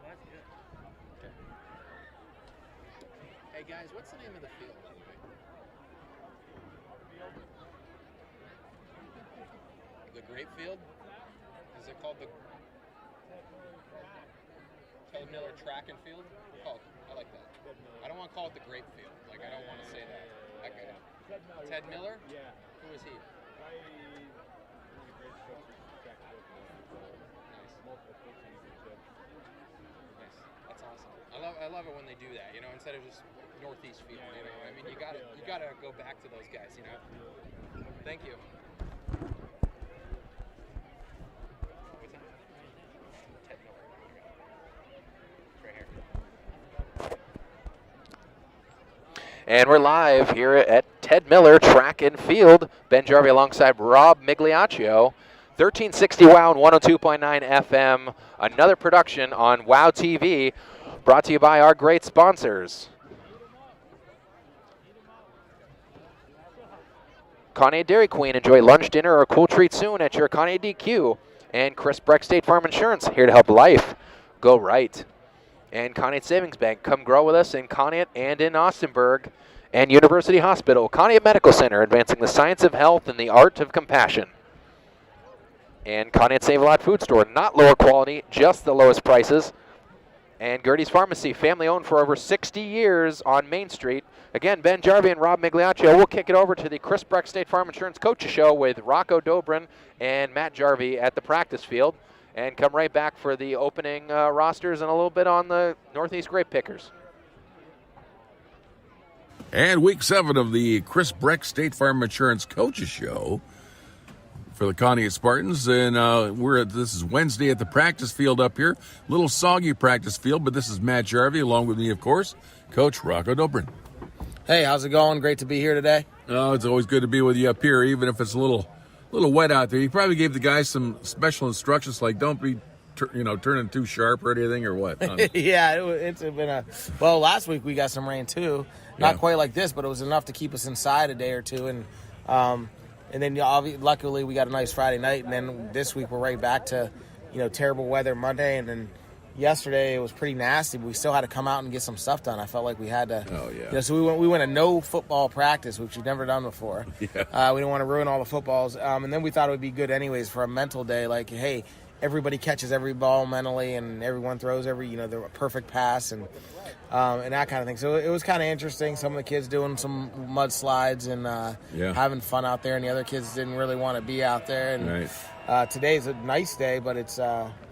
Okay. Hey guys, what's the name of the field? The Grape field? Is it called the Ted Miller Track and Field? Oh, I like that. I don't want to call it the Grape field. Like, I don't want to say that. Okay. Ted Miller? Yeah. Who is he? Nice. That's awesome. I love it when they do that, you know, instead of just Northeast field, you know. I mean, you gotta go back to those guys, you know. Thank you. What's that? Ted Miller. It's right here. And we're live here at Ted Miller Track and Field. Ben Jarvie alongside Rob Migliaccio. 1360 WOW and 102.9 FM. Another production on WOW TV, brought to you by our great sponsors. Conneaut Dairy Queen. Enjoy lunch, dinner, or a cool treat soon at your Conneaut DQ. And Chris Breck State Farm Insurance, here to help life go right. And Conneaut Savings Bank. Come grow with us in Conneaut and in Austinburg. And University Hospital. Conneaut Medical Center, advancing the science of health and the art of compassion. And Conneaut Save-A-Lot Food Store. Not lower quality, just the lowest prices. And Gertie's Pharmacy, family-owned for over 60 years on Main Street. Again, Ben Jarvie and Rob Migliaccio. We'll kick it over to the Chris Breck State Farm Insurance Coaches Show with Rocco Dobrin and Matt Jarvie at the practice field. And come right back for the opening rosters and a little bit on the Northeast Grape Pickers. And week 7 of the Chris Breck State Farm Insurance Coaches Show for the Conneaut Spartans. And this is Wednesday at the practice field up here. Little soggy practice field, but this is Matt Jarvie, along with me, of course, Coach Rocco Dobrin. Hey, how's it going? Great to be here today. Oh, it's always good to be with you up here, even if it's a little wet out there. You probably gave the guys some special instructions, like don't be turning too sharp or anything, or what? Yeah, it's been last week we got some rain too. Not quite like this, but it was enough to keep us inside a day or two. And then luckily we got a nice Friday night. And then this week we're right back to, terrible weather Monday. And then yesterday it was pretty nasty, but we still had to come out and get some stuff done. I felt like we had to. Oh, yeah. So we went a no football practice, which we've never done before. Yeah. We didn't want to ruin all the footballs. And then we thought it would be good anyways for a mental day. Like, hey, everybody catches every ball mentally, and everyone throws the perfect pass and that kind of thing. So it was kind of interesting. Some of the kids doing some mud slides and having fun out there, and the other kids didn't really want to be out there. And right. Today's a nice day, but it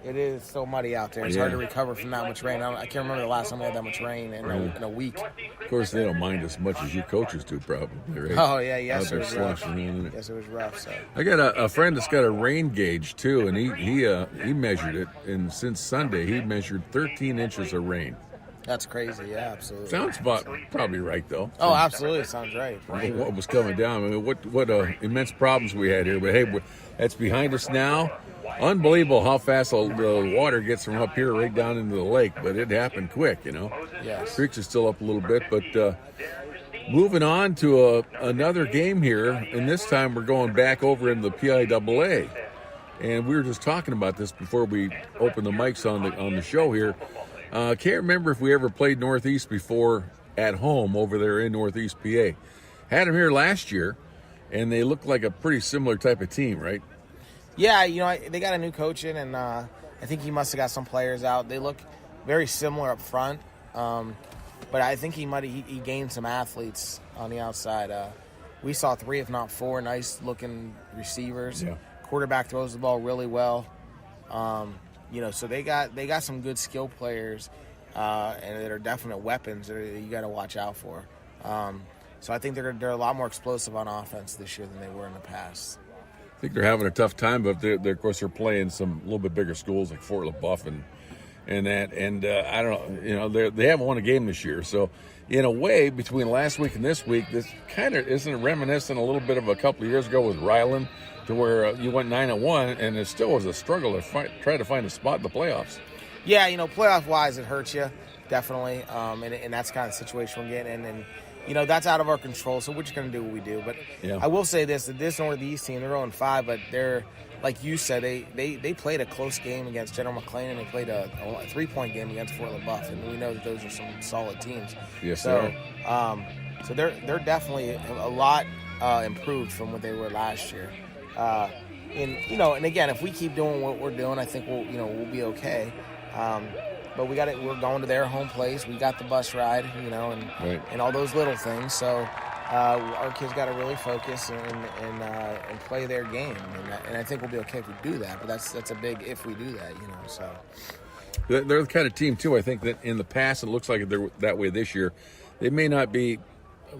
is still muddy out there. It's hard to recover from that much rain. I can't remember the last time we had that much rain in a week. Of course, they don't mind as much as you coaches do, probably, right? Oh, yeah, yes, it was rough. Yes, it was rough. So I got a friend that's got a rain gauge, too, and he measured it, and since Sunday, he measured 13 inches of rain. That's crazy, yeah, absolutely. Sounds probably right, though. Oh, absolutely, sounds right. What was coming down? I mean, what immense problems we had here. But hey, that's behind us now. Unbelievable how fast the water gets from up here right down into the lake. But it happened quick, Yes. Creeks is still up a little bit, but moving on to another game here, and this time we're going back over into the PIAA. And we were just talking about this before we opened the mics on the show here. Can't remember if we ever played Northeast before at home over there in Northeast PA. Had them here last year, and they look like a pretty similar type of team, right? Yeah, they got a new coach in, and I think he must have got some players out. They look very similar up front, but I think he gained some athletes on the outside. We saw 3, if not 4, nice-looking receivers. Yeah. Quarterback throws the ball really well. So they got some good skill players, and that are definite weapons that you got to watch out for. So I think they're a lot more explosive on offense this year than they were in the past. I think they're having a tough time, but of course they're playing some a little bit bigger schools like Fort LaBeouf and that. And I don't know, they haven't won a game this year. So in a way, between last week and this week, this kind of isn't reminiscent a little bit of a couple of years ago with Ryland, to where you went 9-1, and it still was a struggle to try to find a spot in the playoffs. Yeah, playoff-wise, it hurts you, definitely, and that's kind of the situation we're getting in. And, that's out of our control. So we're just going to do what we do. But I will say this: that this Northeast team, they're 0-5, but they're, like you said, they played a close game against General McLean, and they played a 3-point game against Fort LaBeouf, and we know that those are some solid teams. Yes, so so they're definitely a lot improved from what they were last year. And again, if we keep doing what we're doing, I think we'll be okay. But we're going to their home place. We got the bus ride, and all those little things. So our kids got to really focus and play their game, and I think we'll be okay if we do that. But that's a big if we do that, So they're the kind of team too. I think that in the past it looks like they're that way this year. They may not be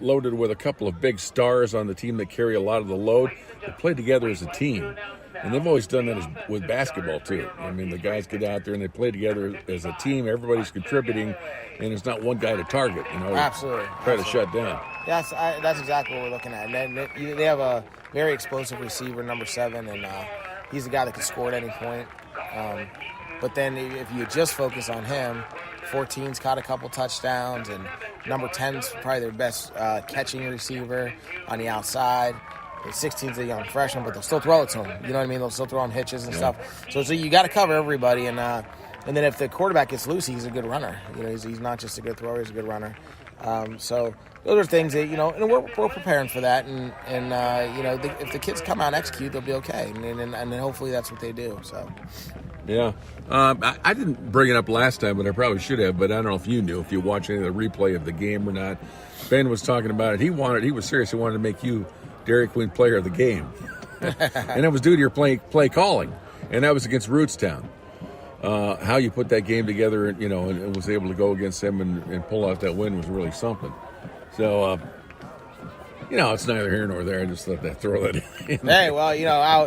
loaded with a couple of big stars on the team that carry a lot of the load. They play together as a team. And they've always done that with basketball, too. I mean, the guys get out there and they play together as a team. Everybody's contributing, and there's not one guy to target, Absolutely. Try to shut down. Yes, that's exactly what we're looking at. And they have a very explosive receiver, number 7, and he's the guy that can score at any point. But then if you just focus on him, 14's caught a couple touchdowns, and number 10's probably their best catching receiver on the outside. 16's a young freshman, but they'll still throw it to him. You know what I mean? They'll still throw him hitches and stuff. So you got to cover everybody, and then if the quarterback gets loose, he's a good runner. He's not just a good thrower; he's a good runner. So those are things that and we're preparing for that. And if the kids come out and execute, they'll be okay. And then hopefully that's what they do. So. Yeah. I didn't bring it up last time, but I probably should have. But I don't know if you watched any of the replay of the game or not. Ben was talking about it. He was serious. He wanted to make you Dairy Queen player of the game. And it was due to your play calling. And that was against Rootstown. How you put that game together and was able to go against them and pull out that win was really something. So, it's neither here nor there. I just thought that throw that in. Hey, well,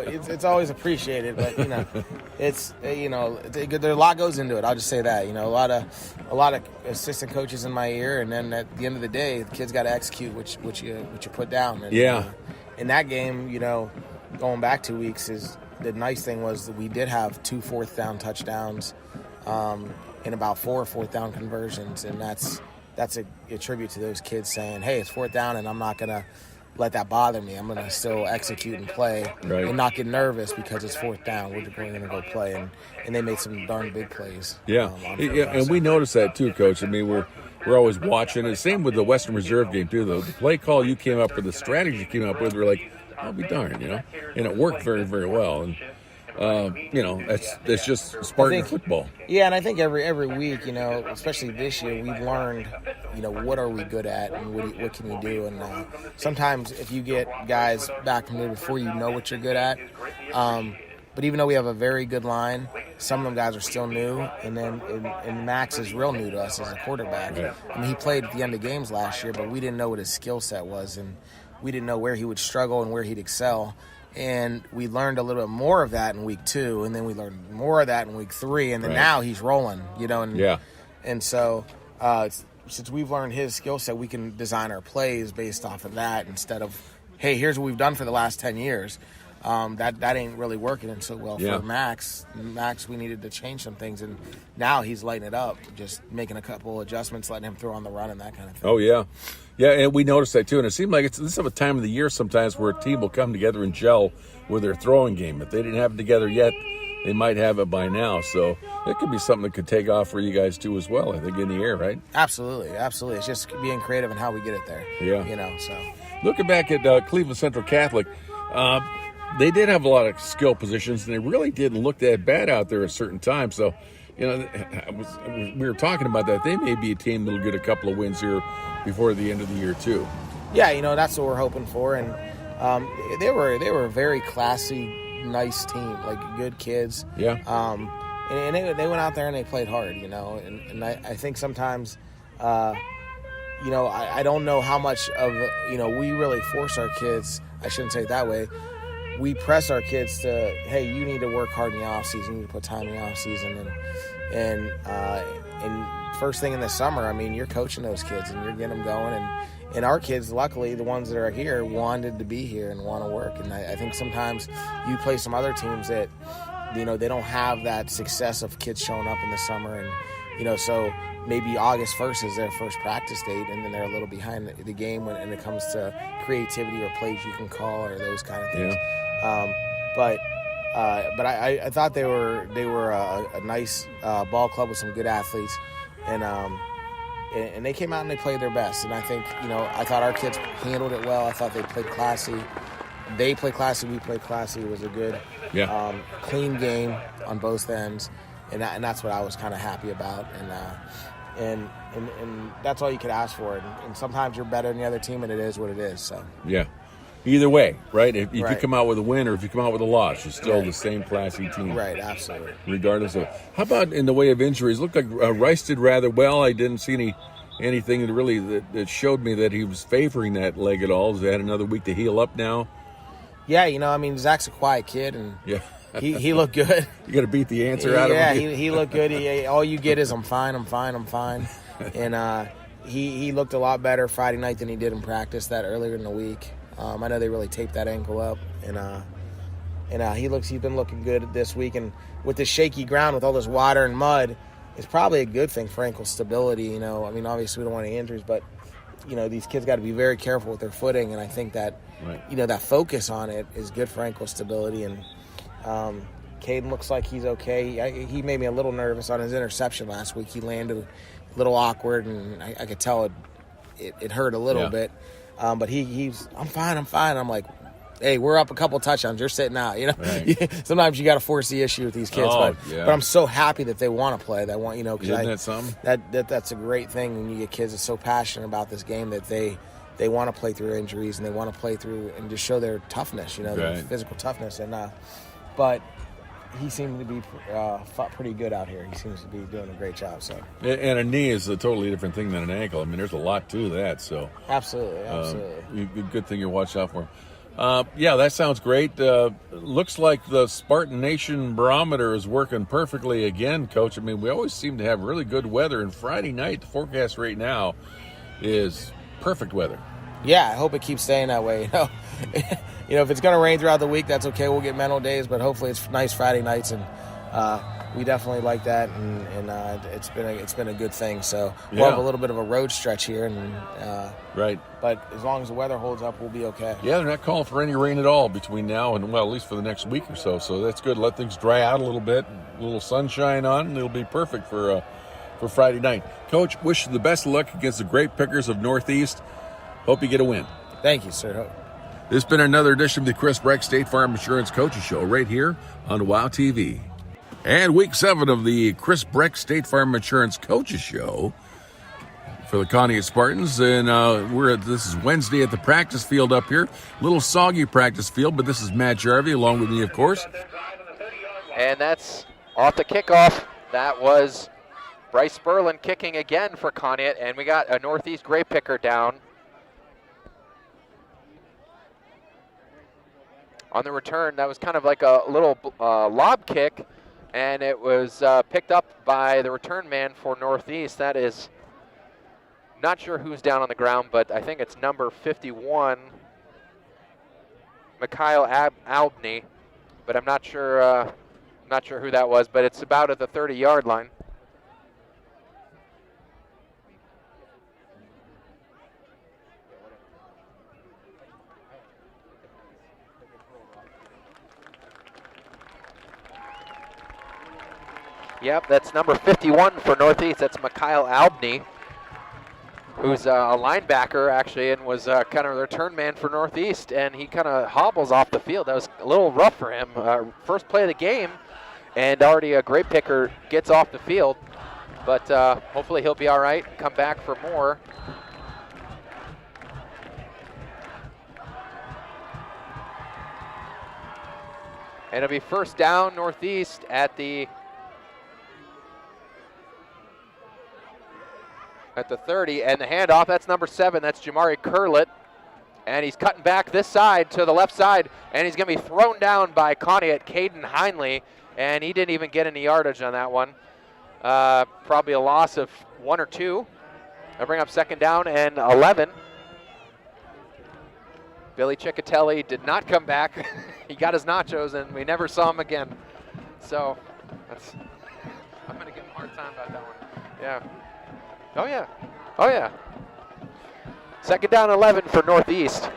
it's always appreciated, but it's there a lot goes into it. I'll just say that a lot of assistant coaches in my ear, and then at the end of the day, the kids got to execute what you put down. And, in that game, going back 2 weeks, is the nice thing was that we did have 2 fourth down touchdowns, and about 4 fourth down conversions, and that's a tribute to those kids saying, hey, it's 4th down, and I'm not going to let that bother me. I'm going to still execute and play and not get nervous because it's 4th down. We're going to go play, and they made some darn big plays. And we noticed that too, Coach. I mean, we're always watching. And same with the Western Reserve game too, though. The play call you came up with, the strategy you came up with, we're like, I'll be darned, and it worked very, very well. And that's just Spartan football. Yeah, and I think every week, especially this year, we've learned, what are we good at and what can we do. And sometimes if you get guys back from there before, what you're good at. But even though we have a very good line, some of them guys are still new. And then and Max is real new to us as a quarterback. Right. I mean, he played at the end of games last year, but we didn't know what his skill set was. And we didn't know where he would struggle and where he'd excel. And we learned a little bit more of that in week 2, and then we learned more of that in week 3, and then now he's rolling, And so since we've learned his skill set, we can design our plays based off of that instead of, hey, here's what we've done for the last 10 years. That ain't really working. And so, for Max, we needed to change some things, and now he's lighting it up, just making a couple adjustments, letting him throw on the run and that kind of thing. Oh, yeah. Yeah, and we noticed that too, and it seemed like this is a time of the year sometimes where a team will come together and gel with their throwing game. If they didn't have it together yet, they might have it by now. So it could be something that could take off for you guys too as well, I think, in the air, right? Absolutely. It's just being creative in how we get it there. Yeah. So. Looking back at Cleveland Central Catholic, they did have a lot of skill positions, and they really didn't look that bad out there at certain times. So, we were talking about that. They may be a team that'll get a couple of wins here before the end of the year too. Yeah, that's what we're hoping for. And they were a very classy, nice team, like good kids. Yeah. And they went out there and they played hard, And I think sometimes, I don't know how much of we really force our kids. I shouldn't say it that way. We press our kids to, hey, you need to work hard in the off season. You need to put time in the off season, and first thing in the summer, I mean, you're coaching those kids and you're getting them going. And our kids, luckily, the ones that are here, wanted to be here and want to work. And I think sometimes you play some other teams that, they don't have that success of kids showing up in the summer so maybe August 1st is their first practice date, and then they're a little behind the game when it comes to creativity or plays you can call or those kind of things. Yeah. But I thought they were a nice ball club with some good athletes, and they came out and they played their best. And I think I thought our kids handled it well. I thought they played classy. They played classy. We played classy. It was a good, clean game on both ends, and that's what I was kind of happy about. And that's all you could ask for. And sometimes you're better than the other team, and it is what it is. So yeah. Either way, right? If you Right. come out with a win or if you come out with a loss, you're still the same classy team. Right, absolutely. Regardless of. How about in the way of injuries? Looked like Rice did rather well. I didn't see anything that really that showed me that he was favoring that leg at all. Has had another week to heal up now. Yeah, Zach's a quiet kid, and Yeah. he looked good. You got to beat the answer out of him. Yeah, he looked good. All you get is I'm fine. And he looked a lot better Friday night than he did in practice that earlier in the week. I know they really taped that ankle up, and he's been looking good this week. And with this shaky ground, with all this water and mud, it's probably a good thing for ankle stability. Obviously we don't want any injuries, but these kids got to be very careful with their footing. And I think that that focus on it is good for ankle stability. And Caden looks like he's okay. He made me a little nervous on his interception last week. He landed a little awkward, and I could tell it hurt a little bit. But he's I'm fine. I'm like, hey, we're up a couple touchdowns. You're sitting out. Right. Sometimes you got to force the issue with these kids. But I'm so happy that they want to play. They want Isn't that something? That's a great thing when you get kids that's so passionate about this game that they want to play through injuries and they want to play through and just show their toughness. Their physical toughness. And but he seemed to be pretty good out here. He seems to be doing a great job. So. And a knee is a totally different thing than an ankle. I mean, there's a lot to that. So absolutely. Good thing you watch out for him. That sounds great. Looks like the Spartan Nation barometer is working perfectly again, Coach. I mean, we always seem to have really good weather. And Friday night, the forecast right now is perfect weather. Yeah, I hope it keeps staying that way. If it's going to rain throughout the week, that's okay. We'll get mental days, but hopefully it's nice Friday nights, and we definitely like that. And it's been a good thing. So we'll have a little bit of a road stretch here, and right. But as long as the weather holds up, we'll be okay. Yeah, they're not calling for any rain at all between now and at least for the next week or so. So that's good. Let things dry out a little bit, a little sunshine on, and it'll be perfect for Friday night. Coach, wish you the best of luck against the Grape Pickers of Northeast. Hope you get a win. Thank you, sir. This has been another edition of the Chris Breck State Farm Insurance Coaches Show right here on WOW TV. And week 7 of the Chris Breck State Farm Insurance Coaches Show for the Conneaut Spartans. And this is Wednesday at the practice field up here. Little soggy practice field, but this is Matt Jarvie along with me, of course. And that's off the kickoff. That was Bryce Sperlin kicking again for Conneaut, and we got a Northeast Grape Picker down. On the return, that was kind of like a little lob kick, and it was picked up by the return man for Northeast. That is, not sure who's down on the ground, but I think it's number 51, Mikhail Albny, but I'm not sure who that was, but it's about at the 30-yard line. Yep, that's number 51 for Northeast. That's Mikhail Albny, who's a linebacker, actually, and was kind of a return man for Northeast, and he kind of hobbles off the field. That was a little rough for him. First play of the game, and already a Grape Picker gets off the field, but hopefully he'll be all right, come back for more. And it'll be first down Northeast at the 30, and the handoff, that's number 7, that's Jamari Curlett, and he's cutting back this side to the left side, and he's going to be thrown down by Conneaut, Caden Heinley, and he didn't even get any yardage on that one. Probably a loss of 1 or 2. They'll bring up second down and 11. Billy Ciccatelli did not come back. He got his nachos, and we never saw him again. So I'm going to give him a hard time about that one. Yeah. Oh, yeah. Oh, yeah. Second down 11 for Northeast.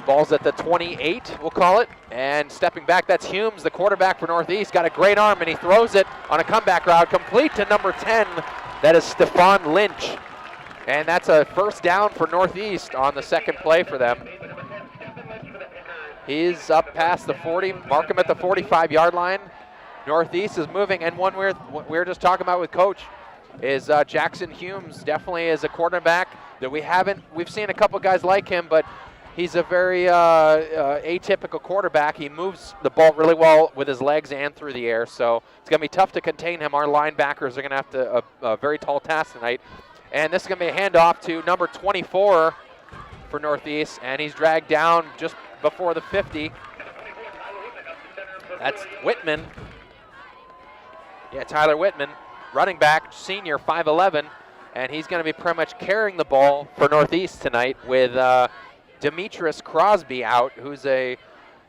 Ball's at the 28, we'll call it. And stepping back, that's Humes, the quarterback for Northeast. Got a great arm, and he throws it on a comeback route, complete to number 10. That is Stephon Lynch. And that's a first down for Northeast on the second play for them. He's up past the 40, mark him at the 45-yard line. Northeast is moving, and one we were just talking about with Coach is Jackson Humes. Definitely is a quarterback that we've seen a couple guys like him, but he's a very atypical quarterback. He moves the ball really well with his legs and through the air, so it's going to be tough to contain him. Our linebackers are going to have to a very tall task tonight. And this is going to be a handoff to number 24 for Northeast, and he's dragged down just before the 50. That's Whitman. Yeah, Tyler Whitman, running back, senior, 5'11", and he's going to be pretty much carrying the ball for Northeast tonight with Demetrius Crosby out,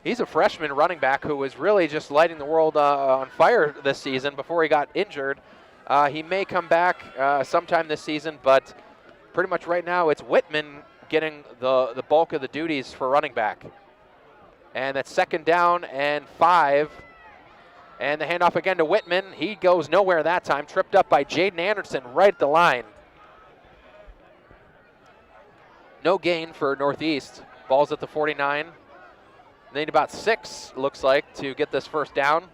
he's a freshman running back who was really just lighting the world on fire this season before he got injured. He may come back sometime this season, but pretty much right now it's Whitman getting the bulk of the duties for running back. And that's second down and 5. And the handoff again to Whitman. He goes nowhere that time, tripped up by Jaden Anderson right at the line. No gain for Northeast. Ball's at the 49. They need about 6, looks like, to get this first down.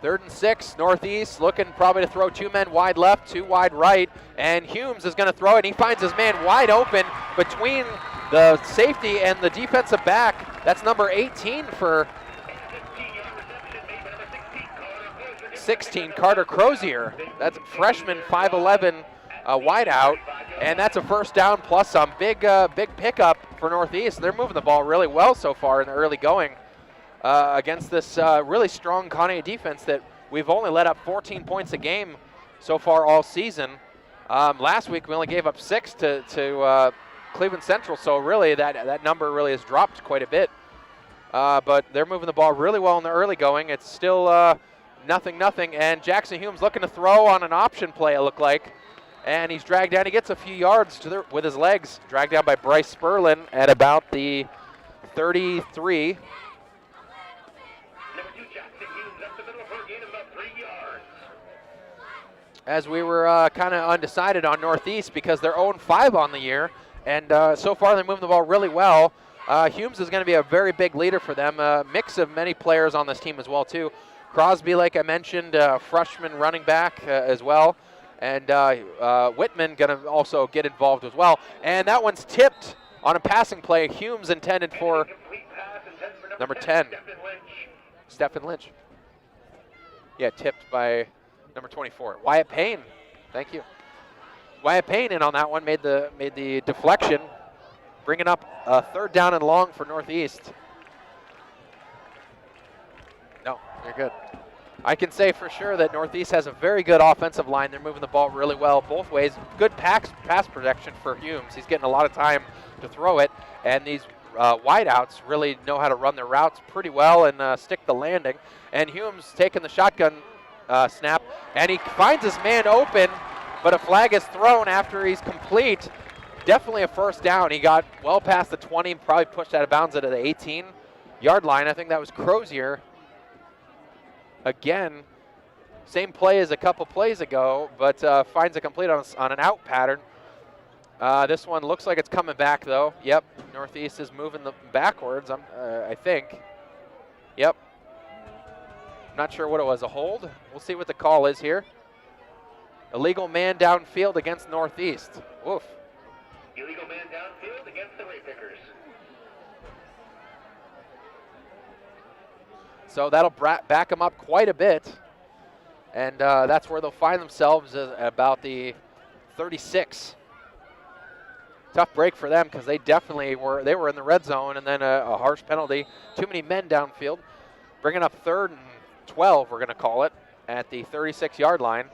Third and 6, Northeast looking probably to throw 2 men wide left, 2 wide right, and Humes is going to throw it, and he finds his man wide open between the safety and the defensive back. That's number 18 for 16, Carter Crozier. That's freshman, 5'11", wide out, and that's a first down plus some. Big pickup for Northeast. They're moving the ball really well so far in the early going. Against this really strong Conneaut defense that we've only let up 14 points a game so far all season. Last week we only gave up 6 to Cleveland Central, so really that number really has dropped quite a bit. But they're moving the ball really well in the early going. It's still 0-0, and Jackson Humes looking to throw on an option play, it looked like. And he's dragged down. He gets a few yards with his legs, dragged down by Bryce Sperlin at about the 33. As we were kind of undecided on Northeast because they're 0-5 on the year, and so far they're moving the ball really well. Humes is going to be a very big leader for them, a mix of many players on this team as well too. Crosby, like I mentioned, freshman running back as well, and Whitman going to also get involved as well. And that one's tipped on a passing play. Humes intended for number 10, Stephen Lynch. Yeah, tipped by number 24, Wyatt Payne. Thank you. Wyatt Payne in on that one, made the deflection, bringing up a third down and long for Northeast. No, you're good. I can say for sure that Northeast has a very good offensive line. They're moving the ball really well both ways. Good pass protection for Humes. He's getting a lot of time to throw it, and these wideouts really know how to run their routes pretty well and stick the landing. And Humes taking the shotgun snap, and he finds his man open, but a flag is thrown after he's complete. Definitely a first down. He got well past the 20, probably pushed out of bounds at the 18-yard line. I think that was Crozier. Again, same play as a couple plays ago, but finds it complete on an out pattern. This one looks like it's coming back, though. Yep, Northeast is moving backwards, I think. Yep. Not sure what it was, a hold? We'll see what the call is here. Illegal man downfield against Northeast. Oof. Illegal man downfield against the Rapepickers. So that'll back them up quite a bit. And that's where they'll find themselves about the 36. Tough break for them because they definitely were in the red zone, and then a harsh penalty. Too many men downfield. Bringing up 3rd and 12, we're going to call it, at the 36-yard line.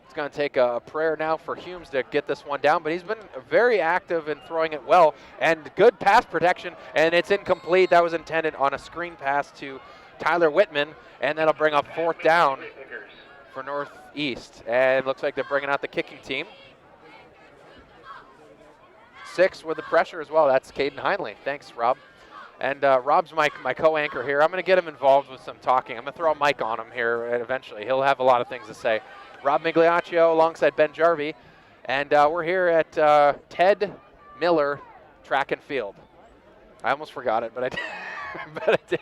It's going to take a prayer now for Humes to get this one down, but he's been very active in throwing it well, and good pass protection, and it's incomplete. That was intended on a screen pass to Tyler Whitman, and that'll bring up 4th down for Northeast. And it looks like they're bringing out the kicking team. 6 with the pressure as well. That's Caden Heinley. Thanks, Rob. And Rob's my co-anchor here. I'm going to get him involved with some talking. I'm going to throw a mic on him here eventually. He'll have a lot of things to say. Rob Migliaccio alongside Ben Jarvie. And we're here at Ted Miller Track and Field. I almost forgot it, but I did. But I did.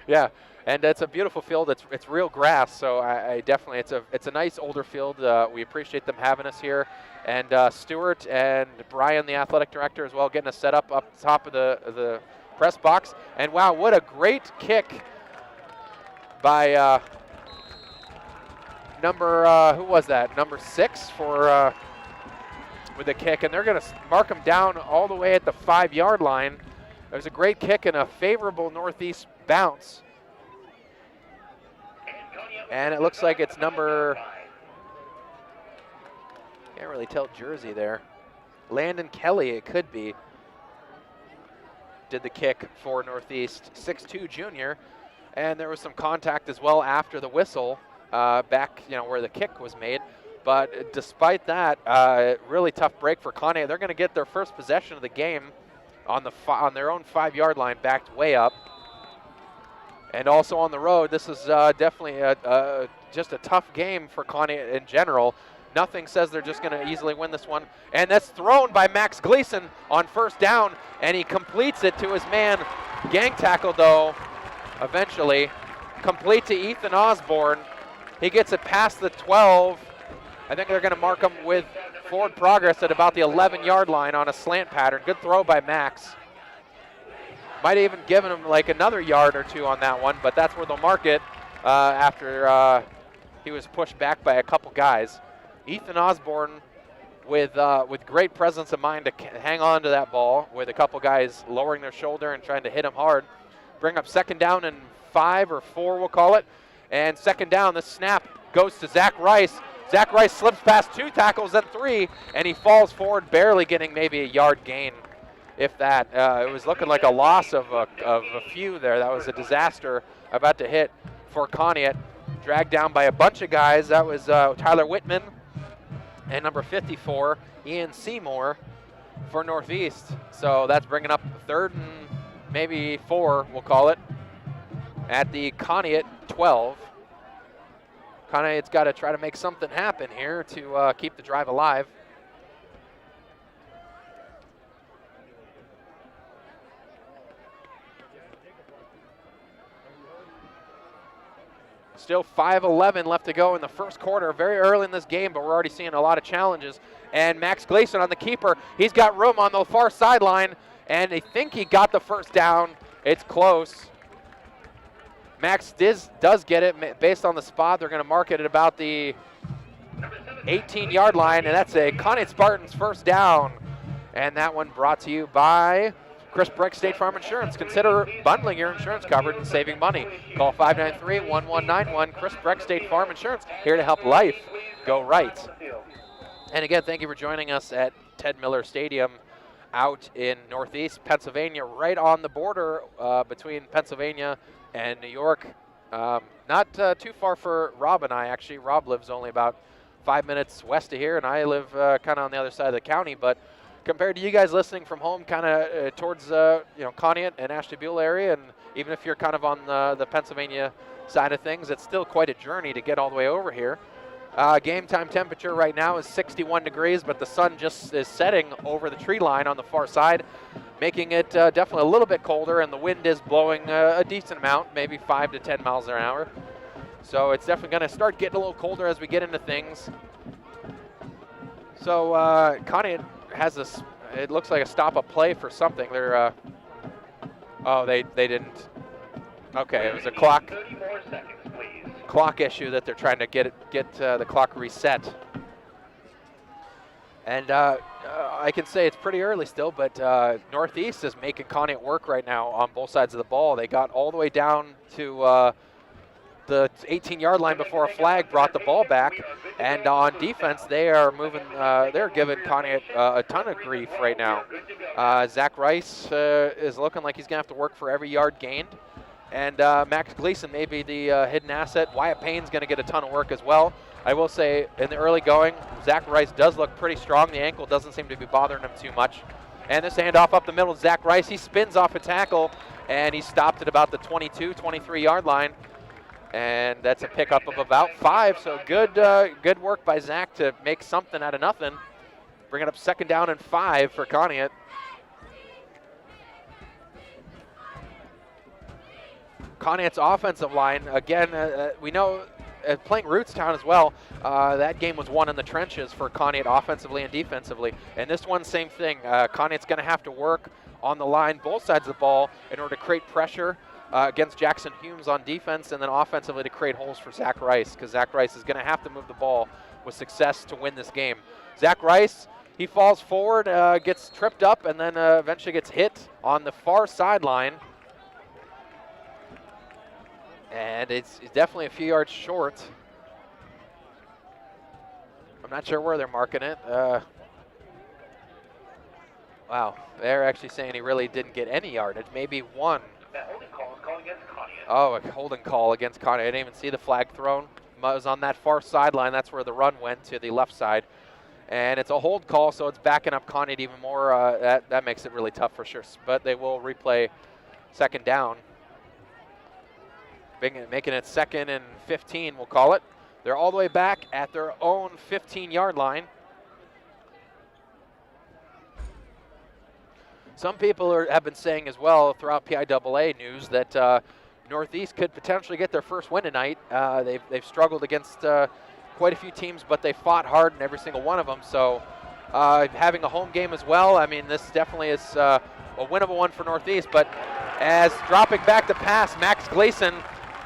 Yeah. And it's a beautiful field. It's real grass, so I definitely, it's a nice older field. We appreciate them having us here. And Stuart and Brian, the athletic director, as well, getting us set up top of the press box. And wow, what a great kick by who was that? Number 6 for with the kick, and they're going to mark him down all the way at the 5-yard line. It was a great kick and a favorable Northeast bounce. And it looks like it's number, can't really tell jersey there. Landon Kelly, it could be, did the kick for Northeast. 6'2" junior. And there was some contact as well after the whistle back, where the kick was made. But despite that, really tough break for Conneaut. They're going to get their first possession of the game on their own 5-yard line, backed way up. And also on the road, this is definitely just a tough game for Conneaut in general. Nothing says they're just going to easily win this one. And that's thrown by Max Gleason on 1st down, and he completes it to his man. Gang tackle, though, eventually. Complete to Ethan Osborne. He gets it past the 12. I think they're going to mark him with forward progress at about the 11-yard line on a slant pattern. Good throw by Max. Might have even given him like another yard or 2 on that one, but that's where they'll mark it after he was pushed back by a couple guys. Ethan Osborne with great presence of mind to hang on to that ball, with a couple guys lowering their shoulder and trying to hit him hard. Bring up 2nd down and 5 or 4, we'll call it. And 2nd down, the snap goes to Zach Rice. Zach Rice slips past 2 tackles and 3, and he falls forward, barely getting maybe a yard gain, if that. It was looking like a loss of a few there. That was a disaster about to hit for Conneaut. Dragged down by a bunch of guys. That was Tyler Whitman and number 54, Ian Seymour, for Northeast. So that's bringing up 3rd and maybe 4, we'll call it, at the Conneaut 12. Conneaut's got to try to make something happen here to keep the drive alive. Still 5:11 left to go in the first quarter. Very early in this game, but we're already seeing a lot of challenges. And Max Gleason on the keeper. He's got room on the far sideline, and I think he got the 1st down. It's close. Max does get it based on the spot. They're going to mark it at about the 18-yard line, and that's a Conneaut Spartans 1st down. And that one brought to you by Chris Breck State Farm Insurance. Consider bundling your insurance coverage and saving money. Call 593-1191. Chris Breck State Farm Insurance, here to help life go right. And again, thank you for joining us at Ted Miller Stadium out in Northeast Pennsylvania, right on the border between Pennsylvania and New York. Not too far for Rob and I, actually. Rob lives only about 5 minutes west of here, and I live kind of on the other side of the county, but compared to you guys listening from home, kind of towards Conneaut and Ashtabula area, and even if you're kind of on the Pennsylvania side of things, it's still quite a journey to get all the way over here. Game time temperature right now is 61 degrees, but the sun just is setting over the tree line on the far side, making it definitely a little bit colder, and the wind is blowing a decent amount, maybe 5 to 10 miles an hour. So it's definitely going to start getting a little colder as we get into things. So Conneaut has this, it looks like a stop-up play for something. They're, oh, they didn't. Okay, it was a clock issue that they're trying to get the clock reset. And I can say it's pretty early still, but Northeast is making Conneaut work right now on both sides of the ball. They got all the way down to the 18-yard line before a flag brought the ball back. And on defense, they are moving. They're giving Conneaut a ton of grief right now. Zach Rice is looking like he's going to have to work for every yard gained. And Max Gleason may be the hidden asset. Wyatt Payne's going to get a ton of work as well. I will say, in the early going, Zach Rice does look pretty strong. The ankle doesn't seem to be bothering him too much. And this handoff up the middle, Zach Rice, he spins off a tackle, and he's stopped at about the 22, 23-yard line. And that's a pickup of about 5. So good work by Zach to make something out of nothing. Bring it up 2nd down and 5 for Conneaut. Conneaut's offensive line, again, we know playing Rootstown as well, that game was won in the trenches for Conneaut offensively and defensively. And this one, same thing. Conneaut's going to have to work on the line, both sides of the ball, in order to create pressure against Jackson Humes on defense, and then offensively to create holes for Zach Rice, because Zach Rice is going to have to move the ball with success to win this game. Zach Rice, he falls forward, gets tripped up, and then eventually gets hit on the far sideline. And it's definitely a few yards short. I'm not sure where they're marking it. Wow, they're actually saying he really didn't get any yardage, maybe 1. That holding call is called against Conneaut. Oh, a holding call against Conneaut. I didn't even see the flag thrown. It was on that far sideline. That's where the run went, to the left side. And it's a hold call, so it's backing up Conneaut even more. That makes it really tough for sure. But they will replay 2nd down. Making it 2nd and 15, we'll call it. They're all the way back at their own 15-yard line. Some people have been saying as well throughout PIAA news that Northeast could potentially get their first win tonight. They've struggled against quite a few teams, but they fought hard in every single one of them. So having a home game as well, I mean, this definitely is a winnable one for Northeast. But as dropping back to pass, Max Gleason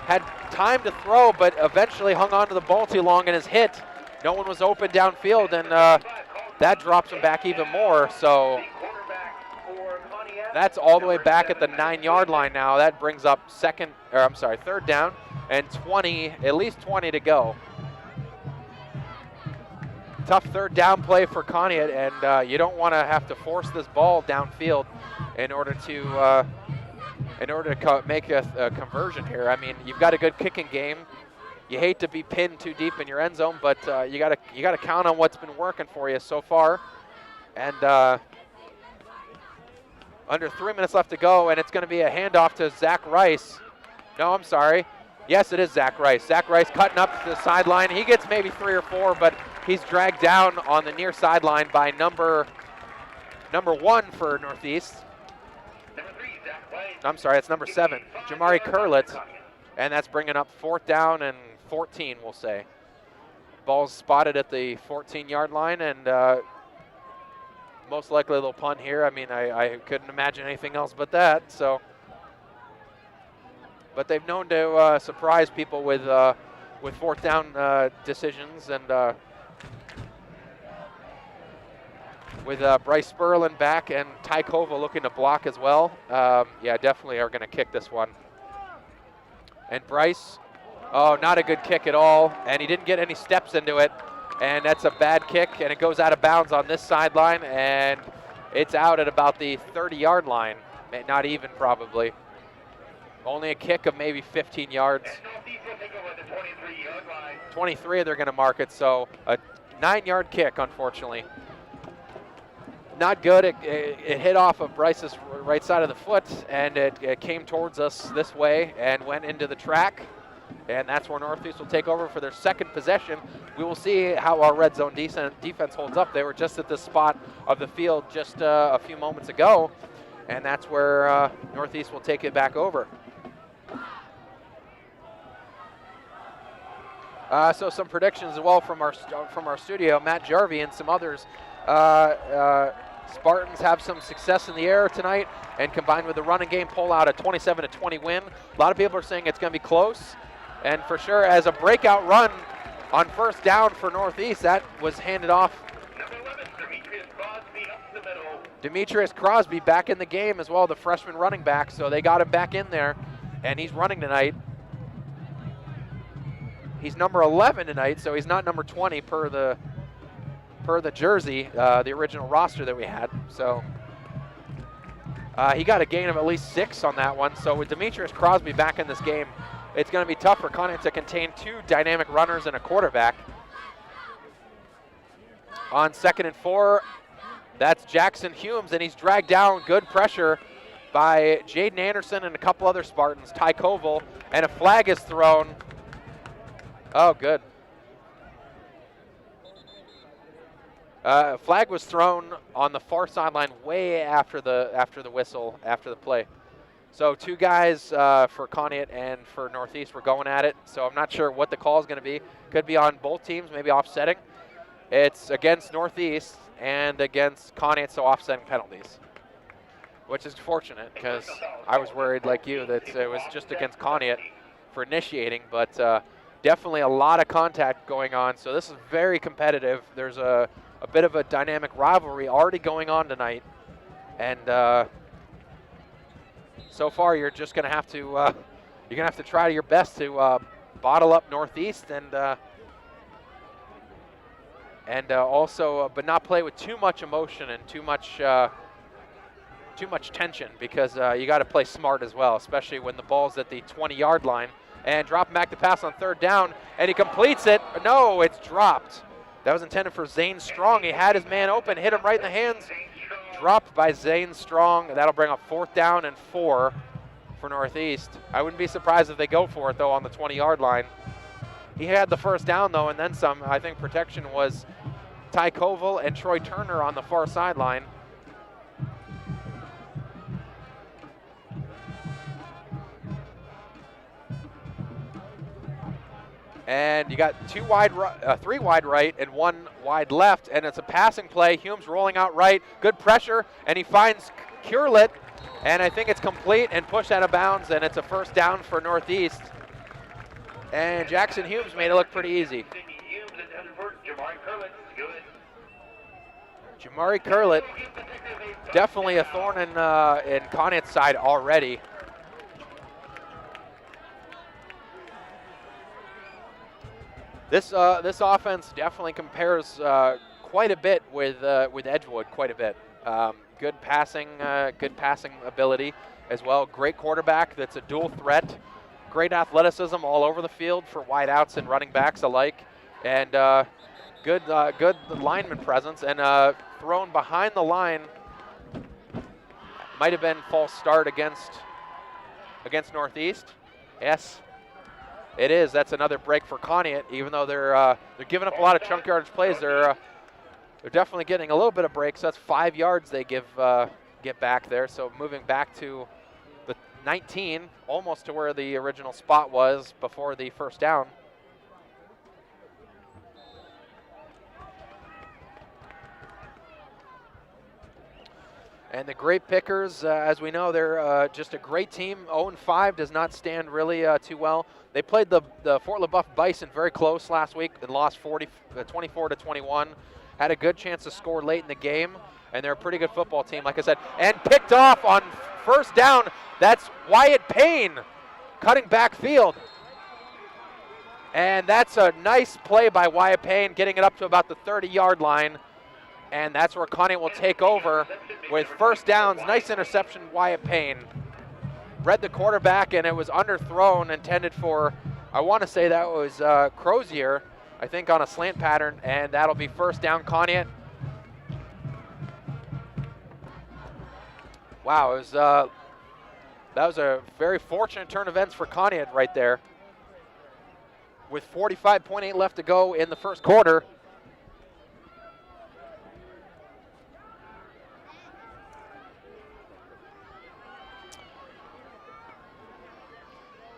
had time to throw, but eventually hung on to the ball too long and is hit. No one was open downfield, and that drops him back even more. So that's all the way back at the 9-yard line now. That brings up 3rd down and 20, at least 20 to go. Tough 3rd down play for Conneaut, and you don't want to have to force this ball downfield in order to make a conversion here. I mean, you've got a good kicking game. You hate to be pinned too deep in your end zone, but you gotta count on what's been working for you so far. And under 3 minutes left to go, and it's going to be a handoff to Zach Rice. No, I'm sorry. Yes, it is Zach Rice. Zach Rice cutting up to the sideline. He gets maybe 3 or 4, but he's dragged down on the near sideline by number 1 for Northeast. I'm sorry, it's number 7, Jamari Curlitz, and that's bringing up 4th down and 14, we'll say. Ball's spotted at the 14-yard line, and most likely a little punt here. I mean, I couldn't imagine anything else but that. So, but they've known to surprise people with 4th down decisions, and with Bryce Sperlin back and Ty Kova looking to block as well. Yeah, definitely are going to kick this one. And Bryce, oh, not a good kick at all, and he didn't get any steps into it. And that's a bad kick, and it goes out of bounds on this sideline, and it's out at about the 30-yard line. Not even, probably. Only a kick of maybe 15 yards. 23 they're going to mark it, so a 9-yard kick, unfortunately. Not good. It hit off of Bryce's right side of the foot, and it came towards us this way and went into the track. And that's where Northeast will take over for their 2nd possession. We will see how our red zone defense holds up. They were just at this spot of the field just a few moments ago, and that's where Northeast will take it back over. So some predictions as well from our studio. Matt Jarvie and some others. Spartans have some success in the air tonight, and combined with the running game, pull out a 27-20 win. A lot of people are saying it's going to be close. And for sure, as a breakout run on 1st down for Northeast, that was handed off. Number 11, Demetrius Crosby up the middle. Demetrius Crosby back in the game as well, the freshman running back. So they got him back in there, and he's running tonight. he's number 11 tonight, so he's not number 20 per the jersey, the original roster that we had. So he got a gain of at least 6 on that one. So with Demetrius Crosby back in this game, it's going to be tough for Conneaut to contain 2 dynamic runners and a quarterback. On 2nd and 4, that's Jackson Humes, and he's dragged down. Good pressure by Jaden Anderson and a couple other Spartans, Ty Koval, and a flag is thrown. Oh, good. Flag was thrown on the far sideline way after the whistle, after the play. So 2 guys for Conneaut and for Northeast were going at it. So I'm not sure what the call is going to be. Could be on both teams, maybe offsetting. It's against Northeast and against Conneaut, so offsetting penalties, which is fortunate because I was worried like you that it was just against Conneaut for initiating, but definitely a lot of contact going on. So this is very competitive. There's a bit of a dynamic rivalry already going on tonight, and so far you're just going to have to try your best to bottle up Northeast and also but not play with too much emotion and too much tension, because you got to play smart as well, especially when the ball's at the 20-yard line. And dropping back to pass on 3rd down, and he completes it. No, it's dropped. That was intended for Zane Strong. He had his man open, hit him right in the hands. Dropped by Zane Strong. That'll bring up 4th down and 4 for Northeast. I wouldn't be surprised if they go for it, though, on the 20-yard line. He had the 1st down, though, and then some. I think protection was Ty Koval and Troy Turner on the far sideline. And you got 3 wide right and 1 wide left, and it's a passing play. Humes rolling out right, good pressure, and he finds Curlett, and I think it's complete and pushed out of bounds, and it's a 1st down for Northeast. And Jackson Humes made it look pretty easy. Jamari Curlett, definitely a thorn in Conneaut's side already. This offense definitely compares quite a bit with Edgewood, quite a bit. Good passing ability as well. Great quarterback that's a dual threat. Great athleticism all over the field for wideouts and running backs alike, and good lineman presence, and thrown behind the line. Might have been false start against Northeast. Yes. It is. That's another break for Conneaut. Even though they're giving up a lot of chunk yardage plays, they're definitely getting a little bit of breaks. That's 5 yards they get back there. So moving back to the 19, almost to where the original spot was before the 1st down. And the Grape Pickers, as we know, they're just a great team. 0-5 does not stand really too well. They played the Fort LaBeouf Bison very close last week and lost 24-21. Had a good chance to score late in the game, and they're a pretty good football team, like I said. And picked off on 1st down. That's Wyatt Payne cutting backfield. And that's a nice play by Wyatt Payne, getting it up to about the 30-yard line. And that's where Conneaut will take over with 1st downs. Nice interception, Wyatt Payne. Read the quarterback, and it was underthrown, intended for, I want to say that was Crozier, I think, on a slant pattern, and that'll be 1st down, Conneaut. Wow, that was a very fortunate turn of events for Conneaut right there. With 45.8 left to go in the 1st quarter.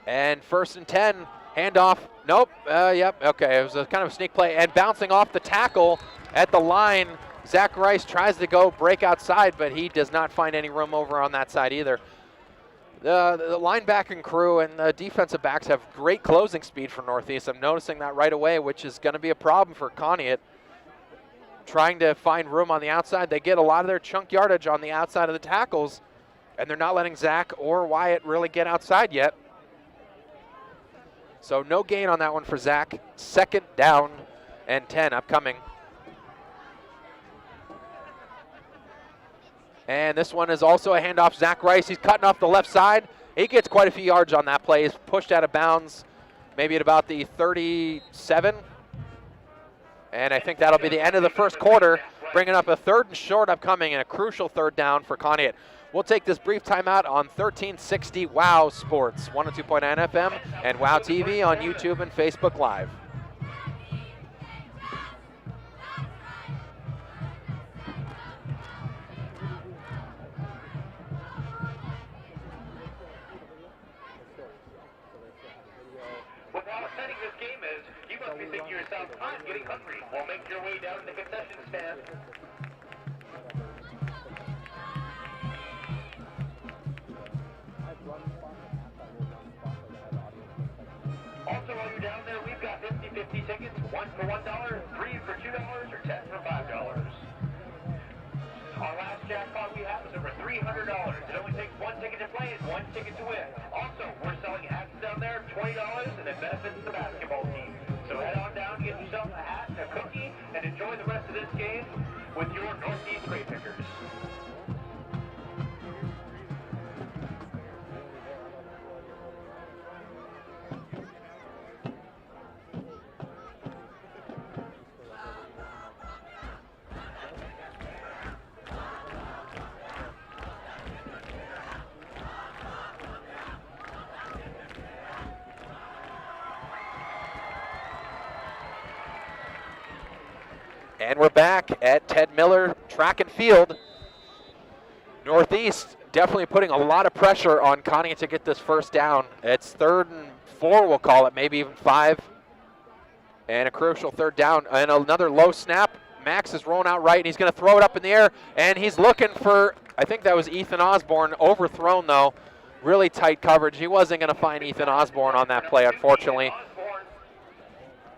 And 1st and 10, handoff. Nope. Yep. Okay. It was a kind of a sneak play, and bouncing off the tackle at the line. Zach Rice tries to go break outside, but he does not find any room over on that side either. The linebacking crew and the defensive backs have great closing speed for Northeast. I'm noticing that right away, which is going to be a problem for Conneaut. Trying to find room on the outside. They get a lot of their chunk yardage on the outside of the tackles, and they're not letting Zach or Wyatt really get outside yet. So no gain on that one for Zach. 2nd down and 10 upcoming. And this one is also a handoff. Zach Rice, he's cutting off the left side. He gets quite a few yards on that play. He's pushed out of bounds maybe at about the 37. And I think that'll be the end of the first quarter, bringing up a 3rd and short upcoming and a crucial 3rd down for Conneaut. We'll take this brief timeout on 1360 WOW Sports, 102.9 FM, and WOW TV on YouTube and Facebook Live. What how exciting this game is, you must be thinking to yourself, I'm getting hungry. Well, make your way down to the concession stand. Also, while you're down there, we've got 50-50 tickets, 1 for $1, 3 for $2, or 10 for $5. Our last jackpot we have is over $300. It only takes 1 ticket to play and 1 ticket to win. Also, we're selling hats down there, $20, and it benefits the basketball team. So head on down, get yourself a hat and a cookie, and enjoy the rest of this game with your Northeast Grape Pickers. And we're back at Ted Miller Track and Field. Northeast definitely putting a lot of pressure on Conneaut to get this 1st down. It's 3rd and 4, we'll call it, maybe even 5. And a crucial 3rd down. And another low snap. Max is rolling out right, and he's going to throw it up in the air. And he's looking for, I think that was Ethan Osborne, overthrown though. Really tight coverage. He wasn't going to find Ethan Osborne on that play, unfortunately.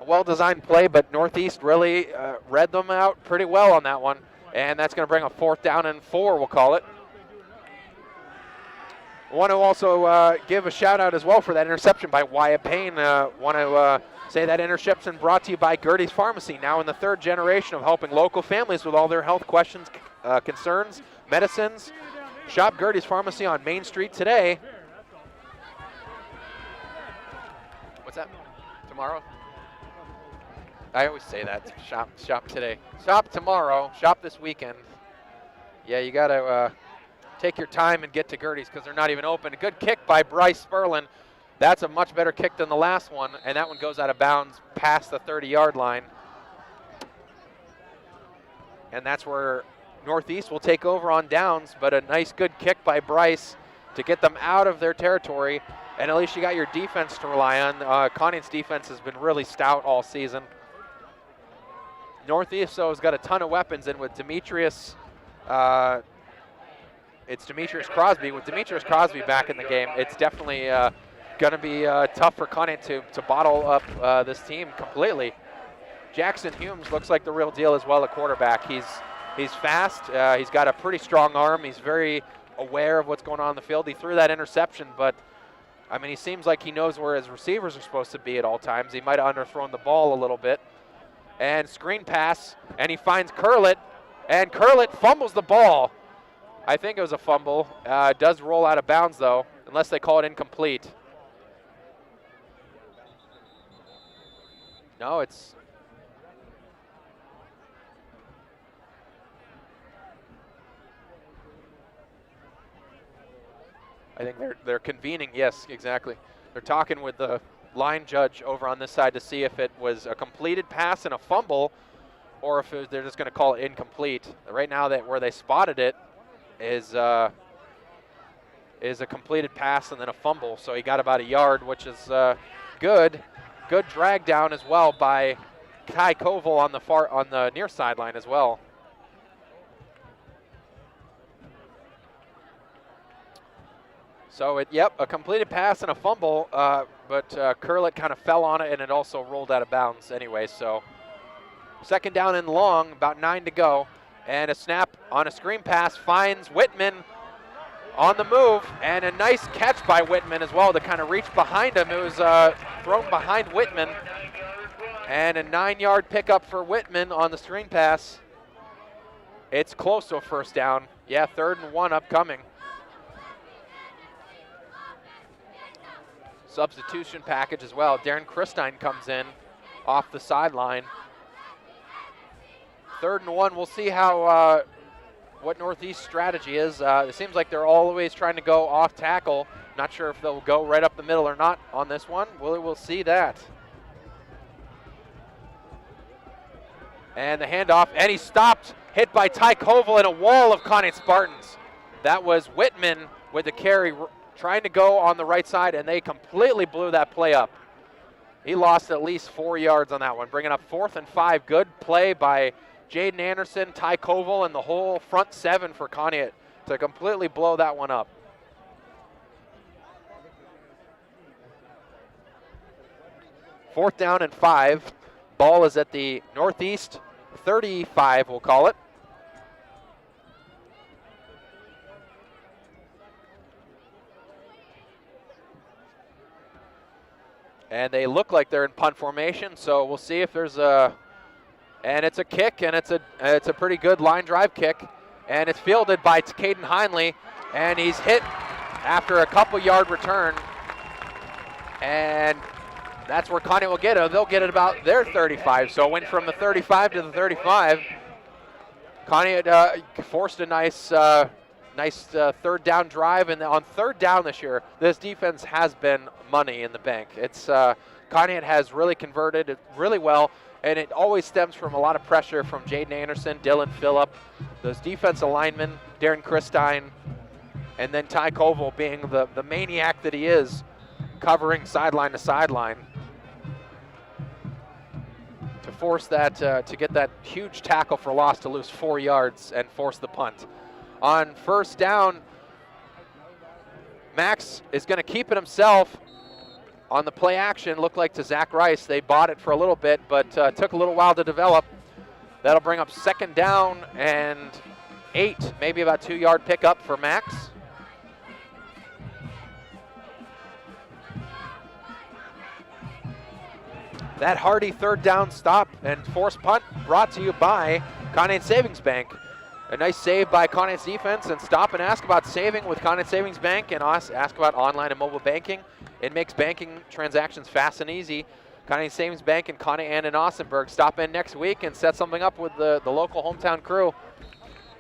A well-designed play, but Northeast really read them out pretty well on that one. And that's going to bring a 4th down and 4, we'll call it. Want to also give a shout-out as well for that interception by Wyatt Payne. Want to say that interception brought to you by Gertie's Pharmacy, now in the 3rd generation of helping local families with all their health questions, concerns, medicines. Shop Gertie's Pharmacy on Main Street today. What's that? Tomorrow? I always say that. Shop today. Shop tomorrow. Shop this weekend. Yeah, you got to take your time and get to Gertie's because they're not even open. A good kick by Bryce Sperlin. That's a much better kick than the last one, and that one goes out of bounds past the 30-yard line. And that's where Northeast will take over on downs, but a nice good kick by Bryce to get them out of their territory. And at least you got your defense to rely on. Conneaut's defense has been really stout all season. Northeast, so, has got a ton of weapons, and with Demetrius, it's Demetrius Crosby. With Demetrius Crosby back in the game, it's definitely going to be tough for Conneaut to bottle up this team completely. Jackson Humes looks like the real deal as well at quarterback. He's fast. He's got a pretty strong arm. He's very aware of what's going on in the field. He threw that interception, but I mean, he seems like he knows where his receivers are supposed to be at all times. He might have underthrown the ball a little bit. And screen pass, and he finds Curlett, and Curlett fumbles the ball. I think it was a fumble. Does roll out of bounds, though, unless they call it incomplete. No, it's... I think they're convening. Yes, exactly. They're talking with the line judge over on this side to see if it was a completed pass and a fumble, or if they're just going to call it incomplete. Right now, that where they spotted it is a completed pass and then a fumble. So he got about a yard, which is good. Good drag down as well by Kai Koval on the near sideline as well. So a completed pass and a fumble, but Curlett kind of fell on it, and it also rolled out of bounds anyway. So 2nd down and long, about 9 to go, and a snap on a screen pass finds Whitman, on the move, and a nice catch by Whitman as well to kind of reach behind him. It was thrown behind Whitman, and a 9-yard pickup for Whitman on the screen pass. It's close to a first down. Yeah, 3rd and 1 upcoming. Substitution package as well. Darren Christine comes in off the sideline. 3rd and 1. We'll see how what Northeast strategy is. It seems like they're always trying to go off tackle. Not sure if they'll go right up the middle or not on this one. We'll see that. And the handoff, and he stopped, hit by Ty Koval in a wall of Conneaut Spartans. That was Whitman with the carry, trying to go on the right side, and they completely blew that play up. He lost at least 4 yards on that one, bringing up 4th and 5. Good play by Jaden Anderson, Ty Koval, and the whole front 7 for Conneaut to completely blow that one up. Fourth down and 5. Ball is at the Northeast 35, we'll call it. And they look like they're in punt formation, so we'll see if there's a, and it's a kick, and it's a pretty good line drive kick, and it's fielded by Caden Heinley, and he's hit after a couple-yard return, and that's where Conneaut will get it. They'll get it about their 35, so it went from the 35 to the 35. Conneaut forced a nice 3rd down drive, and on 3rd down this year, this defense has been money in the bank. It's Conneaut has really converted it really well, and it always stems from a lot of pressure from Jaden Anderson, Dylan Phillip, those defensive linemen, Darren Christine, and then Ty Koval being the maniac that he is, covering sideline to sideline to force that, to get that huge tackle for loss to lose 4 yards and force the punt. On 1st down, Max is going to keep it himself on the play action. Looked like to Zach Rice. They bought it for a little bit, but took a little while to develop. That'll bring up 2nd down and 8, maybe about 2-yard pickup for Max. That hardy 3rd down stop and forced punt brought to you by Conneaut Savings Bank. A nice save by Conneaut's defense, and stop and ask about saving with Conneaut Savings Bank, and ask about online and mobile banking. It makes banking transactions fast and easy. Conneaut Savings Bank in Conneaut and in Austinburg. Stop in next week and set something up with the local hometown crew.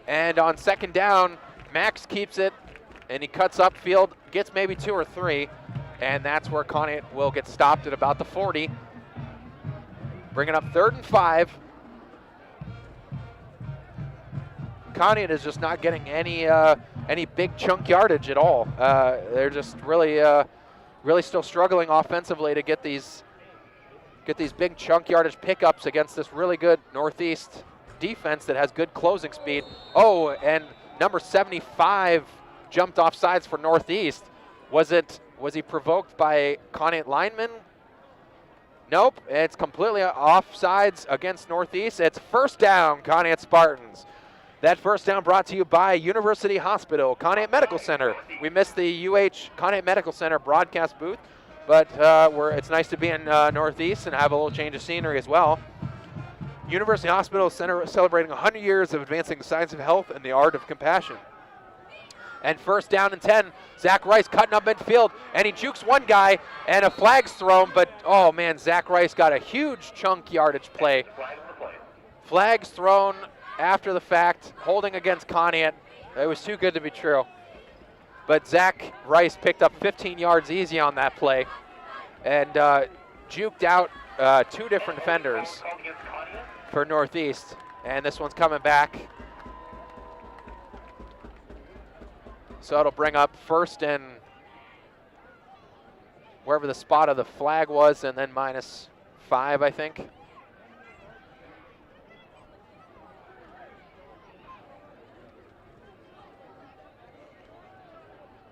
And on 2nd down, Max keeps it, and he cuts upfield, gets maybe 2 or 3, and that's where Conneaut will get stopped at about the 40. Bringing up 3rd and 5. Conneaut is just not getting any big chunk yardage at all. They're just really still struggling offensively to get these big chunk yardage pickups against this really good Northeast defense that has good closing speed. Oh, and number 75 jumped off sides for Northeast. Was he provoked by Conneaut lineman? Nope, it's completely off sides against Northeast. It's 1st down, Conneaut Spartans. That 1st down brought to you by University Hospital, Conneaut Medical Center. We missed the Conneaut Medical Center broadcast booth, but it's nice to be in Northeast and have a little change of scenery as well. University Hospital Center celebrating 100 years of advancing the science of health and the art of compassion. And 1st down and 10, Zach Rice cutting up midfield, and he jukes one guy, and a flag's thrown, but oh man, Zach Rice got a huge chunk yardage play. Flags thrown after the fact, holding against Conneaut. It was too good to be true. But Zach Rice picked up 15 yards easy on that play, and juked out 2 different defenders for Northeast. And this one's coming back. So it'll bring up 1st and wherever the spot of the flag was, and then -5, I think.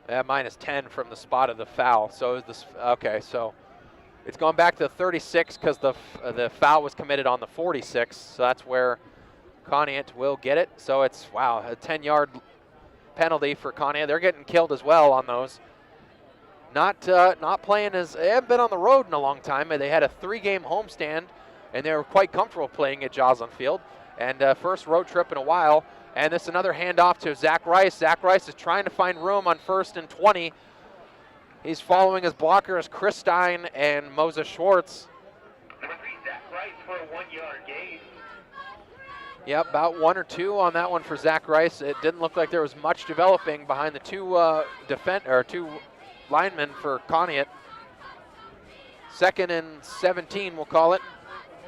-10 from the spot of the foul. So is this okay? So it's going back to 36 because the foul was committed on the 46. So that's where Conneaut will get it. So it's a 10-yard penalty for Conneaut. They're getting killed as well on those. Not playing as they haven't been on the road in a long time. They had a 3-game homestand, and they were quite comfortable playing at Joslin Field. And first road trip in a while. And this is another handoff to Zach Rice. Zach Rice is trying to find room on 1st and 20. He's following his blockers, Chris Stein and Moses Schwartz. Number 3, Zach Rice for a 1-yard gain. Yep, about 1 or 2 on that one for Zach Rice. It didn't look like there was much developing behind the two linemen for Conneaut. 2nd and 17, we'll call it.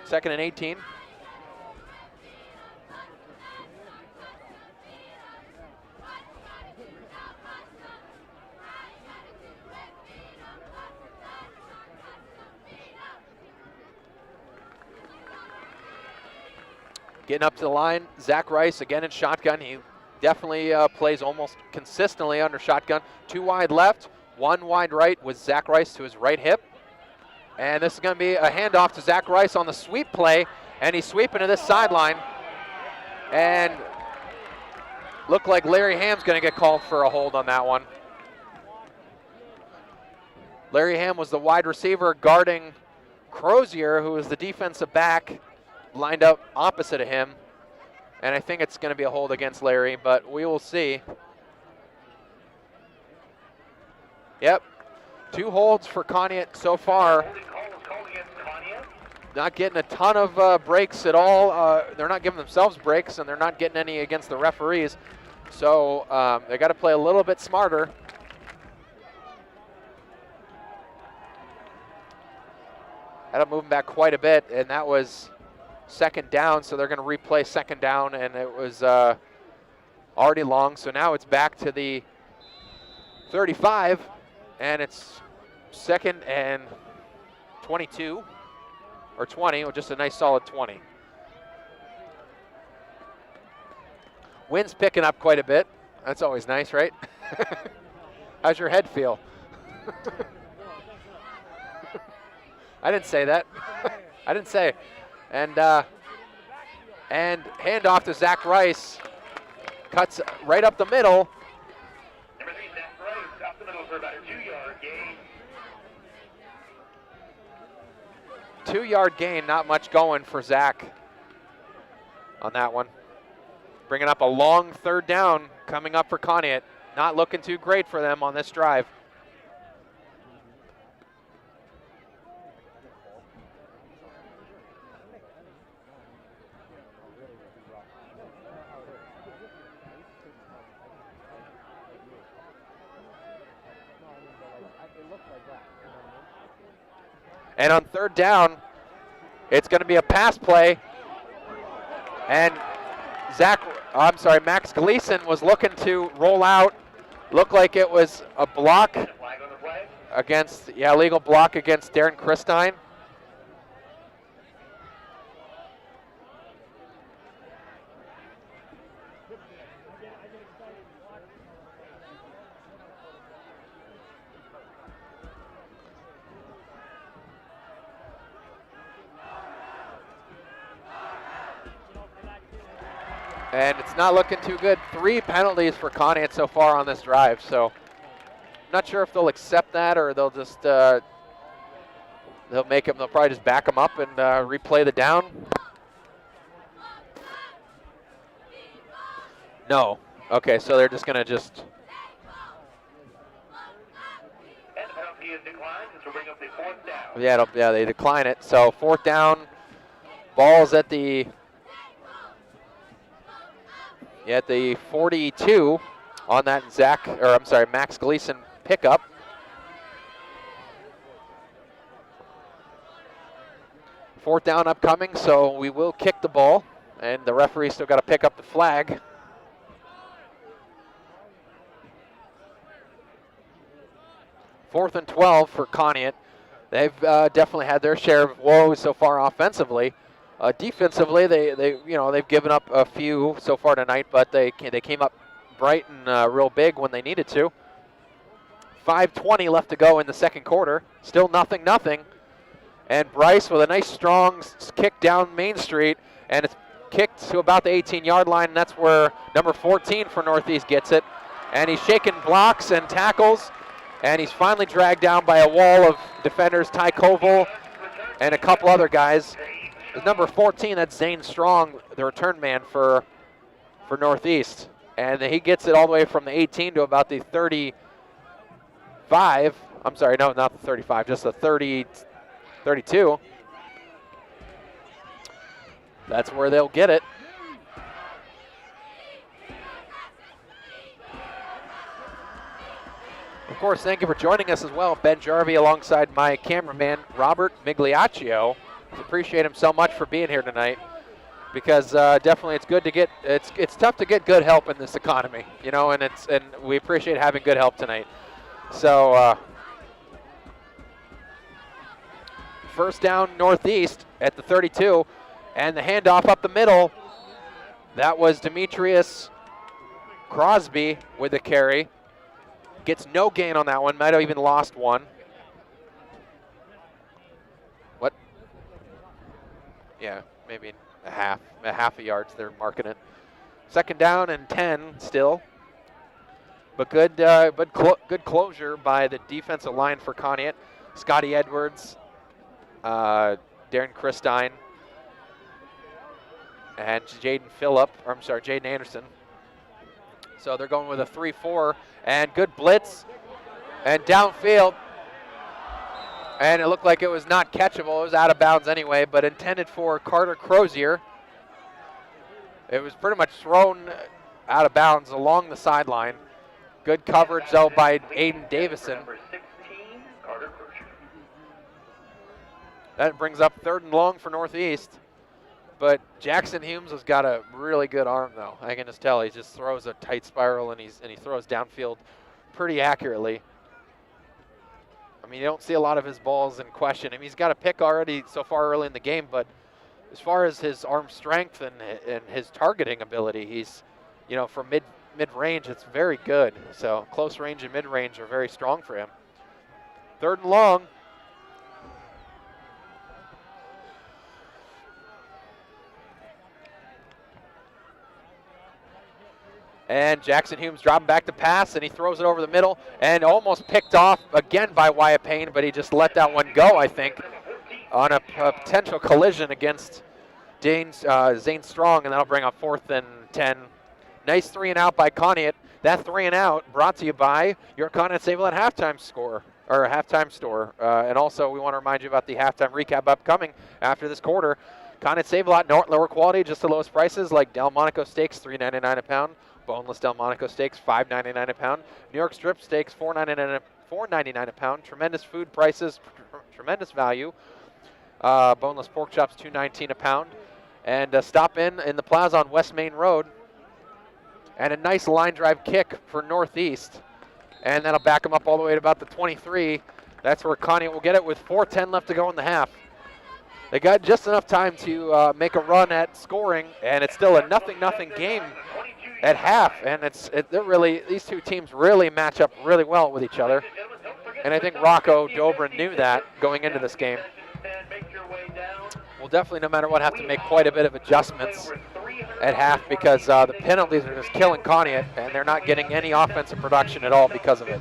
2nd and 18. Getting up to the line, Zach Rice again in shotgun. He definitely plays almost consistently under shotgun. 2 wide left, 1 wide right with Zach Rice to his right hip. And this is going to be a handoff to Zach Rice on the sweep play, and he's sweeping to this sideline. And looked like Larry Ham's going to get called for a hold on that one. Larry Ham was the wide receiver guarding Crozier, who was the defensive back, lined up opposite of him. And I think it's going to be a hold against Larry, but we will see. Yep, 2 holds for Conneaut so far. Not getting a ton of breaks at all. They're not giving themselves breaks, and they're not getting any against the referees. So they got to play a little bit smarter. Had to move them back quite a bit, and that was 2nd down, so they're going to replay 2nd down, and it was already long. So now it's back to the 35, and it's 2nd and 22, or 20, or just a nice solid 20. Wind's picking up quite a bit. That's always nice, right? How's your head feel? I didn't say that. I didn't say. And handoff to Zach Rice. Cuts right up the middle. Number 3, Zach Rice, up the middle for about a 2-yard gain. 2-yard gain, not much going for Zach on that one. Bringing up a long 3rd down coming up for Conneaut. Not looking too great for them on this drive. And on 3rd down, it's going to be a pass play. And Max Gleason was looking to roll out. Looked like it was a block against, illegal block against Darren Christine. And it's not looking too good. 3 penalties for Conneaut so far on this drive. So not sure if they'll accept that or they'll just they'll probably just back them up and replay the down. No. Okay, so they're just gonna just. And the penalty is declined. This will bring up the 4th down. Yeah, they decline it. So 4th down, ball's at the 42 on that Max Gleason pickup. Fourth down upcoming, so we will kick the ball, and the referee still got to pick up the flag. Fourth and 12 for Conneaut. They've definitely had their share of woes so far offensively. Defensively, they've given up a few so far tonight, but they came up bright and real big when they needed to. 5:20 left to go in the 2nd quarter. Still nothing. And Bryce with a nice strong kick down Main Street, and it's kicked to about the 18-yard line, and that's where number 14 for Northeast gets it. And he's shaking blocks and tackles, and he's finally dragged down by a wall of defenders, Ty Koval and a couple other guys. His number 14, that's Zane Strong, the return man for Northeast. And he gets it all the way from the 18 to about the 35. I'm sorry, no, not the 35, just the 32. That's where they'll get it. Of course, thank you for joining us as well. Ben Jarvie alongside my cameraman, Robert Migliaccio. Appreciate him so much for being here tonight, because definitely it's good to get, it's tough to get good help in this economy, you know, and we appreciate having good help tonight. So first down Northeast at the 32, and the handoff up the middle. That was Demetrius Crosby with the carry. Gets no gain on that one, might have even lost one. What? Yeah, maybe a half a yard, they're marking it. Second down and 10 still. But good closure by the defensive line for Conneaut. Scotty Edwards, Darren Christine, and Jaden Anderson. So they're going with a 3-4, and good blitz, and downfield. And it looked like it was not catchable. It was out of bounds anyway, but intended for Carter Crozier. It was pretty much thrown out of bounds along the sideline. Good coverage, though, by Aiden Davison. Number 16, Carter Crozier. That brings up 3rd and long for Northeast. But Jackson Humes has got a really good arm, though. I can just tell. He just throws a tight spiral, and he throws downfield pretty accurately. I mean, you don't see a lot of his balls in question. I mean, he's got a pick already so far early in the game, but as far as his arm strength and his targeting ability, he's, you know, from mid-range, it's very good. So close range and mid-range are very strong for him. 3rd and long. And Jackson Humes dropping back to pass, and he throws it over the middle, and almost picked off again by Wyatt Payne, but he just let that one go, I think, on a potential collision against Zane Strong, and that'll bring up 4th and 10. Nice 3 and out by Conneaut. That 3 and out brought to you by your Conneaut Save-A-Lot halftime store. And also, we want to remind you about the halftime recap upcoming after this quarter. Conneaut Save-A-Lot, lower quality, just the lowest prices, like Delmonico steaks, $3.99 a pound. Boneless Delmonico steaks, $5.99 a pound. New York strip steaks, $4.99 a pound. Tremendous food prices, tremendous value. Boneless pork chops, $2.19 a pound. And stop in the plaza on West Main Road. And a nice line drive kick for Northeast. And that'll back them up all the way to about the 23. That's where Conneaut will get it with 4:10 left to go in the half. They got just enough time to make a run at scoring, and it's still a 0-0 game at half, and these two teams really match up really well with each other. And I think Rocco Dobrin knew that going into this game. We'll definitely, no matter what, have to make quite a bit of adjustments at half, because the penalties are just killing Conneaut, and they're not getting any offensive production at all because of it.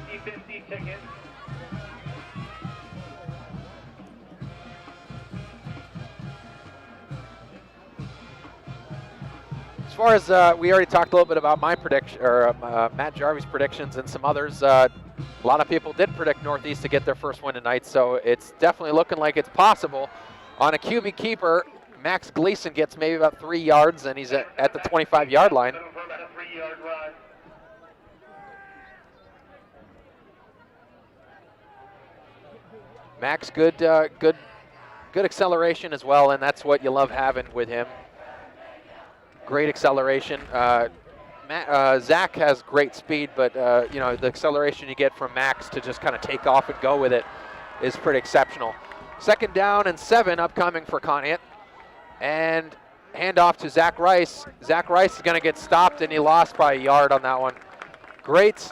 As far as we already talked a little bit about my prediction, or Matt Jarvie's predictions, and some others. A lot of people did predict Northeast to get their first win tonight, so it's definitely looking like it's possible. On a QB keeper, Max Gleason gets maybe about 3 yards, and he's at the 25-yard line. Max, good acceleration as well, and that's what you love having with him. Great acceleration. Zach has great speed, but the acceleration you get from Max to just kind of take off and go with it is pretty exceptional. 2nd down and 7 upcoming for Conneaut. And handoff to Zach Rice. Zach Rice is going to get stopped, and he lost by a yard on that one. Great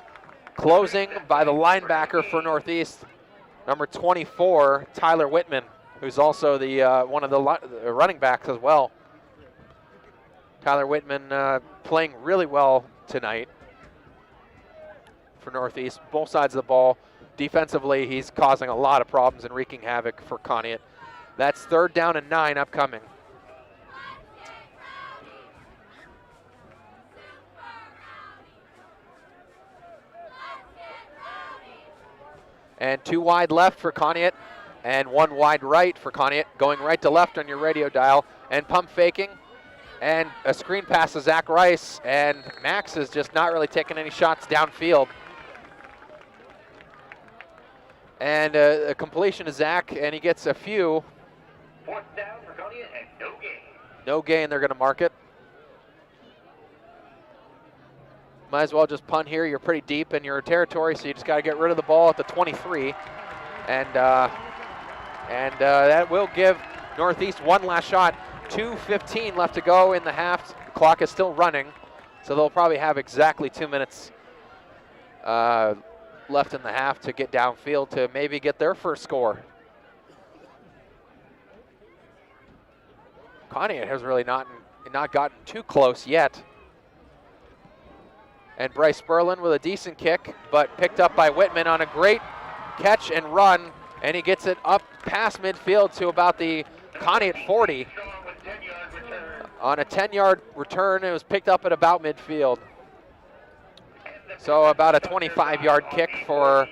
closing by the linebacker for Northeast, number 24, Tyler Whitman, who's also the one of the running backs as well. Tyler Whitman playing really well tonight. for Northeast, both sides of the ball. Defensively, he's causing a lot of problems and wreaking havoc for Conneaut. That's 3rd down and 9 upcoming. And 2 wide left for Conneaut, and 1 wide right for Conneaut, going right to left on your radio dial, and pump faking, and a screen pass to Zach Rice, and Max is just not really taking any shots downfield. And a completion to Zach, and he gets a few. 4th down for Conneaut and no gain. No gain, they're gonna mark it. Might as well just punt here. You're pretty deep in your territory, so you just got to get rid of the ball at the 23. And that will give Northeast one last shot. 2:15 left to go in the half. The clock is still running, so they'll probably have exactly 2 minutes left in the half to get downfield to maybe get their first score. Conneaut has really not gotten too close yet. And Bryce Sperlin with a decent kick, but picked up by Whitman on a great catch and run, and he gets it up past midfield to about the Conneaut 40. On a 10-yard return, it was picked up at about midfield. So about a 25-yard kick for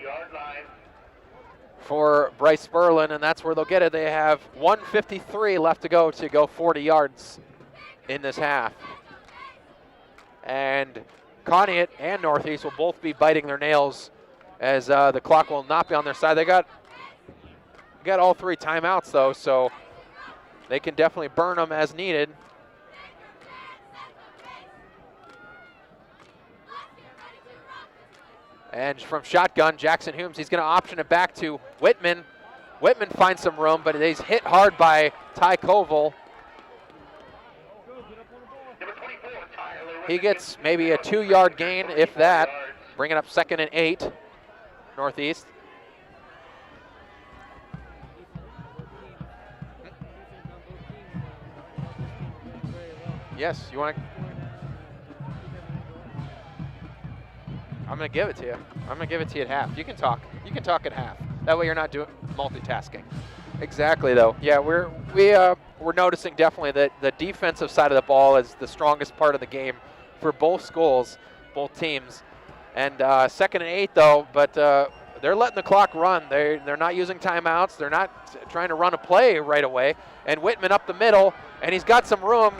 Bryce Sperlin, and that's where they'll get it. They have 1:53 left to go 40 yards in this half. And Conneaut and Northeast will both be biting their nails as the clock will not be on their side. They got all 3 timeouts though, so they can definitely burn them as needed. And from shotgun, Jackson Humes, he's going to option it back to Whitman. Whitman finds some room, but he's hit hard by Ty Koval. He gets maybe a 2-yard gain, if that, bringing up 2nd and 8, Northeast. Yes, you want to? I'm going to give it to you. I'm going to give it to you at half. You can talk. You can talk at half. That way you're not doing multitasking. Exactly, though. Yeah, we're noticing definitely that the defensive side of the ball is the strongest part of the game for both schools, both teams. And 2nd and 8, though, but they're letting the clock run. They're not using timeouts. They're not trying to run a play right away. And Whitman up the middle, and he's got some room.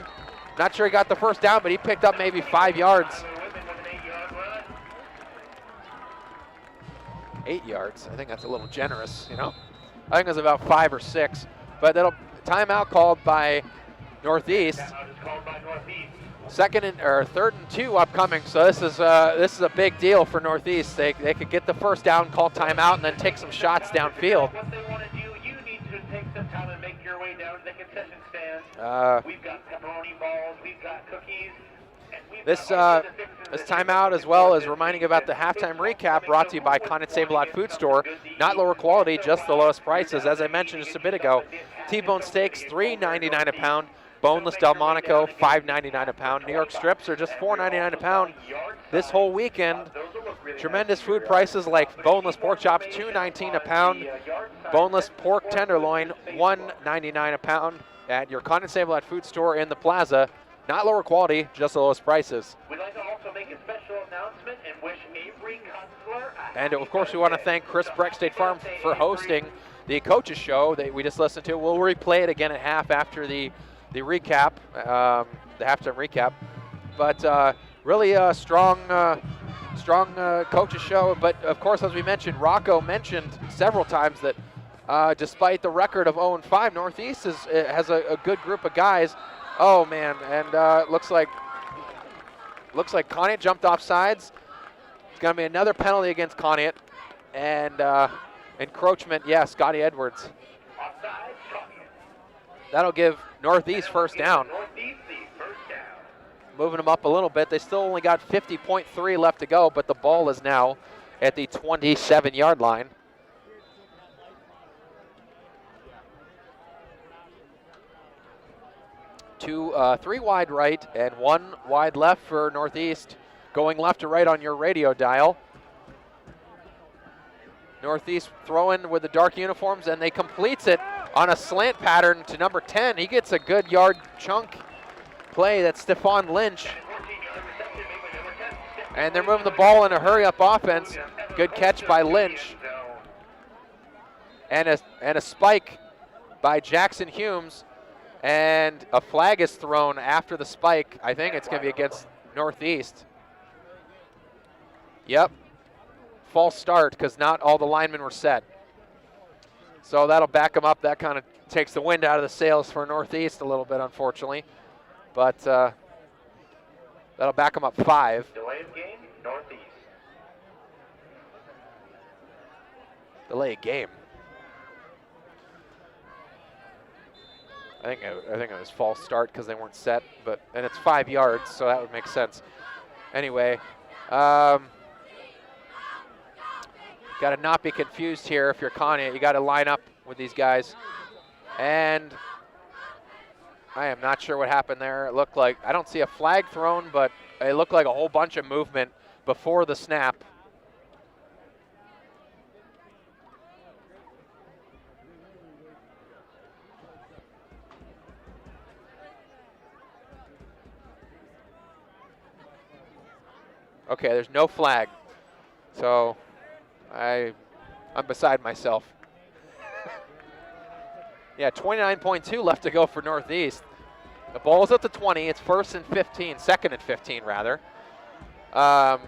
Not sure he got the first down, but he picked up maybe 5 yards. 8 yards. I think that's a little generous, you know. I think it was about 5 or 6. But that'll timeout called by Northeast. 3rd and 2 upcoming. So this is a big deal for Northeast. They could get the first down, call timeout, and then take some shots downfield. What they want to do, you need to take some time and make your way down to the concession stand. We've got pepperoni balls, we've got cookies. This timeout, as well as reminding about the halftime recap, brought to you by Conneaut Save-A-Lot Food Store. Not lower quality, just the lowest prices. As I mentioned just a bit ago, T-bone steaks $3.99 a pound. Boneless Delmonico $5.99 a pound. New York strips are just $4.99 a pound this whole weekend. Tremendous food prices like boneless pork chops $2.19 a pound. Boneless pork tenderloin $1.99 a pound at your Conneaut Save-A-Lot Food Store in the plaza. Not lower quality, just the lowest prices. We'd like to also make a special announcement and wish Avery Kunstler. And of course, we want to thank Chris Breck State Farm for hosting the coaches show that we just listened to. We'll replay it again at half after the recap, the halftime recap. But really a strong coaches show. But of course, as we mentioned, Rocco mentioned several times that despite the record of 0-5, Northeast has a good group of guys. Oh man, and looks like Conneaut jumped off sides. It's going to be another penalty against Conneaut, and encroachment. Yeah, Scotty Edwards. That'll give Northeast first down. Moving them up a little bit. They still only got 50.3 left to go, but the ball is now at the 27-yard line. Three wide right and 1 wide left for Northeast. Going left to right on your radio dial. Northeast throwing with the dark uniforms, and they completes it on a slant pattern to number 10. He gets a good yard chunk play. That's Stephon Lynch. And they're moving the ball in a hurry-up offense. Good catch by Lynch. And a spike by Jackson Humes. And a flag is thrown after the spike. I think it's going to be against Northeast. Yep. False start because not all the linemen were set. So that'll back them up. That kind of takes the wind out of the sails for Northeast a little bit, unfortunately. But that'll back them up 5. Delay of game, Northeast. Delay of game. I think it was false start because they weren't set, and it's 5 yards, so that would make sense. Anyway, got to not be confused here. If you're Conneaut, you got to line up with these guys. And I am not sure what happened there. It looked like, I don't see a flag thrown, but it looked like a whole bunch of movement before the snap. Okay, there's no flag. So I'm beside myself. Yeah, 29.2 left to go for Northeast. The ball's at the 20. It's second and 15 rather. And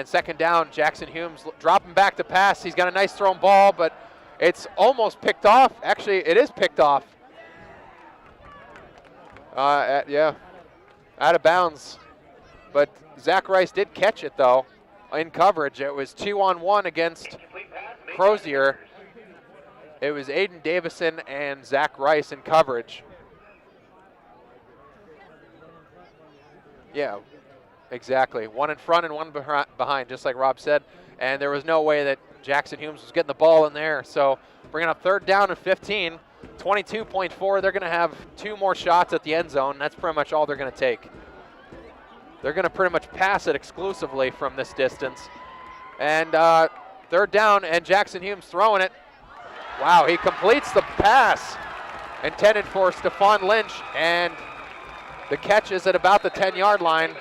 second down, Jackson Humes dropping back to pass. He's got a nice thrown ball, but it's almost picked off. Actually, it is picked off. Out of bounds. But Zach Rice did catch it, though, in coverage. It was 2-on-1 against Crozier. It was Aiden Davison and Zach Rice in coverage. Yeah, exactly. One in front and one behind, just like Rob said. And there was no way that Jackson Humes was getting the ball in there. So bringing up third down and 15, 22.4. They're going to have 2 more shots at the end zone. That's pretty much all they're going to take. They're going to pretty much pass it exclusively from this distance. And third down, and Jackson Humes throwing it. Wow, he completes the pass intended for Stephon Lynch, and the catch is at about the 10-yard line.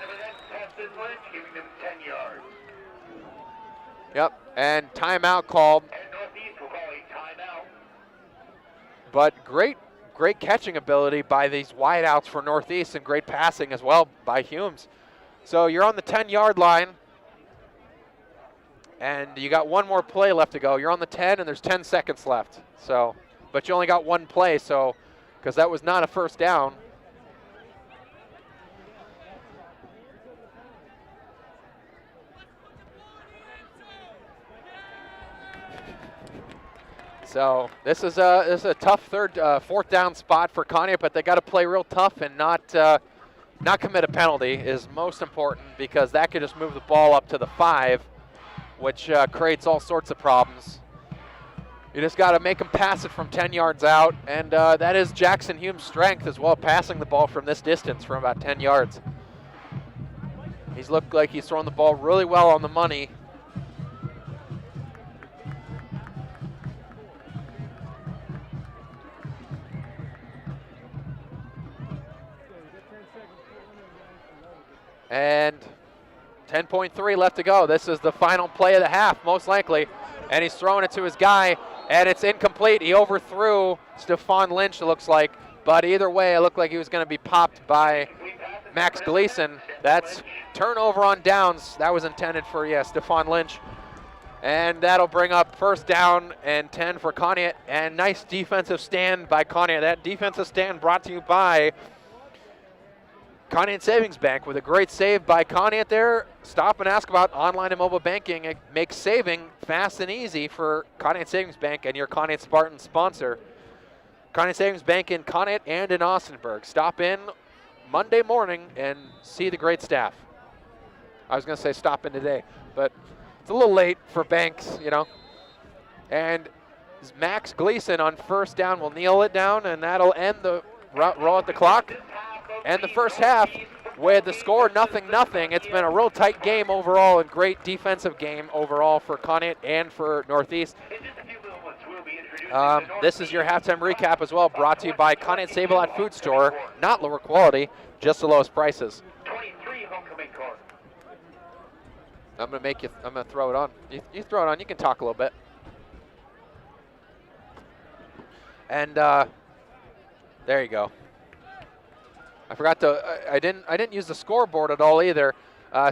Yep, and timeout called. But great catching ability by these wideouts for Northeast, and great passing as well by Humes. So you're on the 10-yard line, and you got one more play left to go. You're on the 10, and there's 10 seconds left. So, but you only got one play, so because that was not a first down. So this is a tough fourth down spot for Conneaut, but they got to play real tough and not commit a penalty is most important, because that could just move the ball up to the 5, which creates all sorts of problems. You just got to make them pass it from 10 yards out, and that is Jackson Humes' strength as well, passing the ball from this distance from about 10 yards. He's looked like he's thrown the ball really well on the money. And 10.3 left to go. This is the final play of the half, most likely. And he's throwing it to his guy, and it's incomplete. He overthrew Stephon Lynch, it looks like. But either way, it looked like he was going to be popped by Max Gleason. That's turnover on downs. That was intended for, Stephon Lynch. And that'll bring up first down and 10 for Conneaut. And nice defensive stand by Conneaut. That defensive stand brought to you by Conneaut Savings Bank, with a great save by Conneaut there. Stop and ask about online and mobile banking. It makes saving fast and easy for Conneaut Savings Bank and your Conneaut Spartans sponsor. Conneaut Savings Bank in Conneaut and in Austinburg. Stop in Monday morning and see the great staff. I was going to say stop in today, but it's a little late for banks, And Max Gleason on first down will kneel it down, and that'll end the roll at the clock. And the first half, with the score 0-0. It's been a real tight game overall and great defensive game overall for Conneaut and for Northeast. This is your halftime recap as well, brought to you by Conneaut Sable Food Store. Not lower quality, just the lowest prices. 23 homecoming car. I'm gonna throw it on. You throw it on. You can talk a little bit. And there you go. I forgot to. I didn't use the scoreboard at all either.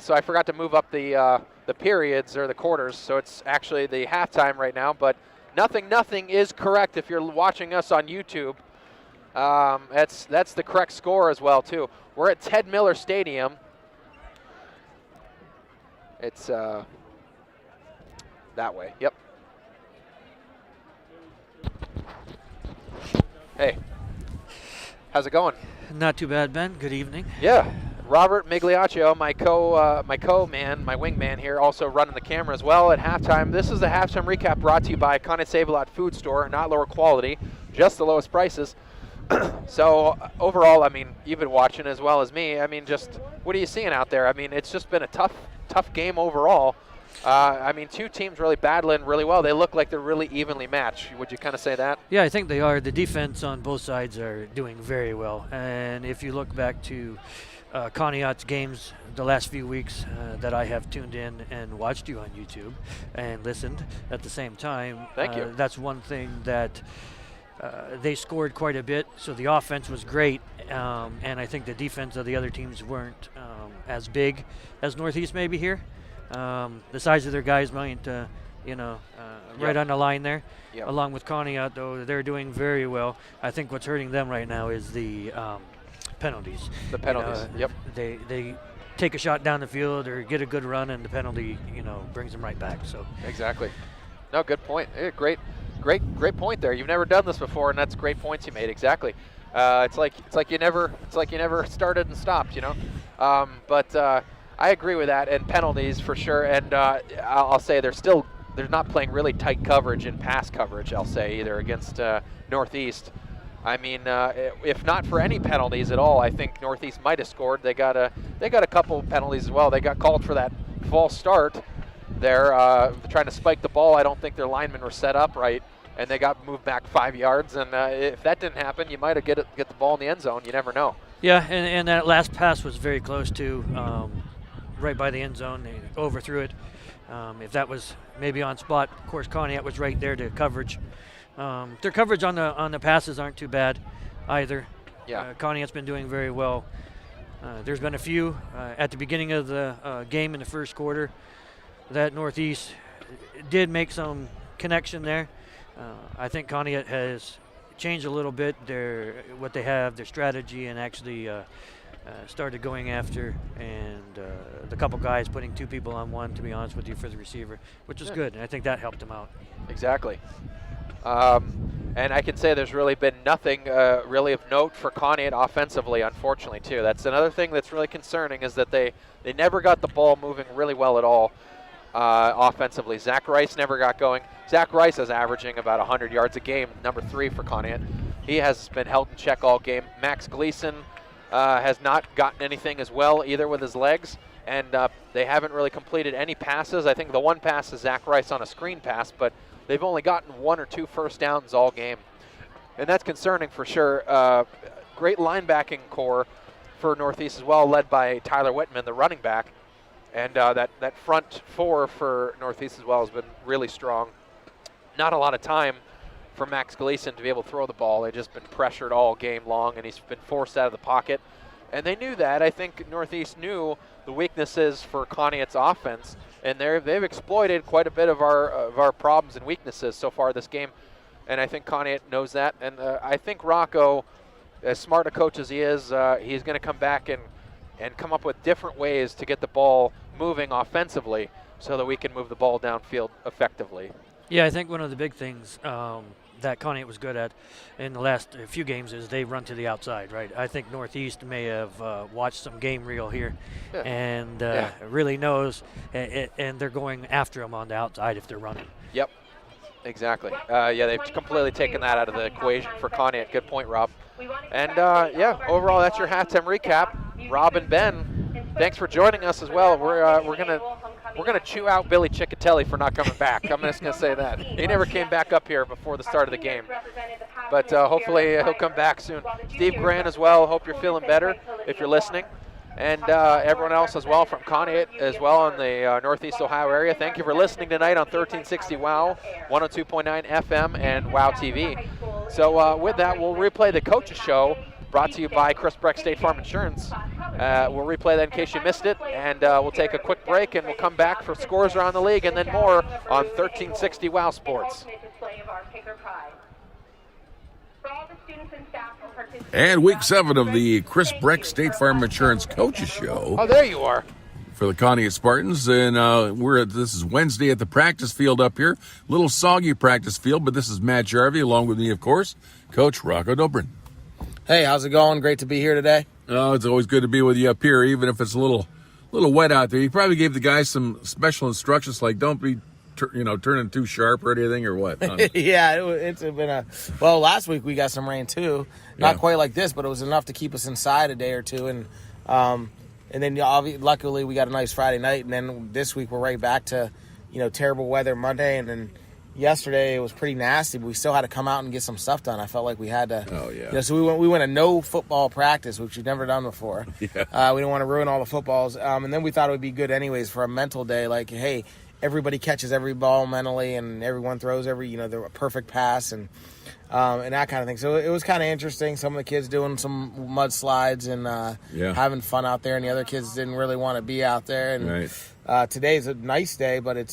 So I forgot to move up the periods or the quarters. So it's actually the halftime right now. But 0-0 is correct if you're watching us on YouTube. That's the correct score as well too. We're at Ted Miller Stadium. It's that way. Yep. Hey, how's it going? Not too bad, Ben. Good evening. Yeah, Robert Migliaccio, my wingman here, also running the camera as well at halftime. This is the halftime recap brought to you by Conneaut Sable Food Store. Not lower quality, just the lowest prices. So overall, I mean, you've been watching as well as me. I mean, just what are you seeing out there? I mean, it's just been a tough game overall. I mean, two teams really battling really well. They look like they're really evenly matched. Would you kind of say that? Yeah, I think they are. The defense on both sides are doing very well. And if you look back to Conneaut's games the last few weeks that I have tuned in and watched you on YouTube and listened at the same time. Thank you. That's one thing that they scored quite a bit, so the offense was great. And I think the defense of the other teams weren't as big as Northeast maybe here. The size of their guys might, right on the line there. Yep. Along with Conneaut, though, they're doing very well. I think what's hurting them right now is the penalties. The penalties, yep. They take a shot down the field or get a good run, and the penalty, brings them right back. So Exactly. No, good point. Yeah, great point there. You've never done this before, and that's great points you made. Exactly. It's like you never started and stopped, But I agree with that, and penalties for sure. And I'll say they're not playing really tight coverage and pass coverage. I'll say either against Northeast. I mean, if not for any penalties at all, I think Northeast might have scored. They got a couple penalties as well. They got called for that false start. They're trying to spike the ball. I don't think their linemen were set up right, and they got moved back 5 yards. And if that didn't happen, you might have get the ball in the end zone. You never know. Yeah, and that last pass was very close to right by the end zone. They overthrew it. If that was maybe on spot, of course, Conneaut was right there to coverage. Their coverage on the passes aren't too bad either. Yeah. Conneaut's been doing very well. There's been a few at the beginning of the game in the first quarter that Northeast did make some connection there. I think Conneaut has changed a little bit their strategy, and actually started going after the couple guys putting two people on one, to be honest with you, for the receiver, which was good, and I think that helped them out. Exactly. And I can say there's really been nothing really of note for Conneaut offensively, unfortunately, too. That's another thing that's really concerning, is that they never got the ball moving really well at all offensively. Zach Rice never got going. Zach Rice is averaging about 100 yards a game, number 3 for Conneaut. He has been held in check all game. Max Gleason has not gotten anything as well either with his legs, and they haven't really completed any passes. I think the one pass is Zach Rice on a screen pass, but they've only gotten 1 or 2 first downs all game, and that's concerning for sure. Great linebacking core for Northeast as well, led by Tyler Whitman, the running back, and that front 4 for Northeast as well has been really strong. Not a lot of time for Max Gleason to be able to throw the ball. They've just been pressured all game long, and he's been forced out of the pocket. And they knew that. I think Northeast knew the weaknesses for Conneaut's offense, and they've exploited quite a bit of our problems and weaknesses so far this game. And I think Conneaut knows that. And I think Rocco, as smart a coach as he is, he's going to come back and come up with different ways to get the ball moving offensively so that we can move the ball downfield effectively. Yeah, I think one of the big things that Conneaut was good at in the last few games is they run to the outside, right? I think Northeast may have watched some game reel here and really knows, and they're going after them on the outside if they're running. Yep, exactly. They've completely taken that out of the equation for Conneaut. Good point, Rob. And overall, that's your halftime recap. Rob and Ben, thanks for joining us as well. We're gonna chew out Billy Ciccatelli for not coming back. I'm just gonna say that he never came back up here before the start of the game, but hopefully he'll come back soon. Steve Grant as well. Hope you're feeling better if you're listening, and everyone else as well from Conneaut as well in the Northeast Ohio area. Thank you for listening tonight on 1360 WOW, 102.9 FM, and WOW TV. So with that, we'll replay the Coaches Show, brought to you by Chris Breck State Farm Insurance. We'll replay that in case you missed it, and we'll take a quick break, and we'll come back for scores around the league and then more on 1360 WOW Sports. And week 7 of the Chris Breck State Farm Insurance Coaches Show. Oh, there you are. For the Conneaut Spartans, and this is Wednesday at the practice field up here. Little soggy practice field, but this is Matt Jarvie, along with me, of course, Coach Rocco Dobrin. Hey, how's it going? Great to be here today. Oh, it's always good to be with you up here, even if it's a little wet out there. You probably gave the guys some special instructions, like don't be, turning too sharp or anything, or what? Yeah, it's been last week we got some rain too. Not quite like this, but it was enough to keep us inside a day or two, and then luckily we got a nice Friday night, and then this week we're right back to, terrible weather Monday, and then yesterday it was pretty nasty, but we still had to come out and get some stuff done. I felt like we had to. Oh yeah. So we went a no football practice, which we've never done before. Yeah. We didn't want to ruin all the footballs, and then we thought it would be good anyways for a mental day. Like, hey, everybody catches every ball mentally, and everyone throws the perfect pass and that kind of thing. So it was kind of interesting. Some of the kids doing some mudslides and having fun out there, and the other kids didn't really want to be out there. And right. Today's a nice day, but it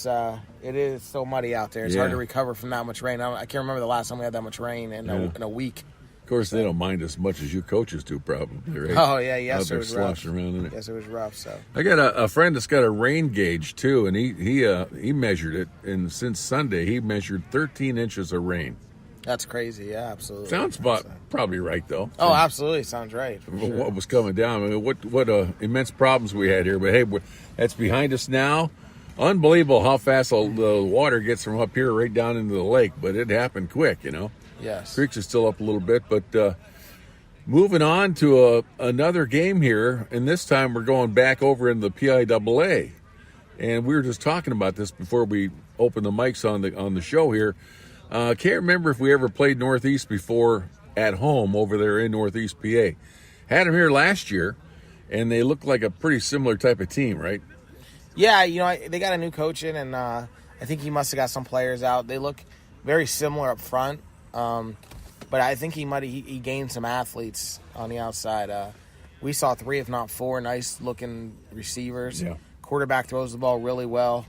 is so muddy out there. It's hard to recover from that much rain. I can't remember the last time we had that much rain in a week. Of course, they don't mind as much as you coaches do, probably, right? Oh, yeah, yes, it was rough. Around in it. Yes, it was rough. So I got a friend that's got a rain gauge, too, and he measured it, and since Sunday, he measured 13 inches of rain. That's crazy, yeah, absolutely. Sounds probably right, though. Oh, absolutely, sounds right. Sure. What was coming down? I mean, what immense problems we had here. But hey, that's behind us now. Unbelievable how fast the water gets from up here right down into the lake. But it happened quick, Yes. Creeks are still up a little bit, but moving on to another game here, and this time we're going back over in the PIAA. And we were just talking about this before we opened the mics on the show here. Can't remember if we ever played Northeast before at home over there in Northeast PA. Had them here last year, and they looked like a pretty similar type of team, right? Yeah, they got a new coach in, and I think he must have got some players out. They look very similar up front, but I think he gained some athletes on the outside. We saw 3, if not 4, nice-looking receivers. Yeah. Quarterback throws the ball really well.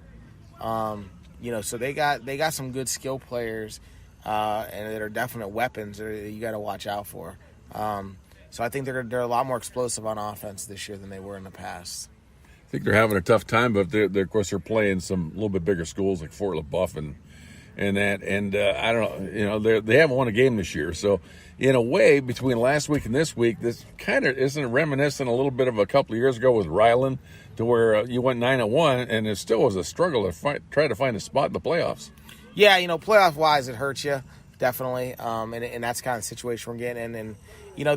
So they got some good skill players, and that are definite weapons that you got to watch out for. So I think they're a lot more explosive on offense this year than they were in the past. I think they're having a tough time, but of course they're playing some little bit bigger schools like Fort LaBeouf and that. And I don't know, they haven't won a game this year. So in a way, between last week and this week, this kind of isn't reminiscent a little bit of a couple of years ago with Ryland, to where you went 9-1, and it still was a struggle to try to find a spot in the playoffs. Yeah, playoff-wise, it hurts you, definitely, and that's kind of the situation we're getting in, and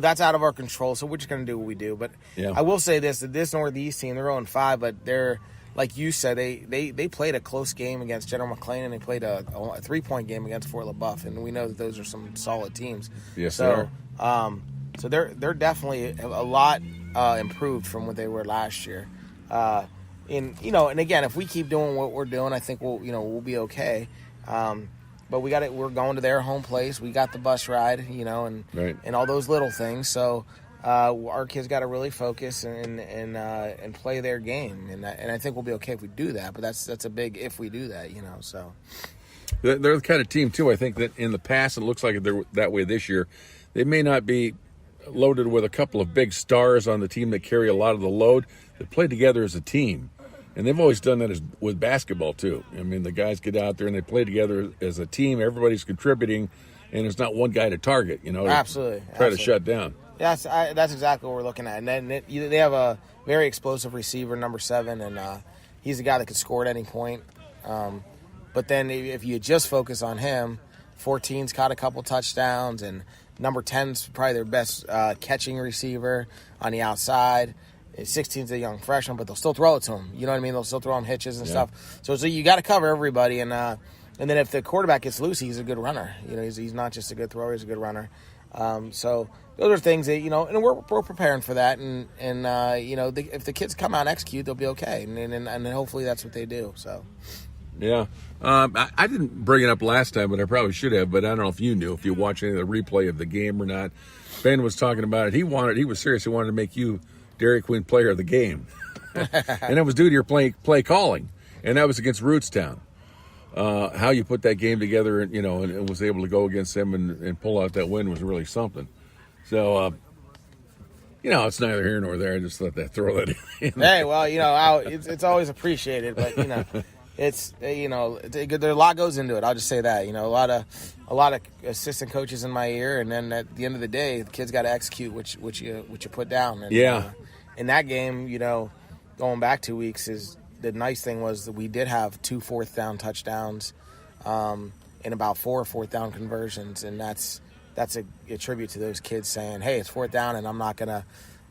that's out of our control, so we're just going to do what we do. But I will say this Northeast team, they're 0-5, but they're, like you said, they played a close game against General McLean, and they played a 3-point game against Fort LaBeouf, and we know that those are some solid teams. Yes, they are. So they're definitely a lot improved from what they were last year. And again, if we keep doing what we're doing, I think we'll be okay. But we're going to their home place. We got the bus ride, and all those little things. So our kids got to really focus and play their game, and I think we'll be okay if we do that. But that's a big if we do that, So they're the kind of team too. I think that in the past it looks like they're that way this year. They may not be loaded with a couple of big stars on the team that carry a lot of the load. They play together as a team. And they've always done that with basketball, too. I mean, the guys get out there and they play together as a team. Everybody's contributing, and there's not one guy to target, Absolutely. Try to shut down. That's exactly what we're looking at. And then they have a very explosive receiver, number 7, and he's the guy that could score at any point. But then if you just focus on him, 14's caught a couple touchdowns, and number 10's probably their best catching receiver on the outside. 16's a young freshman, but they'll still throw it to him. You know what I mean? They'll still throw him hitches and stuff. So you got to cover everybody. And then if the quarterback gets loose, he's a good runner. You know, he's not just a good thrower; he's a good runner. So those are things that, and we're preparing for that. And if the kids come out and execute, they'll be okay. And hopefully that's what they do. So. Yeah. I didn't bring it up last time, but I probably should have. But I don't know if you knew, if you watched any of the replay of the game or not. Ben was talking about it. He was serious. He wanted to make you Dairy Queen player of the game. And it was due to your play calling. And that was against Rootstown. How you put that game together and was able to go against them and pull out that win was really something. So, it's neither here nor there. I just thought that throw that in. Hey, well, it's always appreciated, but it's a lot goes into it. I'll just say that. A lot of assistant coaches in my ear, and then at the end of the day, the kids got to execute what you put down. And, in that game, going back 2 weeks, is the nice thing was that we did have 2 fourth down touchdowns, and about 4 fourth down conversions, and that's a tribute to those kids saying, hey, it's 4th down, and I'm not gonna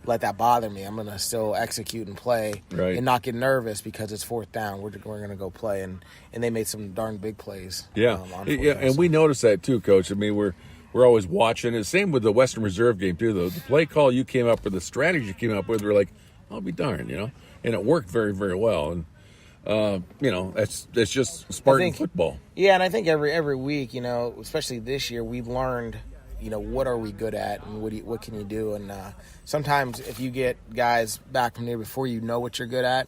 let that bother me. I'm going to still execute and play and not get nervous because it's 4th down. We're going to go play. And they made some darn big plays. Yeah. And we noticed that too, Coach. I mean, we're always watching. And same with the Western Reserve game too, though. The play call you came up with, the strategy you came up with, we're like, I'll be darned, And it worked very, very well. And, that's just Spartan football. Yeah, and I think every week, especially this year, we've learned – what are we good at and what can you do? And sometimes if you get guys back from the year before, what you're good at.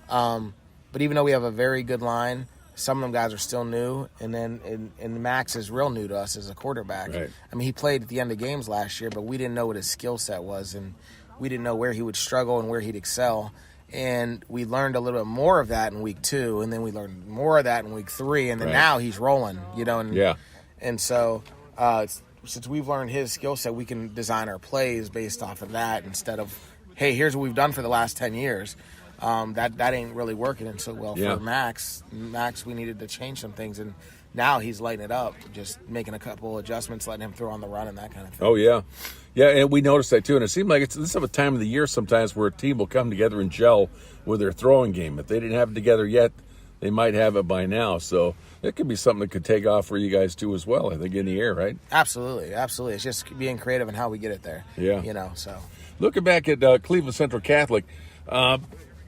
But even though we have a very good line, some of them guys are still new. And then and Max is real new to us as a quarterback. Right. I mean, he played at the end of games last year, but we didn't know what his skill set was. And we didn't know where he would struggle and where he'd excel. And we learned a little bit more of that in week 2. And then we learned more of that in week 3. And then now he's rolling, And so since we've learned his skill set, we can design our plays based off of that instead of, hey, here's what we've done for the last 10 years. That ain't really working. And so, for Max, we needed to change some things. And now he's lighting it up, just making a couple adjustments, letting him throw on the run and that kind of thing. Oh, yeah. Yeah, and we noticed that too. And it seemed like this is a time of the year sometimes where a team will come together and gel with their throwing game. If they didn't have it together yet, they might have it by now. So it could be something that could take off for you guys too as well, I think, in the air, right? Absolutely. It's just being creative in how we get it there. Yeah. So. Looking back at Cleveland Central Catholic,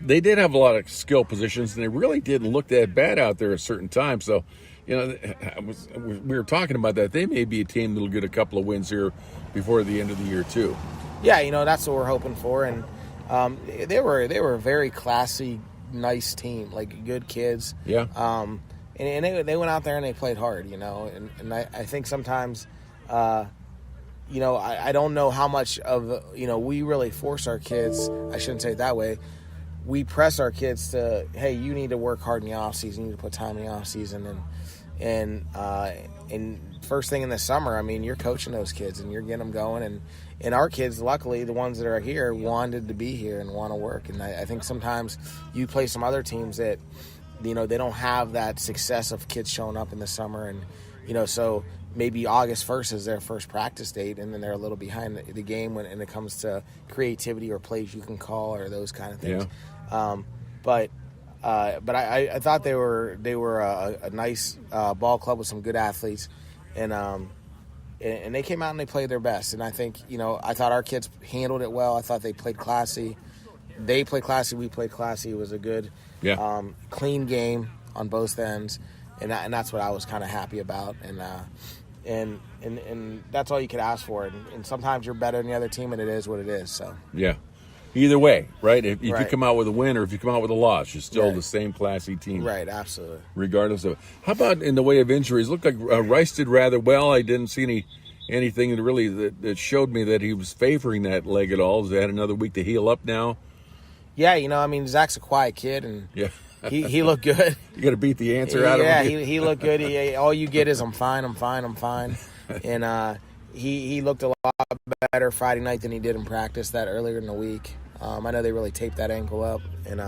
they did have a lot of skill positions, and they really didn't look that bad out there at certain times. So, we were talking about that. They may be a team that'll get a couple of wins here before the end of the year too. Yeah, that's what we're hoping for. And they were a very classy, nice team, like good kids. Yeah. And they went out there and they played hard, and I think sometimes, I don't know how much of, we really force our kids. I shouldn't say it that way. We press our kids to, hey, you need to work hard in the off season. You need to put time in the off season. And first thing in the summer, I mean, you're coaching those kids and you're getting them going. And our kids, luckily, the ones that are here, wanted to be here and want to work. And I think sometimes you play some other teams that, they don't have that success of kids showing up in the summer. And, so maybe August 1st is their first practice date, and then they're a little behind the game when it comes to creativity or plays you can call or those kind of things. Yeah. But I thought they were a nice ball club with some good athletes, and they came out and they played their best. And I think, I thought our kids handled it well. I thought they played classy. They played classy. We played classy. It was a good, clean game on both ends, and that's what I was kind of happy about. And that's all you could ask for. And sometimes you're better than the other team, and it is what it is. So yeah. Either way, right? If you come out with a win or if you come out with a loss, you're still the same classy team. Right, absolutely. Regardless of it. How about in the way of injuries? Looked like Rice did rather well. I didn't see anything that really that showed me that he was favoring that leg at all. Has had another week to heal up now? Yeah, Zach's a quiet kid, and he looked good. You got to beat the answer out of him. Yeah, he looked good. All you get is I'm fine. And he looked a lot better Friday night than he did in practice that earlier in the week. I know they really taped that ankle up, and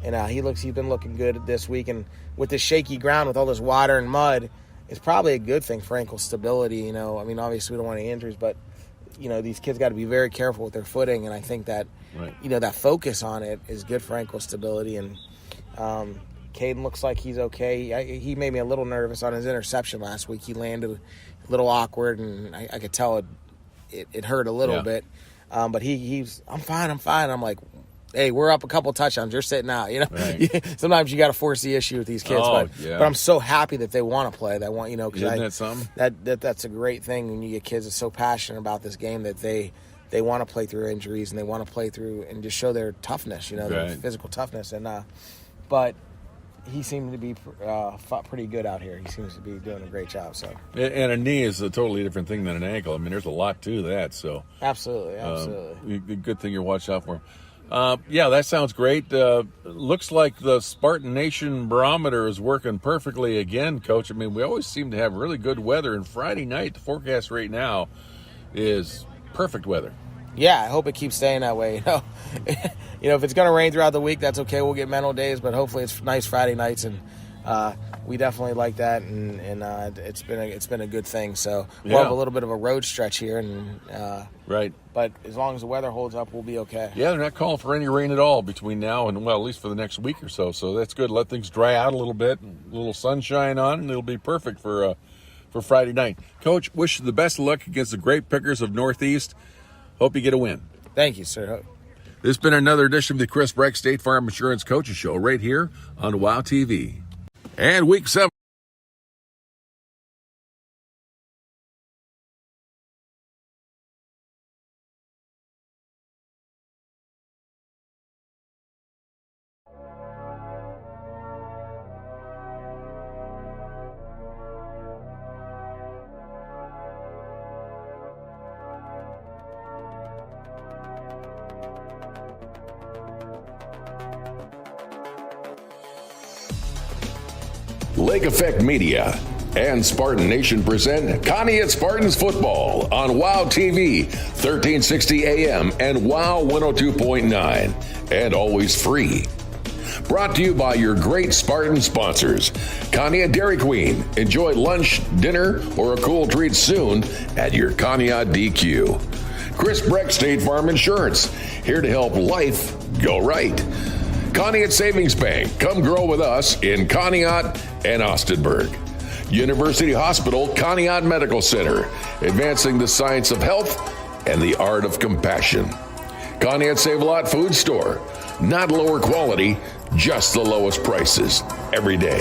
he's been looking good this week. And with this shaky ground, with all this water and mud, it's probably a good thing for ankle stability. Obviously we don't want any injuries, but these kids got to be very careful with their footing, and I think that that focus on it is good for ankle stability. And Caden looks like he's okay. He made me a little nervous on his interception last week. He landed a little awkward, and I could tell it hurt a little bit. But he's I'm fine. I'm like, hey, we're up a couple touchdowns. You're sitting out. Right. Sometimes you got to force the issue with these kids. But I'm so happy that they want to play. That want because isn't that something? That's a great thing when you get kids that's so passionate about this game that they want to play through injuries and they want to play through and just show their toughness. Their physical toughness. And but he seemed to be pretty good out here. He seems to be doing a great job. So. And a knee is a totally different thing than an ankle. I mean, there's a lot to that. So absolutely. Good thing you're watching out for him. That sounds great. Looks like the Spartan Nation barometer is working perfectly again, Coach. I mean, we always seem to have really good weather, and Friday night, the forecast right now is perfect weather. Yeah, I hope it keeps staying that way. If it's going to rain throughout the week, that's okay. We'll get mental days, but hopefully it's nice Friday nights, and we definitely like that, and it's been a good thing. So we'll have a little bit of a road stretch here, and right. But as long as the weather holds up, we'll be okay. Yeah, they're not calling for any rain at all between now and at least for the next week or so. So that's good. Let things dry out a little bit, a little sunshine on, and it'll be perfect for Friday night. Coach, wish you the best of luck against the Grape Pickers of Northeast. Hope you get a win. Thank you, sir. This has been another edition of the Chris Breck State Farm Insurance Coaches Show right here on WOW TV. And Week 7. Lake Effect Media and Spartan Nation present Conneaut Spartans Football on WOW TV, 1360 AM and WOW 102.9, and always free. Brought to you by your great Spartan sponsors. Conneaut Dairy Queen. Enjoy lunch, dinner, or a cool treat soon at your Conneaut DQ. Chris Breck State Farm Insurance. Here to help life go right. Conneaut Savings Bank. Come grow with us in Conneaut and Austinburg. University Hospital Conneaut Medical Center. Advancing the science of health and the art of compassion. Conneaut Save-A-Lot Food Store. Not lower quality, just the lowest prices every day.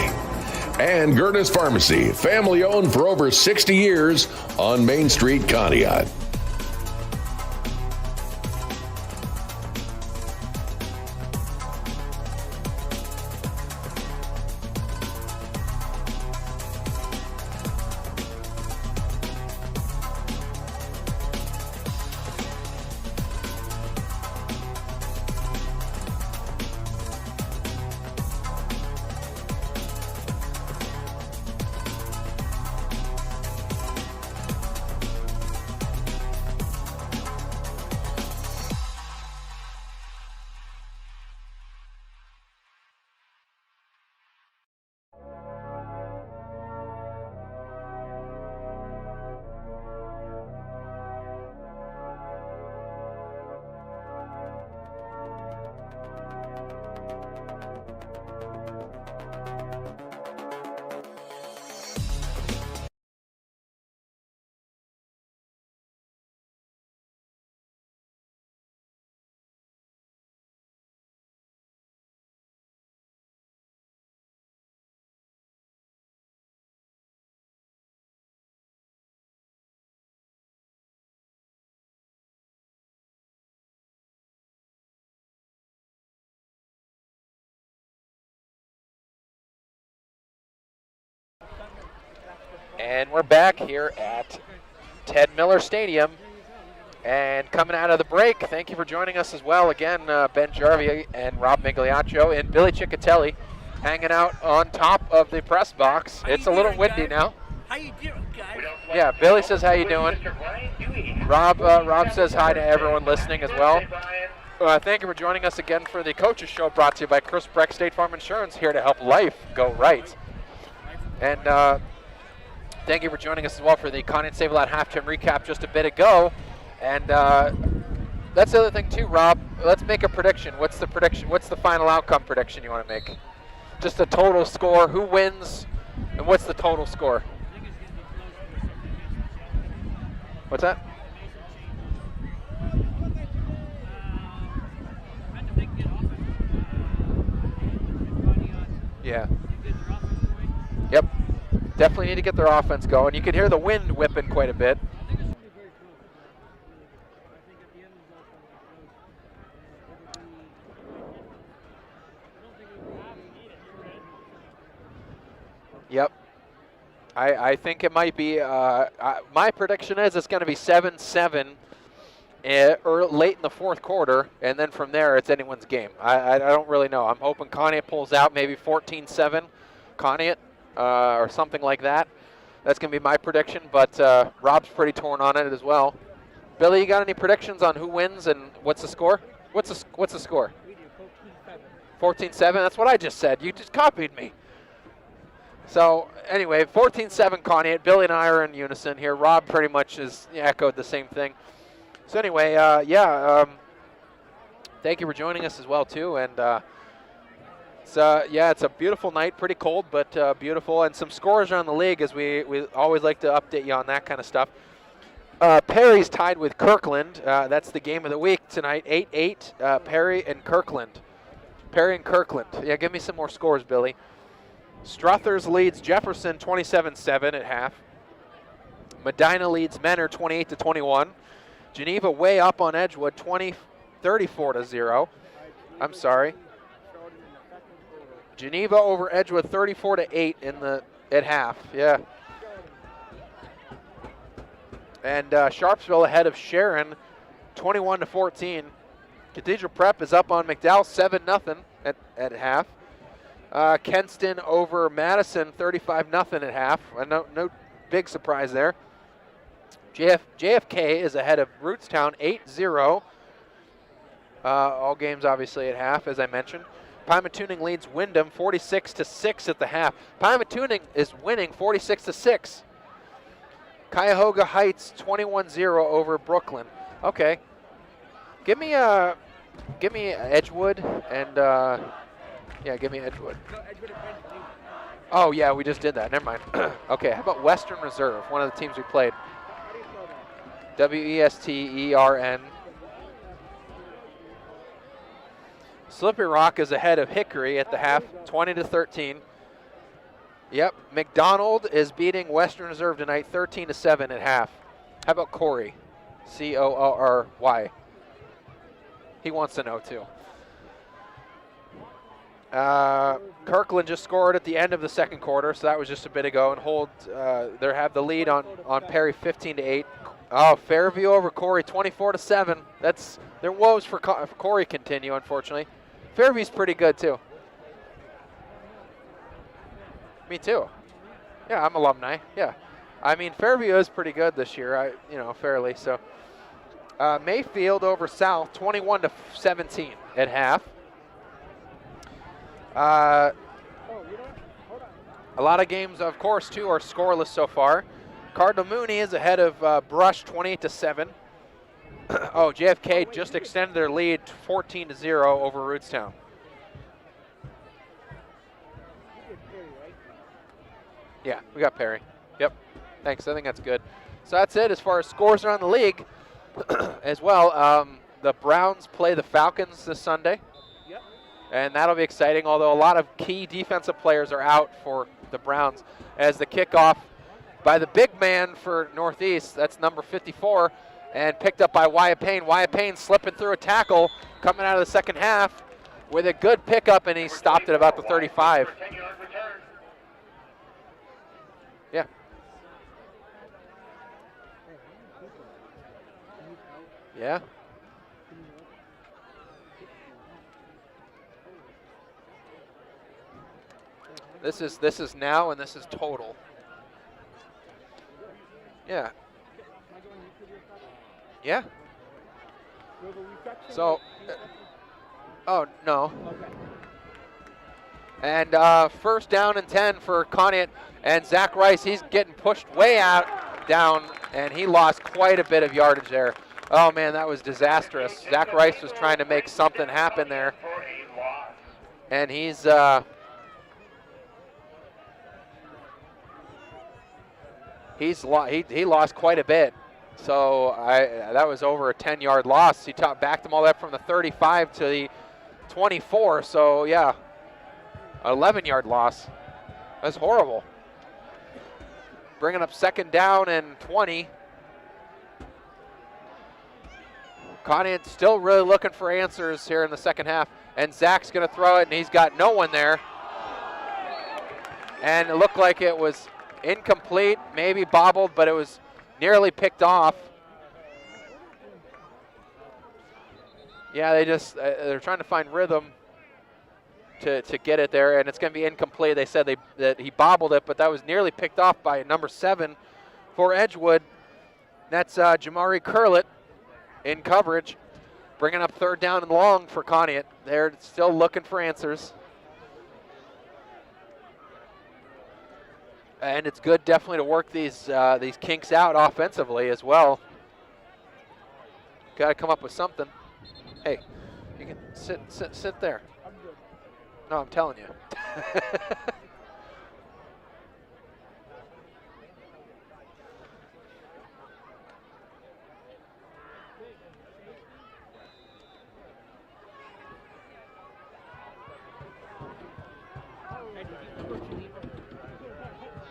And Gerda's Pharmacy, family owned for over 60 years on Main Street, Conneaut. And we're back here at Ted Miller Stadium. And coming out of the break, thank you for joining us as well. Again, Ben Jarvie and Rob Migliaccio and Billy Ciccatelli hanging out on top of the press box. It's a little windy now. How you doing, guys? Yeah, Billy says, how you doing? Rob says hi to everyone listening as well. Thank you for joining us again for the Coaches Show, brought to you by Chris Breck State Farm Insurance, here to help life go right. And thank you for joining us as well for the Conneaut Save-A-Lot halftime recap just a bit ago. And that's the other thing too, Rob. Let's make a prediction. What's the prediction? What's the final outcome prediction you want to make? Just a total score. Who wins? And what's the total score? What's that? Yeah. Yep. Definitely need to get their offense going. You can hear the wind whipping quite a bit. Yep. I think it might be, my prediction is it's going to be 7-7 late in the fourth quarter, and then from there it's anyone's game. I don't really know. I'm hoping Conneaut pulls out maybe 14-7 Conneaut or something like that. That's going to be my prediction, but Rob's pretty torn on it as well. Billy, you got any predictions on who wins and what's the score? What's the score? 14-7. That's what I just said. You just copied me. So anyway, 14-7 Conneaut. Billy and I are in unison here. Rob pretty much has echoed the same thing. So anyway, thank you for joining us as well too. And it's a beautiful night. Pretty cold, but beautiful. And some scores around the league, as we always like to update you on that kind of stuff. Perry's tied with Kirkland. That's the game of the week tonight. 8-8. Perry and Kirkland. Yeah, give me some more scores, Billy. Struthers leads Jefferson 27-7 at half. Medina leads Menor 28-21. Geneva way up on Edgewood 34-0. I'm sorry. Geneva over Edgewood 34-8 at half. Yeah. And Sharpsville ahead of Sharon 21-14. Cathedral Prep is up on McDowell 7-0 at half. Kenston over Madison 35-0 at half. No big surprise there. JFK is ahead of Rootstown 8-0. All games obviously at half, as I mentioned. Pymatuning leads Wyndham 46-6 at the half. Pymatuning is winning 46-6. Cuyahoga Heights 21-0 over Brooklyn. Okay. Give me Edgewood and give me Edgewood. Oh yeah, we just did that. Never mind. Okay, how about Western Reserve, one of the teams we played? Western. Slippery Rock is ahead of Hickory at the half, 20-13. Yep, McDonald is beating Western Reserve tonight, 13-7 at half. How about Corey? Corry. He wants to know too. Kirkland just scored at the end of the second quarter, so that was just a bit ago, and they have the lead on Perry 15-8. Oh, Fairview over Corey 24-7. That's their woes for Corey continue, unfortunately. Fairview's pretty good too. Me too. Yeah, I'm alumni. Yeah, I mean Fairview is pretty good this year. Fairly so. Mayfield over South 21-17 at half. A lot of games, of course, too, are scoreless so far. Cardinal Mooney is ahead of Brush 28-7. Oh, JFK just extended their lead 14-0 over Rootstown. Yeah, we got Perry. Yep. Thanks. I think that's good. So that's it as far as scores around the league as well. The Browns play the Falcons this Sunday. And that'll be exciting, although a lot of key defensive players are out for the Browns as the kickoff by the big man for Northeast. That's number 54, and picked up by Wyatt Payne. Wyatt Payne slipping through a tackle coming out of the second half with a good pickup, and he stopped at about the 35. Yeah. Yeah. This is now, and this is total. Yeah. Yeah. So, oh no. And first down and 10 for Conneaut, and Zach Rice. He's getting pushed way down, and he lost quite a bit of yardage there. Oh, man, that was disastrous. Zach Rice was trying to make something happen there. And he lost quite a bit. So that was over a 10-yard loss. He backed them all up from the 35 to the 24. So, yeah, 11-yard loss. That's horrible. Bringing up 2nd down and 20. Conneaut still really looking for answers here in the second half. And Zach's going to throw it, and he's got no one there. And it looked like it was incomplete, maybe bobbled, but it was nearly picked off. Yeah, they're trying to find rhythm to get it there, and it's going to be incomplete. They said that he bobbled it, but that was nearly picked off by number 7 for Edgewood. That's Jamari Curlett in coverage, bringing up 3rd down and long for Conneaut. They're still looking for answers. And it's good definitely to work these kinks out offensively as well. Got to come up with something. Hey, you can sit there. No, I'm telling you.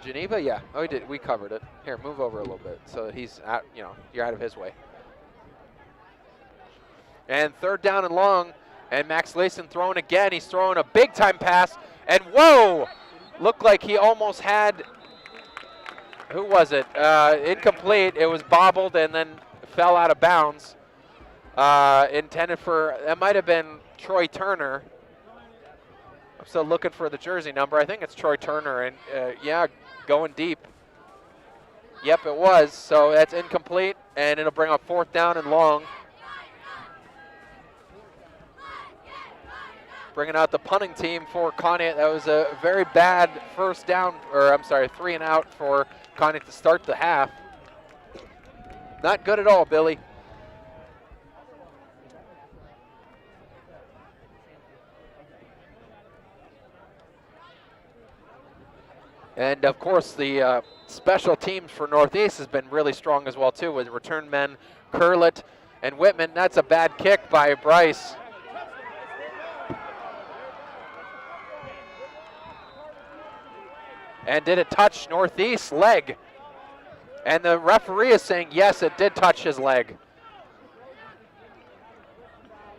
Geneva, yeah. Oh, we did. We covered it. Here, move over a little bit so he's out. You're out of his way. And 3rd down and long, and Max Layson throwing again. He's throwing a big-time pass, and whoa! Looked like he almost had. Who was it? Incomplete. It was bobbled and then fell out of bounds. Intended for. That might have been Troy Turner. I'm still looking for the jersey number. I think it's Troy Turner, and yeah, going deep. Yep, it was. So that's incomplete, and it'll bring up 4th down and long. Bringing out the punting team for Conneaut. That was a very bad 3 and out for Conneaut to start the half. Not good at all, Billy. And, of course, the special teams for Northeast has been really strong as well, too, with return men Curlett and Whitman. That's a bad kick by Bryce. And did it touch Northeast's leg? And the referee is saying, yes, it did touch his leg.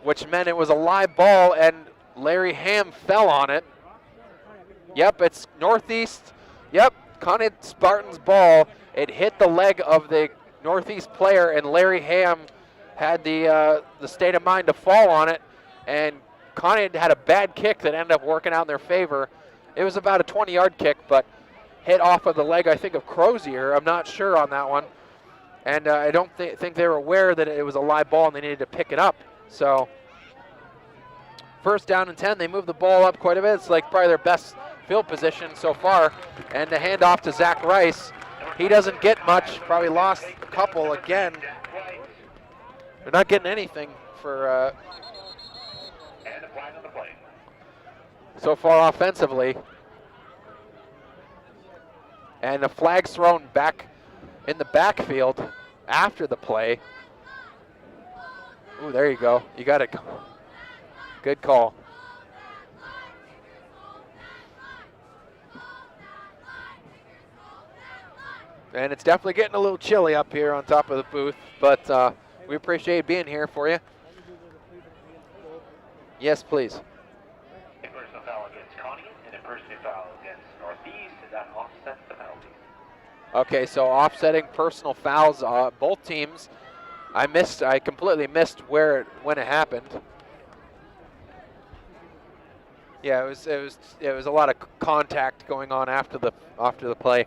Which meant it was a live ball, and Larry Ham fell on it. Yep, it's Northeast. Yep, Conneaut Spartans ball. It hit the leg of the Northeast player, and Larry Ham had the state of mind to fall on it. And Conneaut had a bad kick that ended up working out in their favor. It was about a 20-yard kick, but hit off of the leg, I think, of Crozier. I'm not sure on that one. And I don't think they were aware that it was a live ball and they needed to pick it up. So 1st down and 10. They moved the ball up quite a bit. It's like probably their best field position so far. And the handoff to Zach Rice. He doesn't get much. Probably lost a couple again. They're not getting anything for so far offensively. And the flag's thrown back in the backfield after the play. Ooh, there you go. You got it. Good call. And it's definitely getting a little chilly up here on top of the booth, but we appreciate being here for you. Yes, please. A personal foul against Conneaut and a personal foul against Northeast, and that offsets the penalty. Okay, so offsetting personal fouls, both teams. I completely missed when it happened. Yeah, it was a lot of contact going on after the play,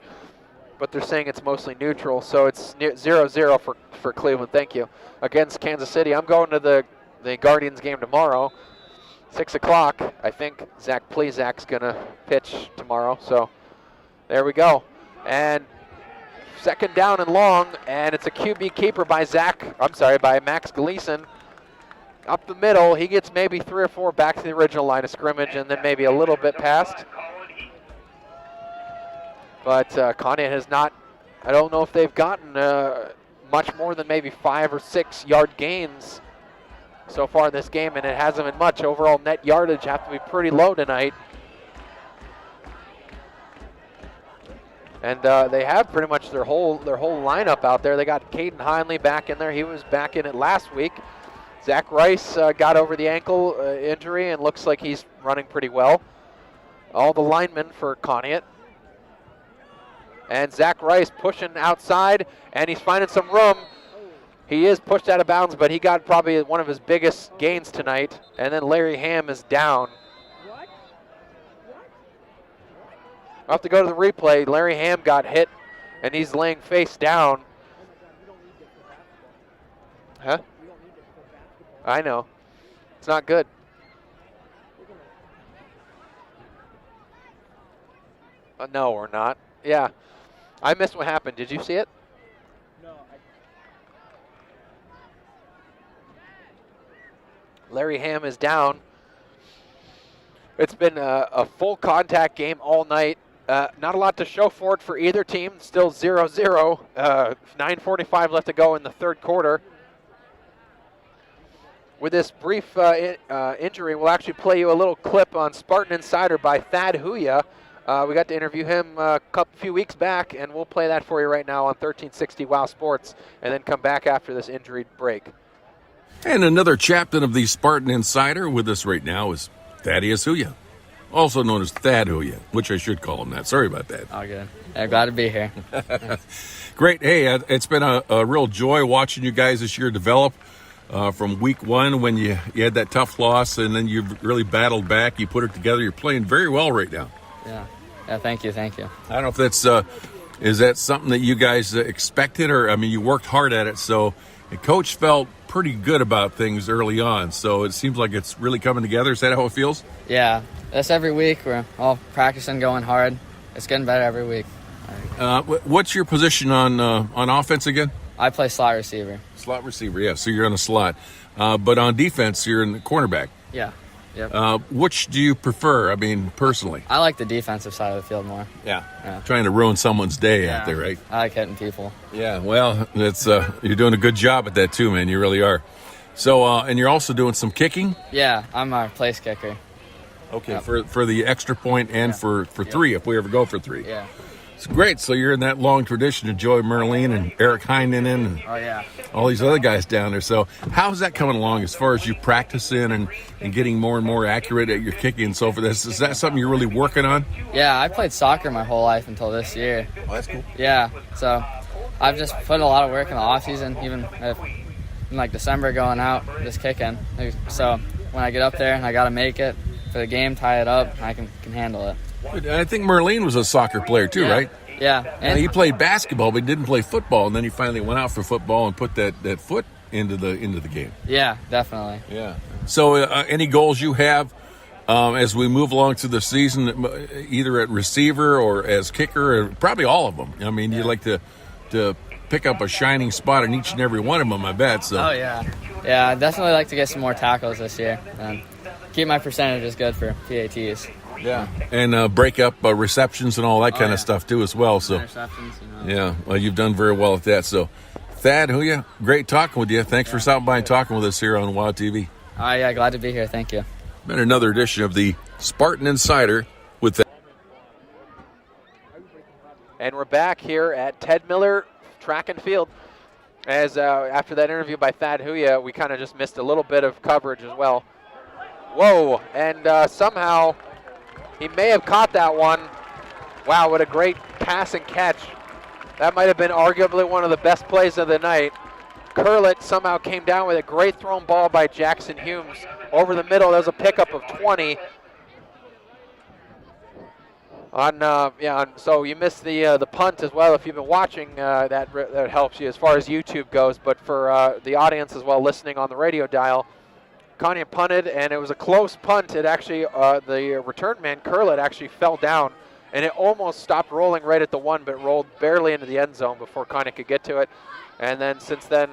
but they're saying it's mostly neutral, so it's 0-0 for Cleveland. Thank you. Against Kansas City, I'm going to the Guardians game tomorrow, 6 o'clock. I think Zach Plezak's gonna pitch tomorrow, so there we go. And Second down and long, and it's a QB keeper by by Max Gleason. Up the middle, he gets maybe 3 or 4 back to the original line of scrimmage, and then maybe a little bit past. But Conneaut has not, I don't know if they've gotten much more than maybe 5 or 6 yard gains so far in this game, and it hasn't been much. Overall net yardage have to be pretty low tonight. And they have pretty much their whole lineup out there. They got Caden Heinley back in there. He was back in it last week. Zach Rice got over the ankle injury and looks like he's running pretty well. All the linemen for Conneaut. And Zach Rice pushing outside, and he's finding some room. He is pushed out of bounds, but he got probably one of his biggest gains tonight. And then Larry Ham is down. I'll have to go to the replay. Larry Ham got hit, and he's laying face down. Huh? I know. It's not good. No, we're not. Yeah. I missed what happened. Did you see it? No. Larry Ham is down. It's been a full contact game all night. Not a lot to show for it for either team. Still 0-0. 9:45 left to go in the third quarter. With this brief injury, we'll actually play you a little clip on Spartan Insider by Thad Huya. We got to interview him a few weeks back, and we'll play that for you right now on 1360 WOW Sports, and then come back after this injury break. And another captain of the Spartan Insider with us right now is Thaddeus Huya, also known as Thad Huya, which I should call him that. Sorry about that. All good. Yeah, glad to be here. Great. Hey, it's been a real joy watching you guys this year develop from week one when you had that tough loss, and then you've really battled back. You put it together. You're playing very well right now. Yeah, thank you. I don't know if that's is that something that you guys expected, or I mean, you worked hard at it, so the coach felt pretty good about things early on, so it seems like it's really coming together. Is that how it feels? Yeah, that's every week. We're all practicing, going hard. It's getting better every week. What's your position on offense again? I play slot receiver. Slot receiver, yeah. So you're on a slot, but on defense, you're in the cornerback. Yeah. Yep. Which do you prefer? I mean, personally. I like the defensive side of the field more. Yeah. Trying to ruin someone's day out there, right? I like hitting people. Yeah. Well, that's you're doing a good job at that too, man. You really are. So, and you're also doing some kicking. Yeah, I'm our place kicker. Okay. Yep. For the extra point and for three, if we ever go for three. Yeah. It's great. So you're in that long tradition of Joey Merlin and Eric Heinen and all these other guys down there. So how's that coming along as far as you practicing and getting more and more accurate at your kicking and so forth? Is that something you're really working on? Yeah, I played soccer my whole life until this year. Oh, that's cool. Yeah, so I've just put a lot of work in the off season, even in like December going out, just kicking. So when I get up there and I got to make it for the game, tie it up, I can handle it. I think Merlin was a soccer player too, right? Yeah. And he played basketball, but he didn't play football, and then he finally went out for football and put that foot into the game. Yeah, definitely. Yeah. So any goals you have as we move along through the season, either at receiver or as kicker, or probably all of them? I mean, you like to pick up a shining spot in each and every one of them, I bet. So. Oh, yeah. Yeah, I definitely like to get some more tackles this year and keep my percentages good for PATs. Yeah, and break up receptions and all that kind of stuff too as well. So, interceptions, yeah, well, you've done very well at that. So, Thad, Huya, great talking with you. Thanks for stopping by and talking with us here on WOW TV. Yeah, glad to be here. Thank you. Been another edition of the Spartan Insider with Thad. And we're back here at Ted Miller Track and Field. As after that interview by Thad Huya, we kind of just missed a little bit of coverage as well. Whoa, and somehow he may have caught that one. Wow, what a great pass and catch. That might have been arguably one of the best plays of the night. Curlett somehow came down with a great thrown ball by Jackson Humes. Over the middle, there's a pickup of 20. So you missed the punt as well. If you've been watching, that helps you as far as YouTube goes. But for the audience as well listening on the radio dial, Conneaut punted, and it was a close punt. It actually, the return man, Curlett, actually fell down and it almost stopped rolling right at the 1, but rolled barely into the end zone before Conneaut could get to it. And then since then,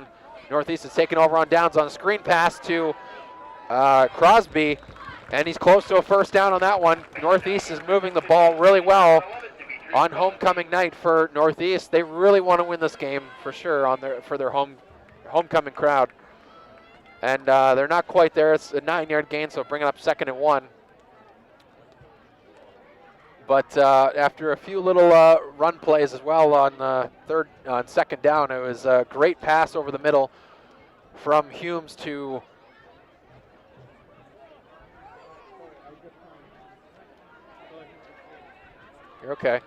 Northeast has taken over on downs on a screen pass to Crosby, and he's close to a first down on that one. Northeast is moving the ball really well on homecoming night for Northeast. They really want to win this game for sure for their homecoming crowd. And they're not quite there. It's a 9-yard gain, so bringing up 2nd and 1. But after a few little run plays as well on 2nd down, it was a great pass over the middle from Humes to you're okay.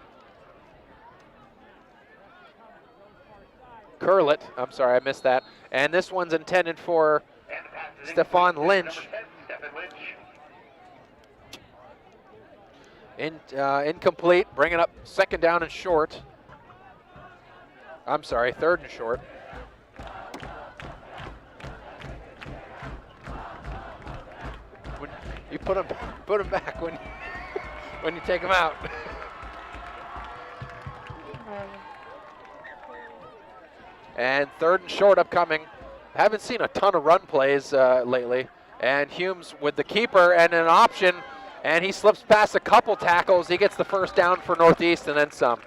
Curlet, I'm sorry, I missed that. And this one's intended for Stefan Lynch. Incomplete, bringing up 2nd down and short. I'm sorry, 3rd and short. When you put him back when when you take him out. And 3rd and short upcoming. Haven't seen a ton of run plays lately. And Humes with the keeper and an option. And he slips past a couple tackles. He gets the first down for Northeast and then some.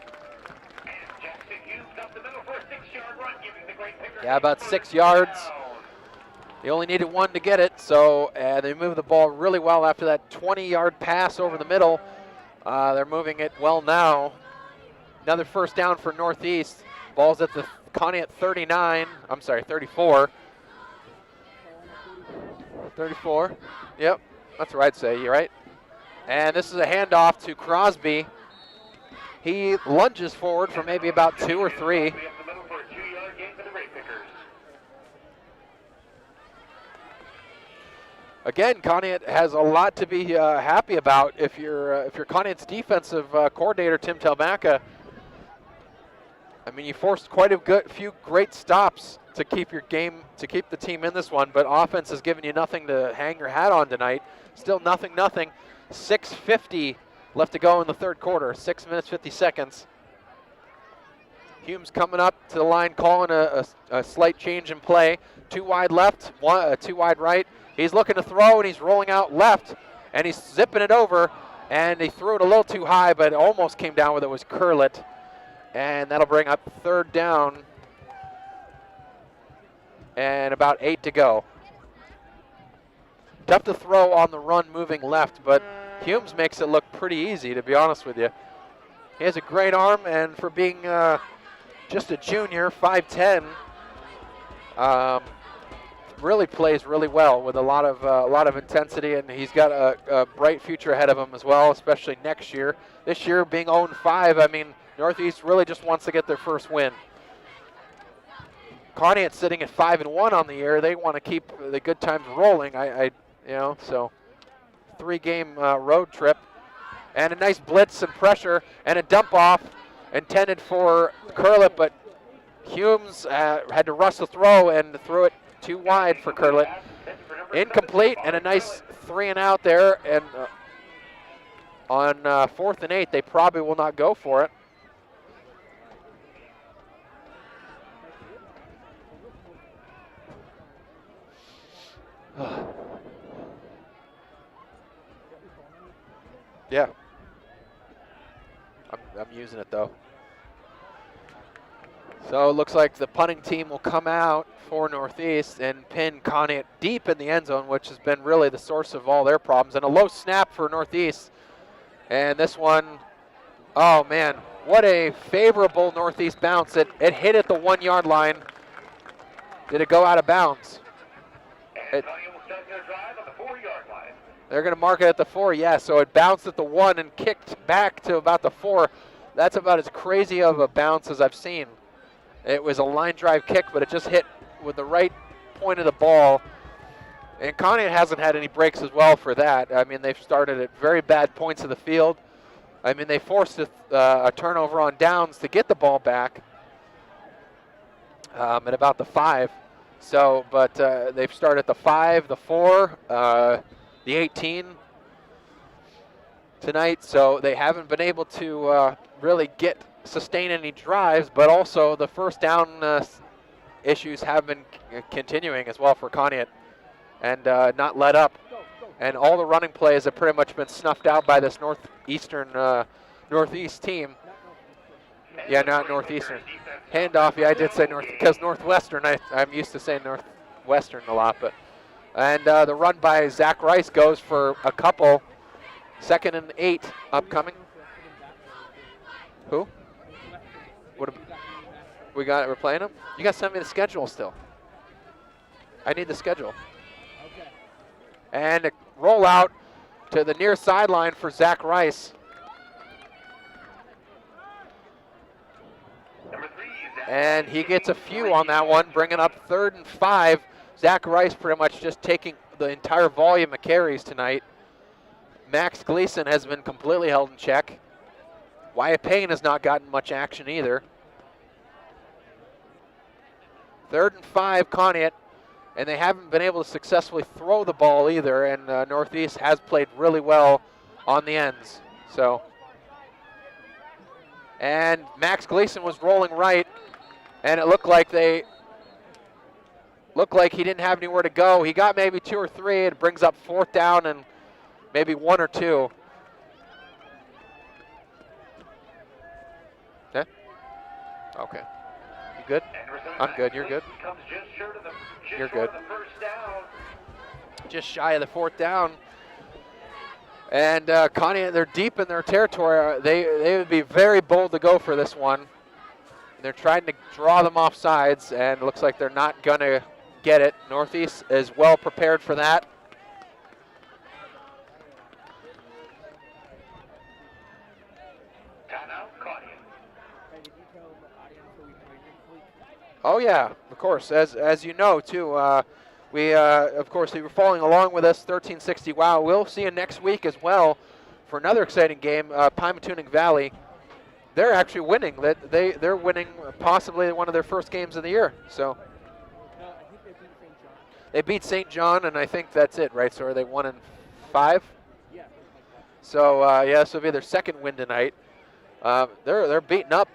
Yeah, about 6 yards. They only needed 1 to get it, so they moved the ball really well after that 20-yard pass over the middle. They're moving it well now. Another first down for Northeast. Ball's at the Conneaut 34. 34. Yep, that's what I'd say. You're right. And this is a handoff to Crosby. He lunges forward for maybe about 2 or 3. Again, Conneaut has a lot to be happy about if you're Conneaut's defensive coordinator, Tim Telbacca. I mean, you forced quite a few great stops to keep the team in this one, but offense has given you nothing to hang your hat on tonight. Still nothing. 6:50 left to go in the 3rd quarter, 6 minutes, 50 seconds. Humes coming up to the line, calling a slight change in play. 2 wide left, 2 wide right. He's looking to throw, and he's rolling out left, and he's zipping it over, and he threw it a little too high, but it almost came down with it was Curlet. And that'll bring up 3rd down and about 8 to go. Tough to throw on the run moving left, but Humes makes it look pretty easy, to be honest with you. He has a great arm, and for being just a junior, 5'10", really plays really well with a lot of intensity, and he's got a bright future ahead of him as well, especially next year. This year being 0-5, I mean, Northeast really just wants to get their first win. Conneaut sitting at 5-1 on the year. They want to keep the good times rolling. So 3-game road trip, and a nice blitz and pressure and a dump off intended for Curlet, but Humes had to rush the throw and threw it too wide for Curlet. Incomplete, and a nice 3 and out there. And on 4th and 8, they probably will not go for it. Yeah. I'm using it though. So it looks like the punting team will come out for Northeast and pin Conneaut deep in the end zone, which has been really the source of all their problems. And a low snap for Northeast. And this one, oh man, what a favorable Northeast bounce. It hit at the 1-yard line. Did it go out of bounds? They're going to mark it at the 4, yeah. So it bounced at the 1 and kicked back to about the 4. That's about as crazy of a bounce as I've seen. It was a line drive kick, but it just hit with the right point of the ball. And Conneaut hasn't had any breaks as well for that. I mean, they've started at very bad points of the field. I mean, they forced a turnover on downs to get the ball back at about the 5. So, but they've started at the 5, the 4, the 18. tonight, so they haven't been able to really sustain any drives, but also the first down issues have been continuing as well for Conneaut and not let up. And all the running plays have pretty much been snuffed out by this Northeast team. Yeah, not Northeastern. Handoff, yeah, I did say North, because Northwestern, I'm used to saying Northwestern a lot. And the run by Zach Rice goes for a couple. 2nd and 8 upcoming. Who? We're playing them? You got to send me the schedule still. I need the schedule. And a rollout to the near sideline for Zach Rice. And he gets a few on that one, bringing up 3rd and 5. Zach Rice pretty much just taking the entire volume of carries tonight. Max Gleason has been completely held in check. Wyatt Payne has not gotten much action either. 3rd and 5, Conneaut, and they haven't been able to successfully throw the ball either, and Northeast has played really well on the ends. So, and Max Gleason was rolling right, and it looked like he didn't have anywhere to go. He got maybe 2 or 3. It brings up 4th down and maybe 1 or 2. Okay. Okay. You good? I'm good. You're good. You're good. Just shy of the 4th down. And Conneaut, they're deep in their territory. They would be very bold to go for this one. They're trying to draw them off sides, and it looks like they're not going to get it. Northeast is well prepared for that. Oh yeah, of course. As you know too, we of course if you're following along with us, 1360 Wow. We'll see you next week as well for another exciting game. Pymatuning Valley, they're actually winning. They're winning possibly one of their first games of the year. So they beat St. John, and I think that's it, right? So are they 1-5? So yeah, this will be their 2nd win tonight. They're beaten up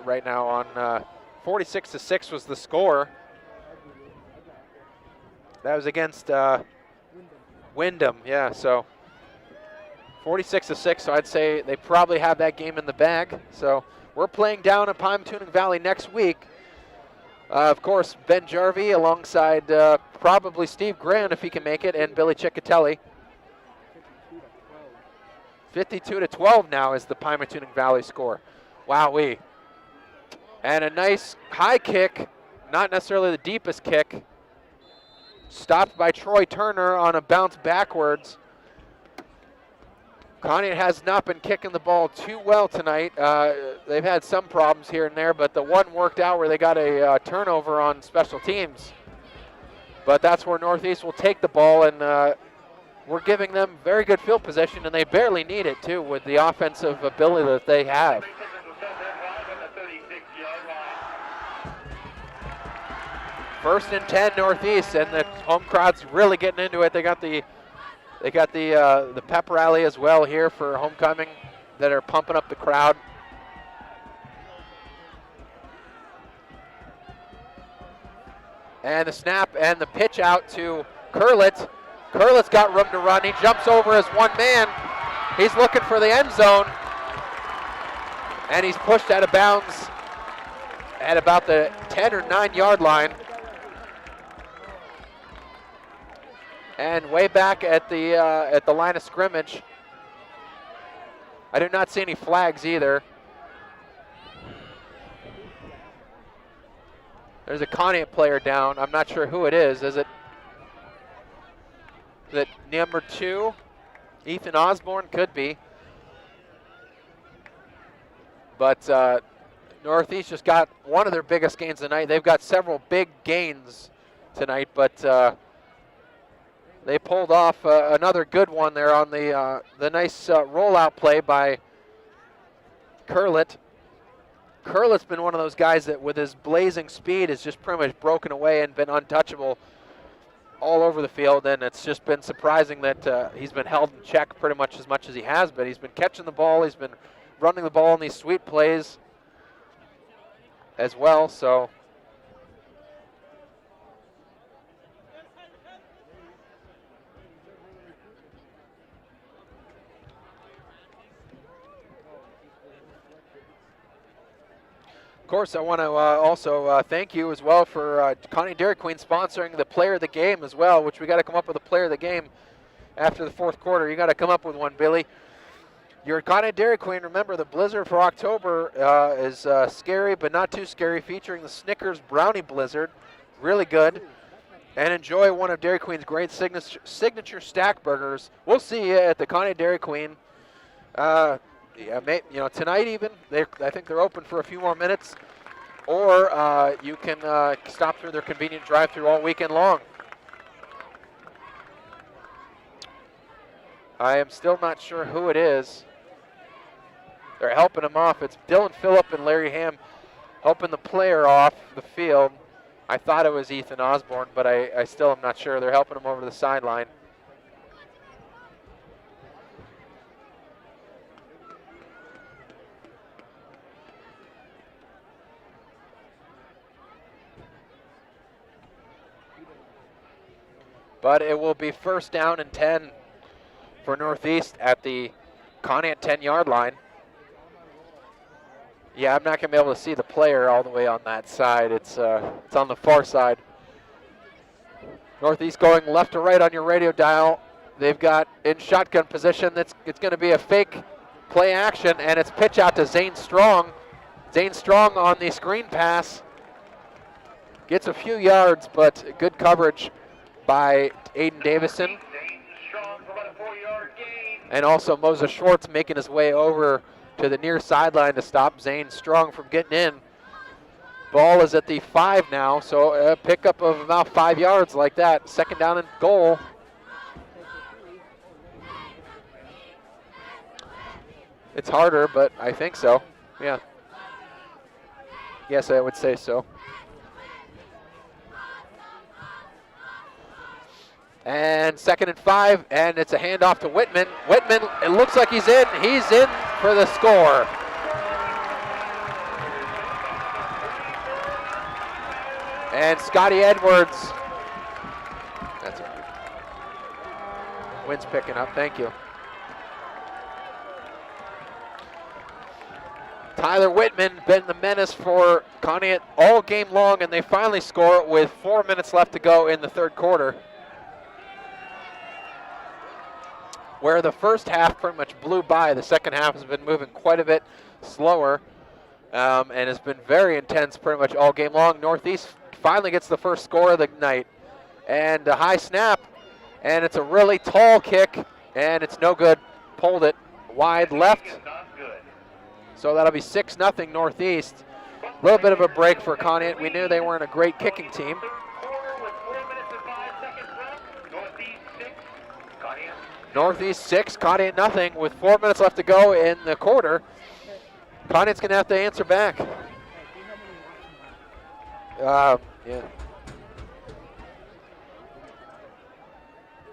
right now on. 46-6 was the score. That was against Wyndham, yeah. So 46-6. So I'd say they probably have that game in the bag. So we're playing down in Pymatuning Valley next week. Of course, Ben Jarvie alongside probably Steve Grant if he can make it, and Billy Ciccatelli. 52-12 now is the Pymatuning Valley score. Wowee. And a nice high kick, not necessarily the deepest kick. Stopped by Troy Turner on a bounce backwards. Conneaut has not been kicking the ball too well tonight. They've had some problems here and there, but the one worked out where they got a turnover on special teams. But that's where Northeast will take the ball, and we're giving them very good field position, and they barely need it too with the offensive ability that they have. 1st and 10 Northeast, and the home crowd's really getting into it. They got the pep rally as well here for homecoming that are pumping up the crowd. And the snap and the pitch out to Curlett. Curlett's got room to run. He jumps over as one man. He's looking for the end zone, and he's pushed out of bounds at about the 10 or 9 yard line. And way back at the line of scrimmage. I do not see any flags either. There's a Conneaut player down. I'm not sure who it is. Is it number 2? Ethan Osborne? Could be. But Northeast just got one of their biggest gains tonight. They've got several big gains tonight, but they pulled off another good one there on the nice rollout play by Curlett. Curlett's been one of those guys that with his blazing speed has just pretty much broken away and been untouchable. all over the field, and it's just been surprising that he's been held in check pretty much as he has been. He's been catching the ball, he's been running the ball in these sweet plays as well, so of course, I want to also thank you as well for Conneaut Dairy Queen sponsoring the player of the game as well, which we got to come up with a player of the game after the fourth quarter. You got to come up with one, Billy. You're at Conneaut Dairy Queen. Remember, the blizzard for October is scary, but not too scary, featuring the Snickers Brownie Blizzard. Really good. And enjoy one of Dairy Queen's great signature stack burgers. We'll see you at the Conneaut Dairy Queen. Yeah, tonight even. I think they're open for a few more minutes. Or you can stop through their convenient drive-thru all weekend long. I am still not sure who it is. They're helping him off. It's Dylan Phillip and Larry Ham helping the player off the field. I thought it was Ethan Osborne, but I still am not sure. They're helping him over to the sideline. But it will be first down and 10 for Northeast at the Conneaut 10-yard line. Yeah, I'm not going to be able to see the player all the way on that side. It's on the far side. Northeast going left to right on your radio dial. They've got in shotgun position. It's going to be a fake play action, and it's pitch out to Zane Strong. Zane Strong on the screen pass. Gets a few yards, but good coverage by Aiden Davison. And also Moses Schwartz making his way over to the near sideline to stop Zane Strong from getting in. Ball is at the 5 now, so a pickup of about 5 yards like that. Second down and goal. It's harder, but I think so. Yeah. Yes, I would say so. And second and 5, and it's a handoff to Whitman. Whitman, it looks like he's in. He's in for the score. And Scotty Edwards. That's it. Wind's picking up, thank you. Tyler Whitman been the menace for Conneaut all game long, and they finally score with 4 minutes left to go in the third quarter. Where the first half pretty much blew by, the second half has been moving quite a bit slower and has been very intense pretty much all game long. Northeast finally gets the first score of the night. And a high snap, and it's a really tall kick, and it's no good. Pulled it wide left. So that'll be 6-0 Northeast. A little bit of a break for Conneaut. We knew they weren't a great kicking team. Northeast 6, Conneaut nothing with 4 minutes left to go in the quarter. Conneaut's going to have to answer back. Yeah.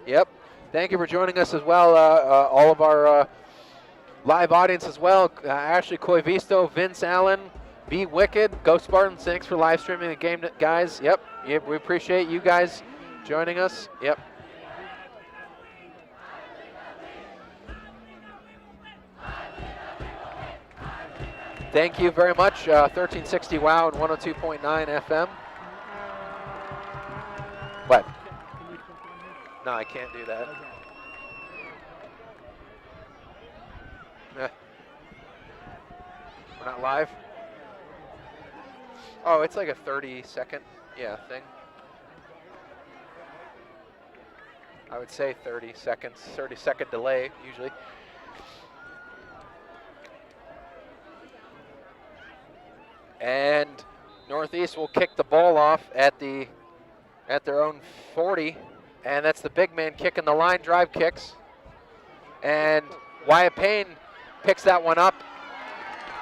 Yep. Thank you for joining us as well. All of our live audience as well. Ashley Coivisto, Vince Allen, Be Wicked, Go Spartans. Thanks for live streaming the game, guys. Yep. We appreciate you guys joining us. Yep. Thank you very much, 1360 WOW and 102.9 FM. What? No, I can't do that. We're not live? Oh, it's like a 30-second, thing. I would say 30 seconds, 30-second delay, usually. And Northeast will kick the ball off at their own 40, and that's the big man kicking the line drive kicks. And Wyatt Payne picks that one up,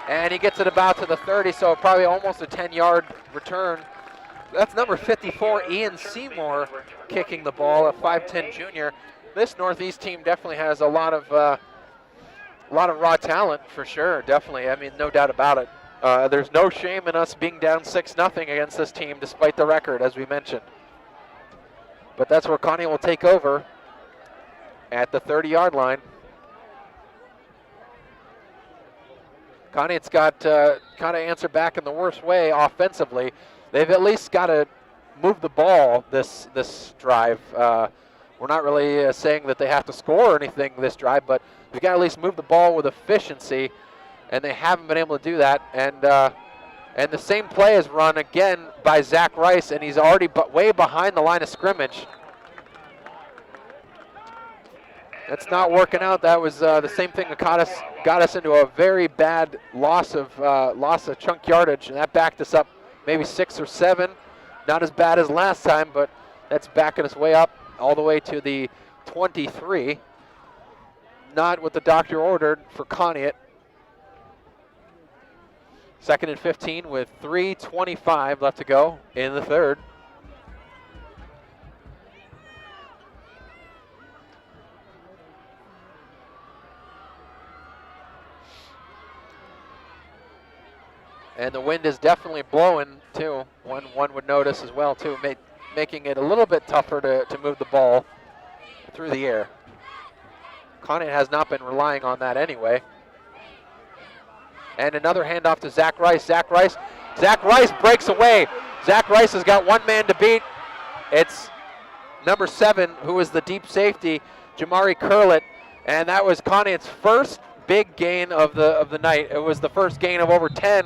and he gets it about to the 30, so probably almost a 10-yard return That's number 54, Ian Seymour, kicking the ball, a 5'10 junior. This Northeast team definitely has a lot of raw talent for sure, definitely. I mean, no doubt about it. There's no shame in us being down 6-0 against this team, despite the record, as we mentioned. But that's where Conneaut will take over at the 30-yard line. Conneaut's got kind of answered back in the worst way offensively. They've at least got to move the ball this drive. We're not really saying that they have to score or anything this drive, but we've got to at least move the ball with efficiency, and they haven't been able to do that. And the same play is run again by Zach Rice, and he's already way behind the line of scrimmage. That's not working out. That was the same thing that got us into a very bad loss of chunk yardage, and that backed us up maybe 6 or 7. Not as bad as last time, but that's backing us way up all the way to the 23. Not what the doctor ordered for Conneaut. 2nd and 15 with 3:25 left to go in the third. And the wind is definitely blowing too. One would notice as well too, making it a little bit tougher to move the ball through the air. Conneaut has not been relying on that anyway. And another handoff to Zach Rice. Zach Rice breaks away. Zach Rice has got one man to beat. It's number 7, who is the deep safety, Jamari Curlett, and that was Conneaut's first big gain of the night. It was the first gain of over 10.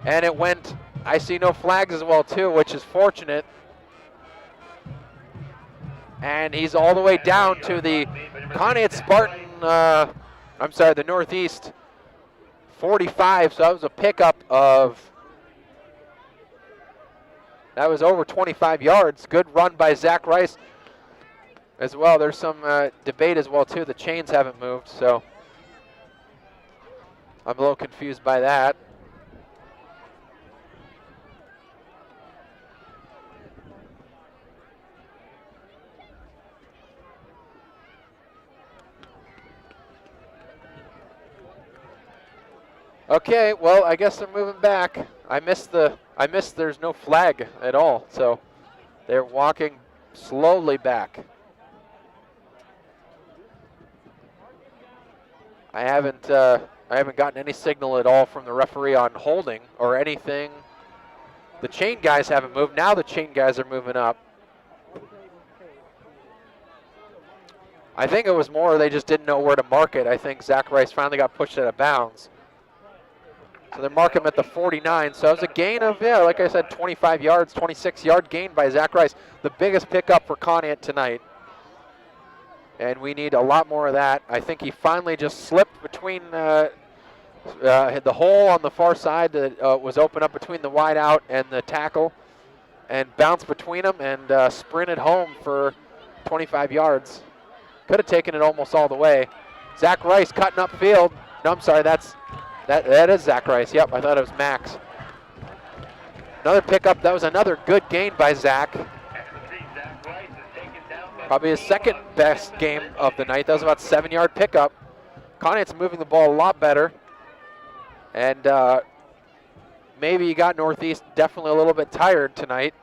And it went, I see no flags as well too, which is fortunate. And he's all the way down to the Conneaut Spartan, the Northeast 45. So that was a pickup of, that was over 25 yards. Good run by Zach Rice as well. There's some debate as well too. The chains haven't moved, so I'm a little confused by that. Okay, well, I guess they're moving back. I missed there's no flag at all, so they're walking slowly back. I haven't gotten any signal at all from the referee on holding or anything. The chain guys haven't moved. Now the chain guys are moving up. I think it was more they just didn't know where to mark it. I think Zach Rice finally got pushed out of bounds. So they mark him at the 49. So it was a gain of, like I said, 25 yards, 26-yard gain by Zach Rice. The biggest pickup for Conneaut tonight. And we need a lot more of that. I think he finally just slipped between the hole on the far side that was open up between the wide out and the tackle, and bounced between them and sprinted home for 25 yards. Could have taken it almost all the way. Zach Rice cutting up field. No, I'm sorry, that is Zach Rice. Yep, I thought it was Max. Another pickup. That was another good gain by Zach. Probably his second best game of the night. That was about a 7-yard pickup. Conneaut's moving the ball a lot better. And maybe you got Northeast definitely a little bit tired tonight.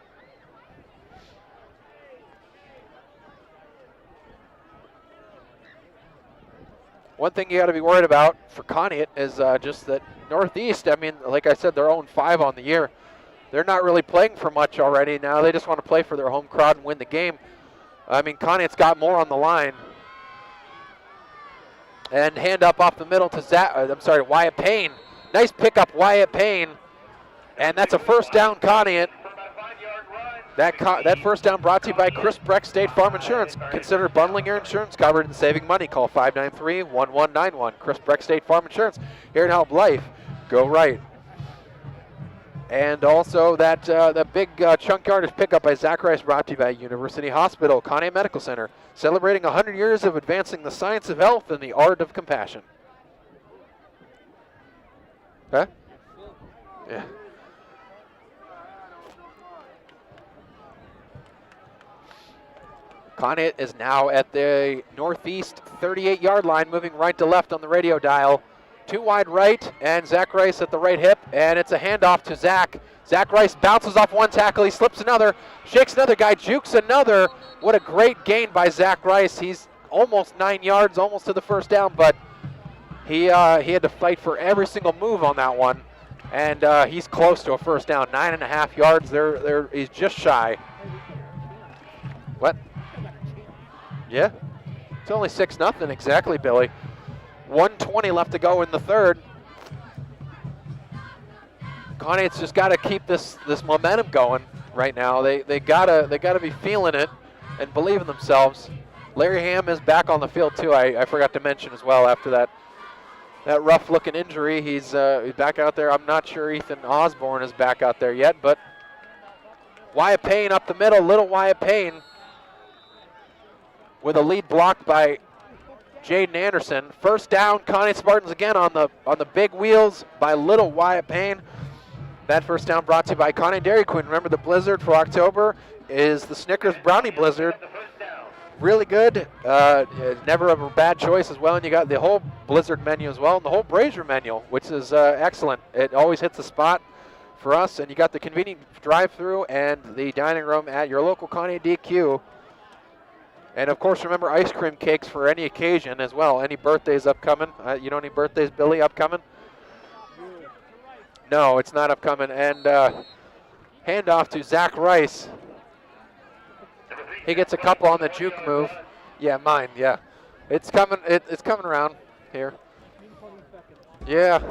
One thing you got to be worried about for Conneaut is just that Northeast, I mean, like I said, they're 0-5 on the year. They're not really playing for much already now. They just want to play for their home crowd and win the game. I mean, Conneaut's got more on the line. And hand up off the middle to Wyatt Payne. Nice pickup, Wyatt Payne. And that's a first down, Conneaut. That first down brought to you by Chris Breck State Farm Insurance. Consider bundling your insurance coverage and saving money. Call 593-1191. Chris Breck State Farm Insurance, here to help life go right. And also that big chunk yardage pickup by Zach Rice brought to you by University Hospital, Conneaut Medical Center, celebrating 100 years of advancing the science of health and the art of compassion. Huh? Yeah. Conneaut is now at the northeast 38-yard line, moving right to left on the radio dial. 2 wide right, and Zach Rice at the right hip, and it's a handoff to Zach. Zach Rice bounces off one tackle, he slips another, shakes another guy, jukes another. What a great gain by Zach Rice. He's almost 9 yards, almost to the first down, but he had to fight for every single move on that one, and he's close to a first down. 9.5 yards. He's just shy. What? Yeah, it's only 6-0 exactly, Billy. 1:20 left to go in the third. Conneaut's just got to keep this momentum going right now. They gotta be feeling it and believe in themselves. Larry Ham is back on the field too. I forgot to mention as well after that rough-looking injury. He's back out there. I'm not sure Ethan Osborne is back out there yet, but Wyatt Payne up the middle. Little Wyatt Payne with a lead blocked by Jaden Anderson. First down, Conneaut Spartans again on the big wheels by little Wyatt Payne. That first down brought to you by Conneaut Dairy Queen. Remember, the blizzard for October is the Snickers Brownie Blizzard. Really good. Never a bad choice as well. And you got the whole Blizzard menu as well, and the whole Brazier menu, which is excellent. It always hits the spot for us. And you got the convenient drive-through and the dining room at your local Conneaut DQ. And of course, remember ice cream cakes for any occasion as well. Any birthdays upcoming? You know any birthdays, Billy, upcoming? No, it's not upcoming. And handoff to Zach Rice. He gets a couple on the juke move. Yeah, mine. Yeah, it's coming. It's coming around here. Yeah.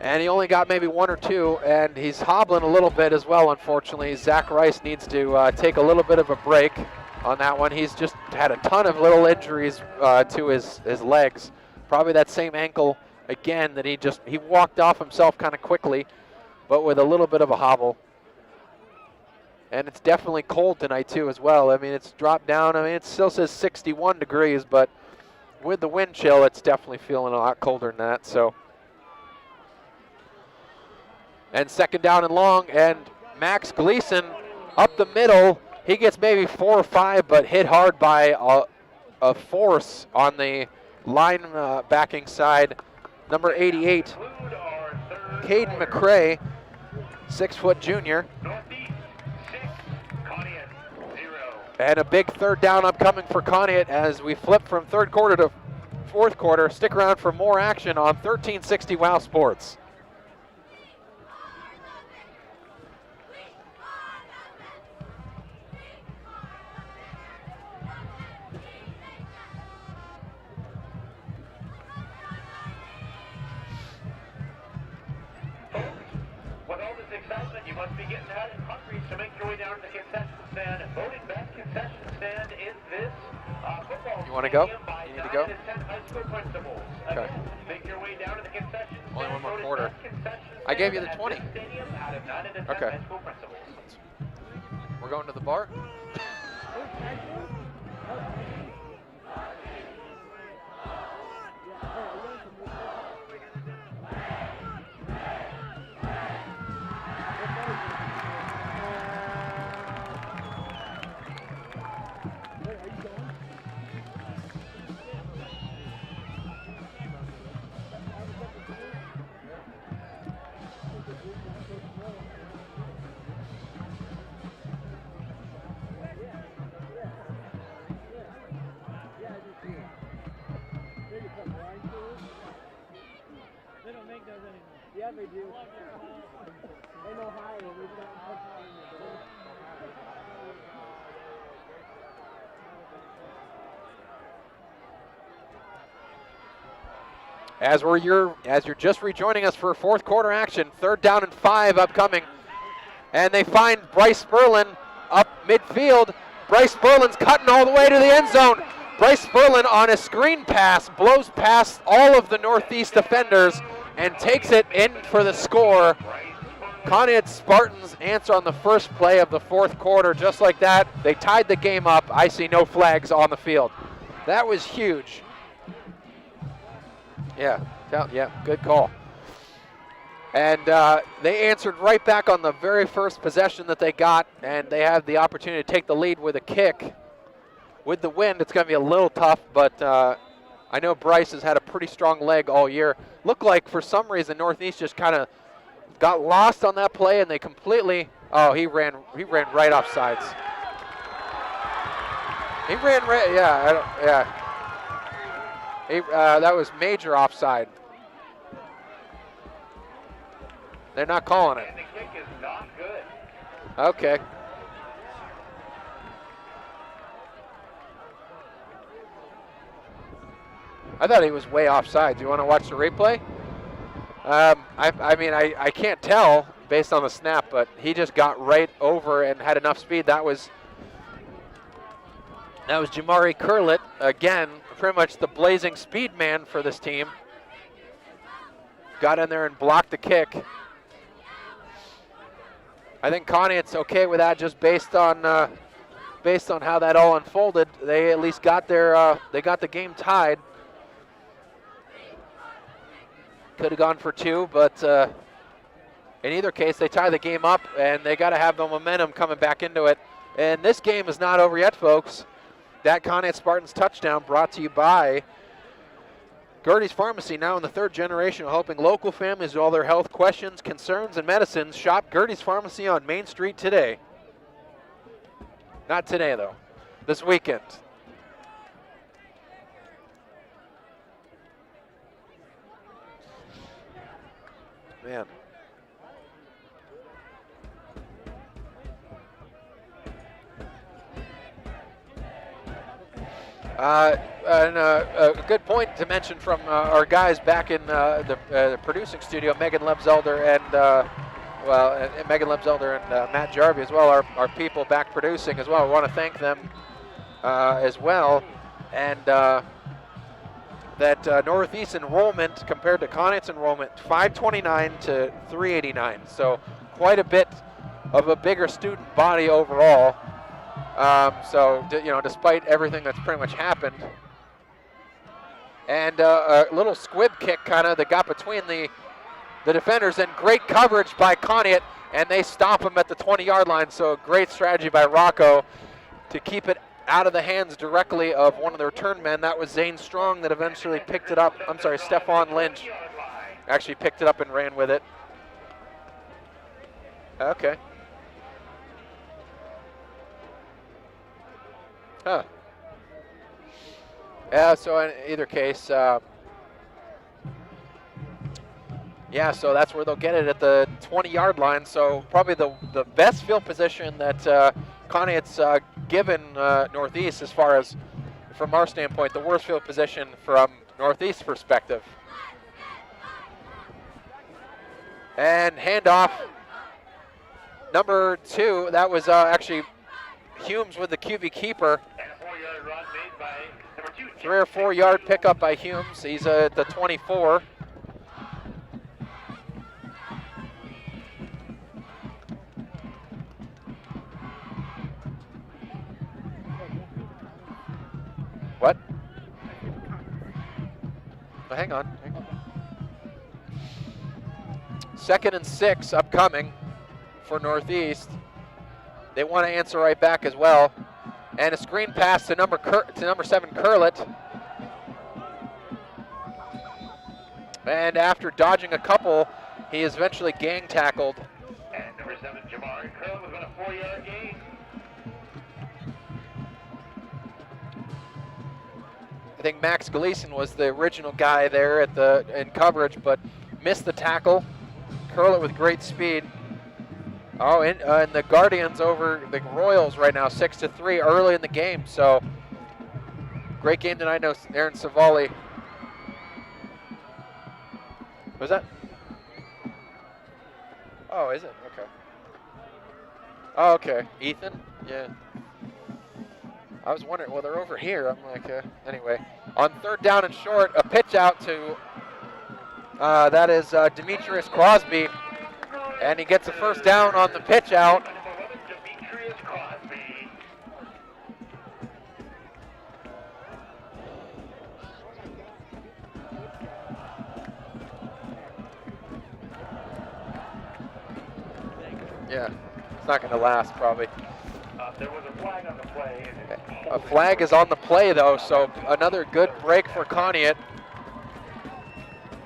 And he only got maybe 1 or 2, and he's hobbling a little bit as well, unfortunately. Zach Rice needs to take a little bit of a break on that one. He's just had a ton of little injuries to his legs. Probably that same ankle again that he walked off himself kind of quickly, but with a little bit of a hobble. And it's definitely cold tonight too as well. I mean, it's dropped down. I mean, it still says 61 degrees, but with the wind chill, it's definitely feeling a lot colder than that. So, and second down and long, and Max Gleason up the middle. He gets maybe 4 or 5, but hit hard by a force on the line backing side. Number 88, Caden McCrae, 6-foot junior. And a big third down upcoming for Conneaut as we flip from third quarter to fourth quarter. Stick around for more action on 1360 WOW Sports. With all this excitement, you must be getting out and hungry, so make your way down to the concession stand. Voted best concession stand in this football. You want to go? By You need to 9 go? to 10 high school principals. Okay. Make your way down to the concession stand. Only one more Voted quarter. best concession I gave you the stand 20. at this stadium out of 9 to 10 Okay. high school principals. We're going to the bar? As you're just rejoining us for fourth quarter action, third down and 5 upcoming. And they find Bryce Spurlin up midfield. Bryce Spurlin's cutting all the way to the end zone. Bryce Spurlin on a screen pass blows past all of the Northeast defenders and takes it in for the score. Conneaut Spartans answer on the first play of the fourth quarter. Just like that, they tied the game up. I see no flags on the field. That was huge. Yeah, good call. And they answered right back on the very first possession that they got, and they have the opportunity to take the lead with a kick. With the wind, it's going to be a little tough, but I know Bryce has had a pretty strong leg all year. Looked like for some reason Northeast just kind of got lost on that play, and they completely, he ran right off sides. He ran right, that was major offside. They're not calling it. And the kick is not good. Okay. I thought he was way offside. Do you want to watch the replay? I can't tell based on the snap, but he just got right over and had enough speed. That was Jamari Curlett, again, pretty much the blazing speed man for this team. Got in there and blocked the kick. I think Conneaut's okay with that, just based on how that all unfolded. They at least got they got the game tied. Could have gone for two, but in either case, they tie the game up, and they got to have the momentum coming back into it. And this game is not over yet, folks. That Conneaut Spartans touchdown brought to you by Gertie's Pharmacy, now in the third generation, helping local families with all their health questions, concerns, and medicines. Shop Gertie's Pharmacy on Main Street today. Not today, though. This weekend. Man. A good point to mention from our guys back in the producing studio, Megan Lebzelder and Megan Lebzelder and Matt Jarvie as well, our people back producing as well. I want to thank them as well. And that Northeast enrollment compared to Conneaut's enrollment, 529 to 389. So quite a bit of a bigger student body overall. Despite everything that's pretty much happened. And a little squib kick kind of that got between the defenders, and great coverage by Conneaut, and they stop him at the 20-yard line. So a great strategy by Rocco to keep it out of the hands directly of one of the return men. That was Zane Strong that eventually picked it up. I'm sorry, Stephon Lynch actually picked it up and ran with it. Okay. Huh. Yeah, so in either case, so that's where they'll get it, at the 20-yard line. So probably the best field position that Conneaut's given Northeast, as far as from our standpoint, the worst field position from Northeast's perspective. And handoff, number 2, that was actually Humes with the QB keeper. 3 or 4 yard pickup by Humes. He's at the 24. What? Oh, hang on. 2nd and 6 upcoming for Northeast. They want to answer right back as well. And a screen pass to number 7, Curlett. And after dodging a couple, he is eventually gang tackled. And number 7, Jamari Curlett was on a 4-yard gain. I think Max Gleason was the original guy there in coverage, but missed the tackle. Curlett with great speed. Oh, and the Guardians over the Royals right now, 6-3 early in the game. So great game tonight. I know Aaron Savali. Was that? Oh, is it? Okay. Oh, okay. Ethan? Yeah. I was wondering, well, they're over here. I'm like, anyway. On 3rd down and short, a pitch out to, that is Demetrius Crosby. And he gets a first down on the pitch out. Yeah, it's not going to last probably. There was a flag on the play. A flag is on the play though, so another good break for Conneaut.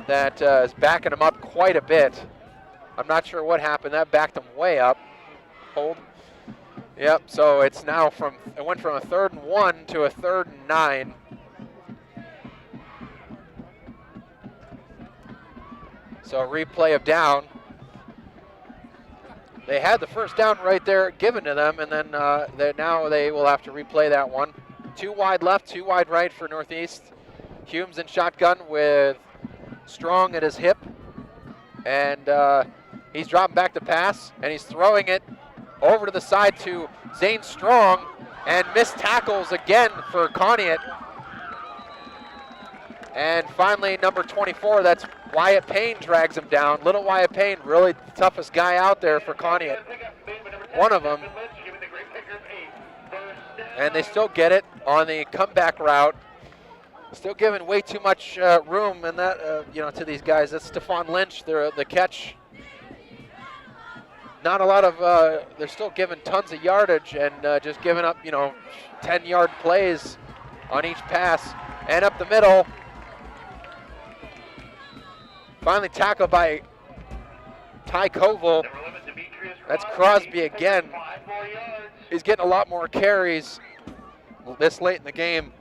That is backing him up quite a bit. I'm not sure what happened. That backed him way up. Hold. Yep, so it's now it went from a 3rd and 1 to a 3rd and 9. So replay of down. They had the first down right there given to them, and then now they will have to replay that one. 2 wide left, 2 wide right for Northeast. Humes in shotgun with Strong at his hip, and he's dropping back to pass, and he's throwing it over to the side to Zane Strong, and missed tackles again for Conneaut. And finally, number 24, that's Wyatt Payne, drags him down. Little Wyatt Payne, really the toughest guy out there for Conneaut. One of them. And they still get it on the comeback route. Still giving way too much room and that to these guys. That's Stephon Lynch, the catch. Not a lot of, they're still giving tons of yardage and just giving up, 10-yard plays on each pass. And up the middle, finally tackled by Ty Koval. That's Crosby again. He's getting a lot more carries this late in the game.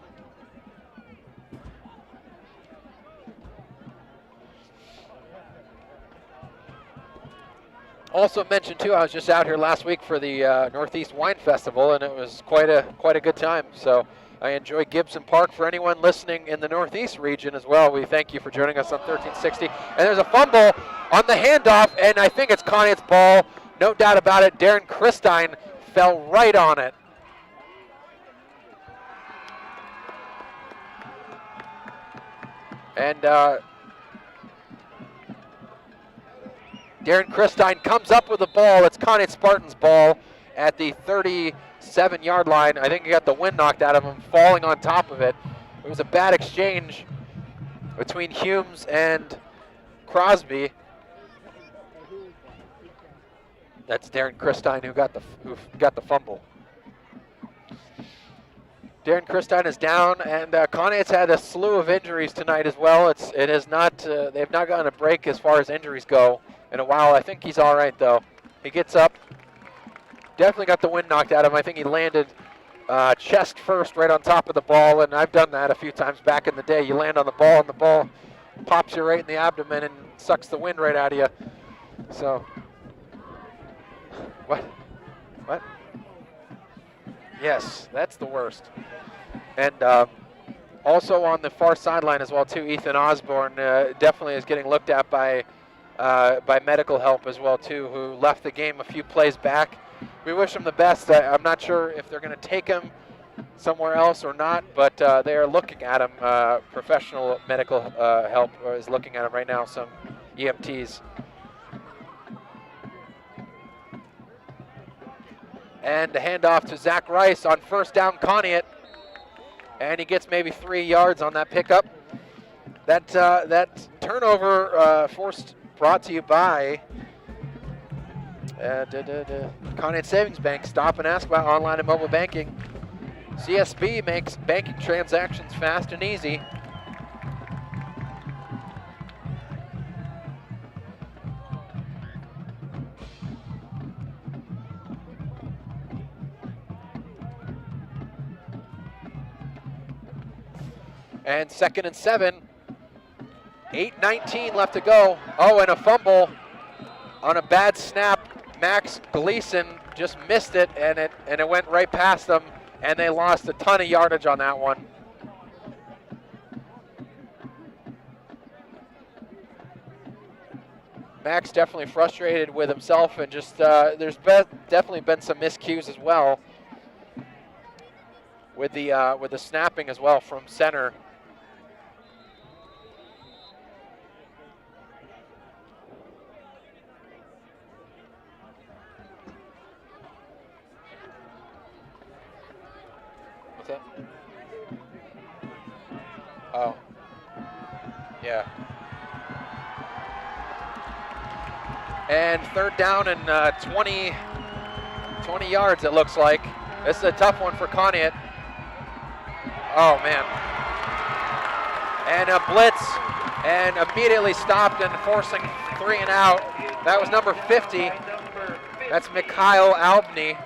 Also mentioned too, I was just out here last week for the Northeast Wine Festival, and it was quite a good time. So I enjoy Gibson Park. For anyone listening in the Northeast region as well, we thank you for joining us on 1360. And there's a fumble on the handoff, and I think it's Conneaut's ball. No doubt about it. Darren Christine fell right on it. And Darren Christine comes up with the ball. It's Conneaut Spartans ball at the 37-yard line. I think he got the wind knocked out of him, falling on top of it. It was a bad exchange between Humes and Crosby. That's Darren Christine who got the fumble. Darren Christine is down, and Conneaut's had a slew of injuries tonight as well. It is not they've not gotten a break as far as injuries go in a while. I think he's all right though. He gets up. Definitely got the wind knocked out of him. I think he landed chest first right on top of the ball, and I've done that a few times back in the day. You land on the ball, and the ball pops you right in the abdomen and sucks the wind right out of you. So, what? Yes, that's the worst. And also on the far sideline as well too, Ethan Osborne definitely is getting looked at by medical help as well too, who left the game a few plays back. We wish him the best. I'm not sure if they're going to take him somewhere else or not, but they are looking at him. Professional medical help is looking at him right now, some EMTs. And a handoff to Zach Rice on first down, Conneaut. And he gets maybe 3 yards on that pickup. That turnover brought to you by Conneaut Savings Bank. Stop and ask about online and mobile banking. CSB makes banking transactions fast and easy. And 2nd and 7. 8:19 left to go. Oh, and a fumble on a bad snap. Max Gleason just missed it, and it went right past them, and they lost a ton of yardage on that one. Max definitely frustrated with himself, and just there's definitely been some miscues as well with the snapping as well from center. That? Oh, yeah. And third down and 20 yards, it looks like. This is a tough one for Conneaut. Oh, man. And a blitz, and immediately stopped and forcing 3 and out. That was number 50. That's Mikhail Albany.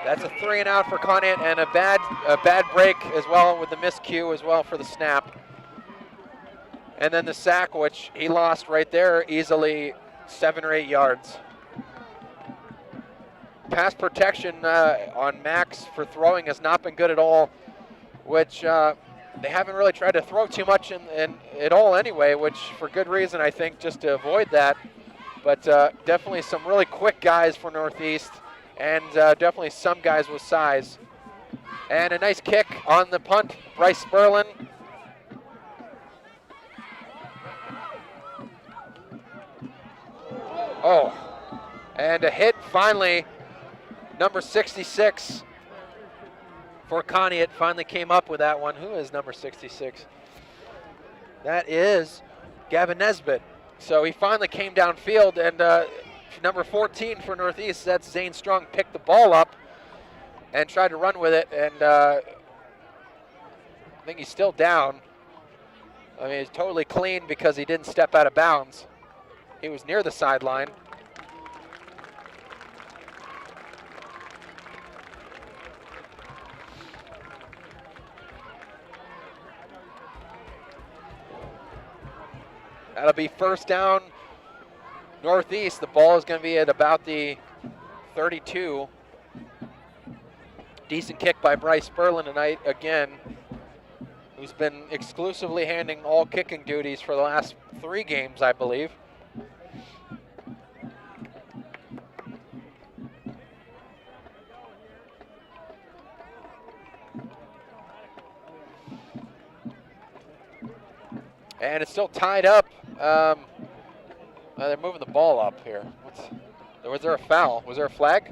That's a 3 and out for Conneaut, and a bad break as well with the miscue as well for the snap. And then the sack, which he lost right there, easily 7 or 8 yards. Pass protection on Max for throwing has not been good at all, which they haven't really tried to throw too much in at all anyway, which for good reason, I think, just to avoid that. But definitely some really quick guys for Northeast, and definitely some guys with size. And a nice kick on the punt, Bryce Sperlin. Oh, and a hit finally. Number 66 for Conneaut finally came up with that one. Who is number 66? That is Gavin Nesbitt. So he finally came downfield, and number 14 for Northeast, that's Zane Strong, picked the ball up and tried to run with it, and I think he's still down. I mean, he's totally clean because he didn't step out of bounds. He was near the sideline. That'll be first down Northeast. The ball is going to be at about the 32. Decent kick by Bryce Sperlin tonight again, who's been exclusively handling all kicking duties for the last 3 games, I believe. And it's still tied up. They're moving the ball up here. Was there a foul? Was there a flag?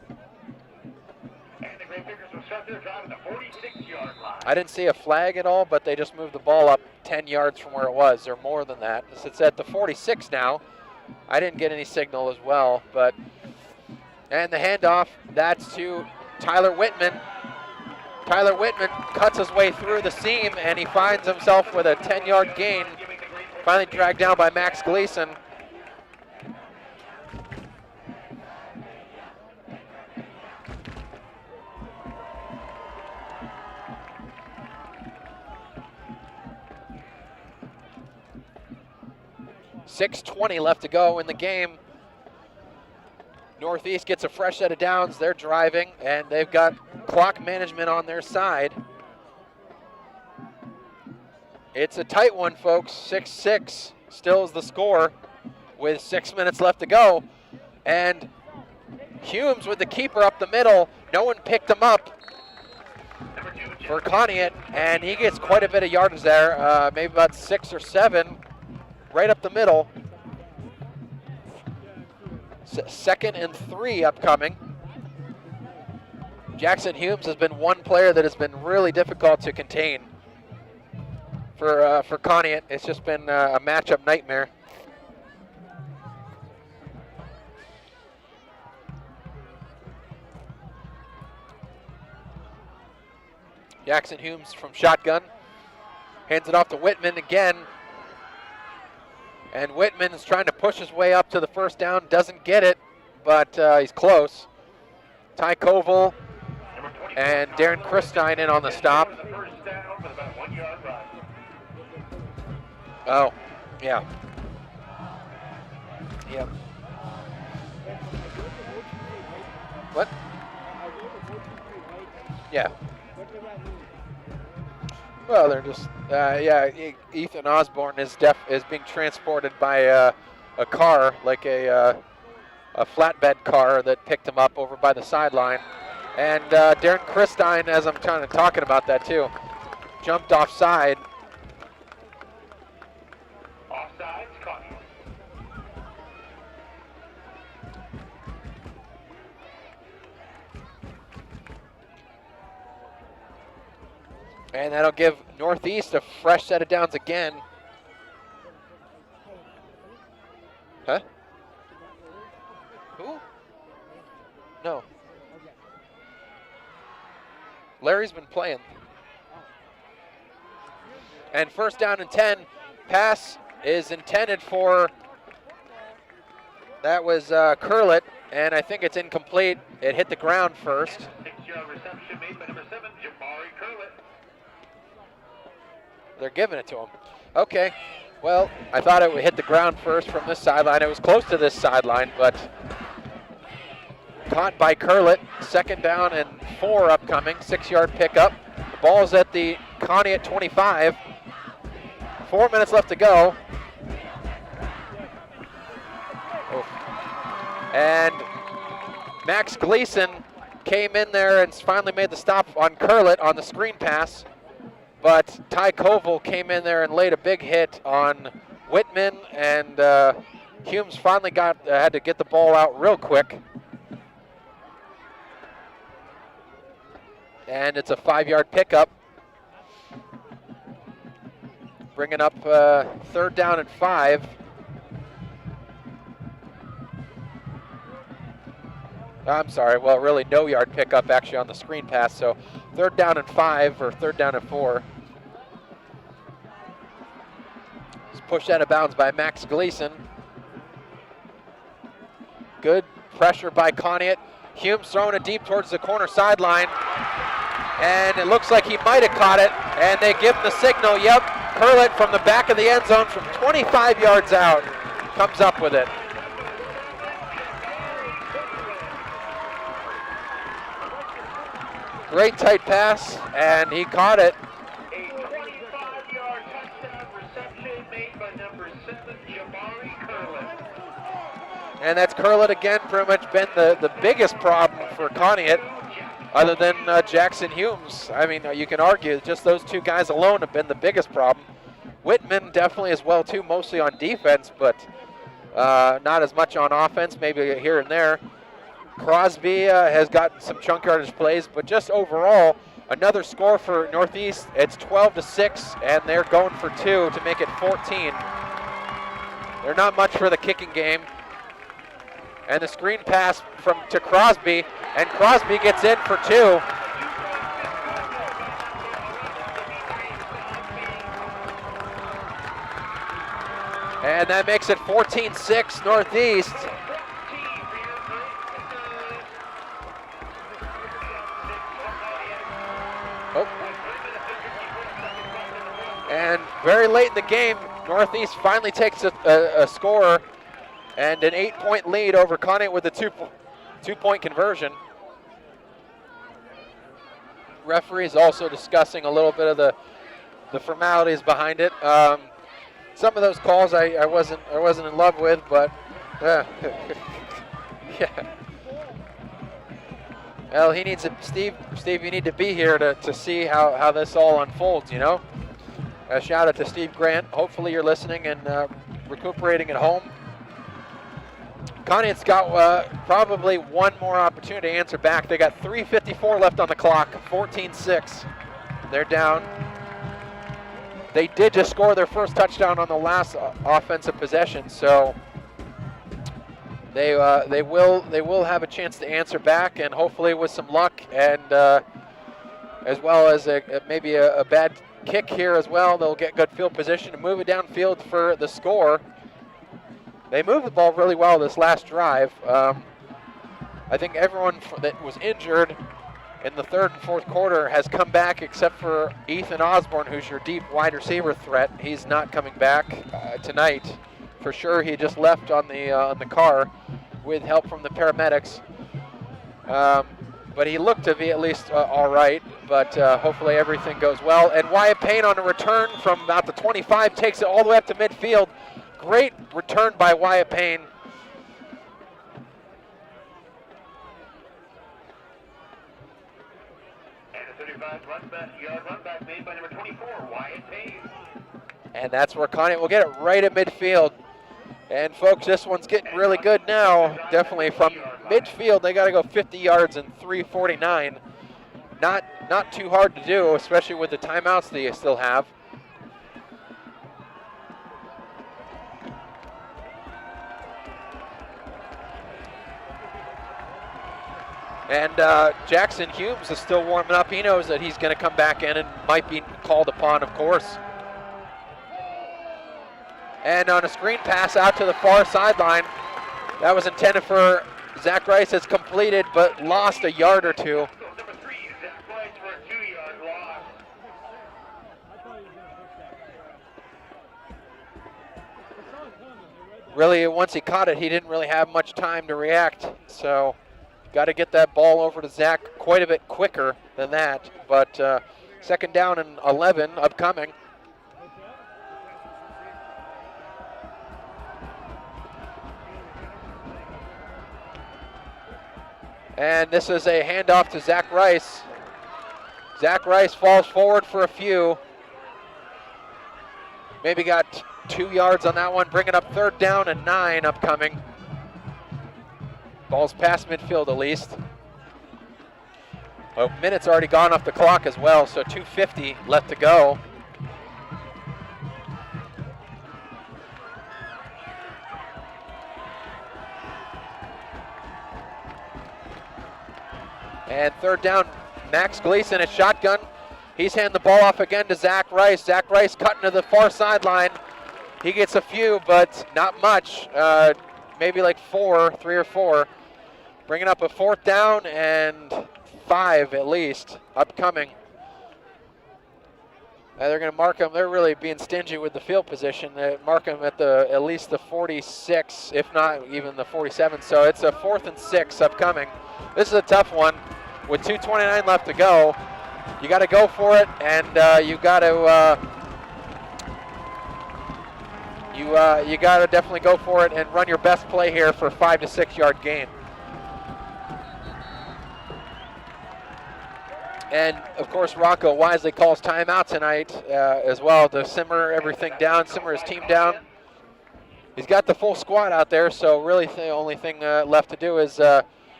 And the Grape will start their drive at the 46-yard line. I didn't see a flag at all, but they just moved the ball up 10 yards from where it was, or more than that. It's at the 46 now. I didn't get any signal as well, but and the handoff, that's to Tyler Whitman. Tyler Whitman cuts his way through the seam, and he finds himself with a 10-yard gain. Finally dragged down by Max Gleason. .6:20 left to go in the game. Northeast gets a fresh set of downs. They're driving, and they've got clock management on their side. It's a tight one, folks. 6-6 still is the score with 6 minutes left to go. And Humes with the keeper up the middle. No one picked him up for Conneaut, and he gets quite a bit of yardage there, maybe about 6 or 7, right up the middle. 2nd and 3 upcoming. Jackson Humes has been one player that has been really difficult to contain for Conneaut. It's just been a matchup nightmare. Jackson Humes from shotgun. Hands it off to Whitman again. And Whitman is trying to push his way up to the first down. Doesn't get it, but he's close. Ty Koval and Darren Christine in on the stop. Oh, yeah. Yep. What? Yeah. Well, they're just, yeah, Ethan Osborne is being transported by a car, like a flatbed car that picked him up over by the sideline. And Darren Christine, as I'm talking about that too, jumped offside. Offsides, Conneaut. And that'll give Northeast a fresh set of downs again. Huh? Who? No. Larry's been playing. And first down and 10. Pass is intended for, that was Curlett, and I think it's incomplete. It hit the ground first. 6-yard reception made by number 7, Jabari Curlett. They're giving it to him. Okay. Well, I thought it would hit the ground first from this sideline. It was close to this sideline, but caught by Curlett. Second down and 4 upcoming. 6-yard pickup. The ball's at the Conneaut 25. 4 minutes left to go. Oh. And Max Gleason came in there and finally made the stop on Curlett on the screen pass. But Ty Koval came in there and laid a big hit on Whitman, and Humes finally had to get the ball out real quick. And it's a 5-yard pickup. Bringing up third down and 5. I'm sorry, well, really no yard pickup actually on the screen pass, so third down and 5 or third down and 4. It's pushed out of bounds by Max Gleason. Good pressure by Conneaut. Humes throwing it deep towards the corner sideline, and it looks like he might have caught it, and they give him the signal. Yep, Curlett from the back of the end zone from 25 yards out comes up with it. Great tight pass, and he caught it. A 25-yard touchdown reception made by number 7, Jabari Curlett. And that's Curlett again, pretty much been the biggest problem for Conneaut, other than Jackson Humes. I mean, you can argue just those two guys alone have been the biggest problem. Whitman definitely as well too, mostly on defense, but not as much on offense, maybe here and there. Crosby has gotten some chunk yardage plays, but just overall, another score for Northeast. It's 12-6, and they're going for 2 to make it 14. They're not much for the kicking game. And the screen pass to Crosby, and Crosby gets in for 2. And that makes it 14-6 Northeast. Oh. And very late in the game, Northeast finally takes a score and an 8-point lead over Conneaut with a two-point conversion. Referees also discussing a little bit of the formalities behind it. Some of those calls I wasn't in love with, but yeah. Well, he needs Steve, you need to be here to see how this all unfolds, you know? A shout out to Steve Grant. Hopefully you're listening and recuperating at home. Conneaut's got probably one more opportunity to answer back. They got 3:54 left on the clock, 14-6. They're down. They did just score their first touchdown on the last offensive possession, so they will have a chance to answer back, and hopefully with some luck and as well as maybe a bad kick here as well, they'll get good field position and move it downfield for the score. They moved the ball really well this last drive. I think everyone that was injured in the third and fourth quarter has come back except for Ethan Osborne, who's your deep wide receiver threat. He's not coming back tonight. For sure, he just left on the car with help from the paramedics. But he looked to be at least all right, but hopefully everything goes well. And Wyatt Payne on a return from about the 25 takes it all the way up to midfield. Great return by Wyatt Payne. And a 35-yard run back made by number 24, Wyatt Payne. And that's where Conneaut will get it right at midfield. And folks, this one's getting really good now. Definitely from midfield, they got to go 50 yards in 3:49. Not too hard to do, especially with the timeouts that you still have. And Jackson Humes is still warming up. He knows that he's going to come back in and might be called upon, of course. And on a screen pass out to the far sideline, that was intended for Zach Rice. It's completed, but lost a yard or two. Number 3, Zach Rice for a 2-yard loss. Really, once he caught it, he didn't really have much time to react. So, got to get that ball over to Zach quite a bit quicker than that. But second down and 11 upcoming. And this is a handoff to Zach Rice. Zach Rice falls forward for a few. Maybe got 2 yards on that one, bringing up third down and 9 upcoming. Ball's past midfield at least. A minute's already gone off the clock as well, so 2:50 left to go. And third down, Max Gleason at shotgun. He's handing the ball off again to Zach Rice. Zach Rice cutting to the far sideline. He gets a few, but not much. Maybe like 3 or 4. Bringing up a fourth down and 5 at least upcoming. They're going to mark him. They're really being stingy with the field position. They mark him at least the 46, if not even the 47. So it's a 4th and 6 upcoming. This is a tough one. With 2:29 left to go, you got to go for it, and you got to you got to definitely go for it and run your best play here for a 5 to 6 yard gain. And of course, Rocco wisely calls timeout tonight as well to simmer everything down, simmer his team down. He's got the full squad out there, so really the only thing left to do is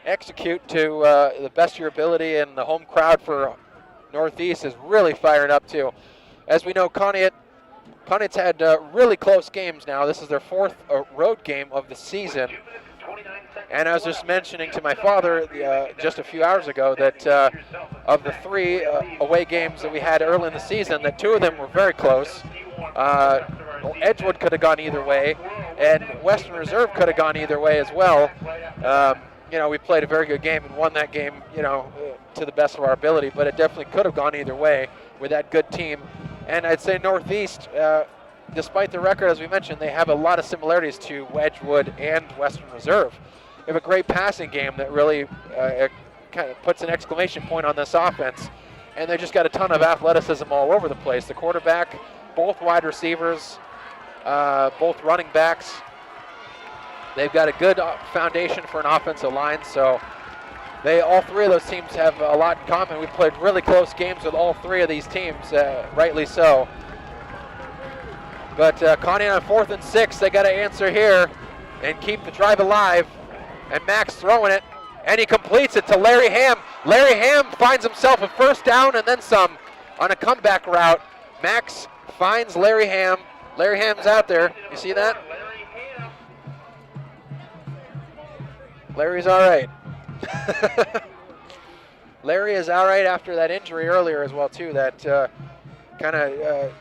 execute to the best of your ability, and the home crowd for Northeast is really fired up too. As we know, Conneaut's had really close games now. This is their 4th road game of the season. And I was just mentioning to my father just a few hours ago that of the 3 away games that we had early in the season, that 2 of them were very close. Edgewood could have gone either way, and Western Reserve could have gone either way as well. You know, we played a very good game and won that game, you know, to the best of our ability, but it definitely could have gone either way with that good team. And I'd say Northeast, despite the record, as we mentioned, they have a lot of similarities to Edgewood and Western Reserve. They have a great passing game that really kind of puts an exclamation point on this offense. And they just got a ton of athleticism all over the place. The quarterback, both wide receivers, both running backs. They've got a good foundation for an offensive line, so all 3 of those teams have a lot in common. We've played really close games with all 3 of these teams, rightly so. But Conneaut on 4th and 6, they got to answer here and keep the drive alive. And Max throwing it, and he completes it to Larry Ham. Larry Ham finds himself a first down and then some on a comeback route. Max finds Larry Ham. Larry Ham's out there. You see that? Larry's all right. Larry is all right after that injury earlier as well too. That kind of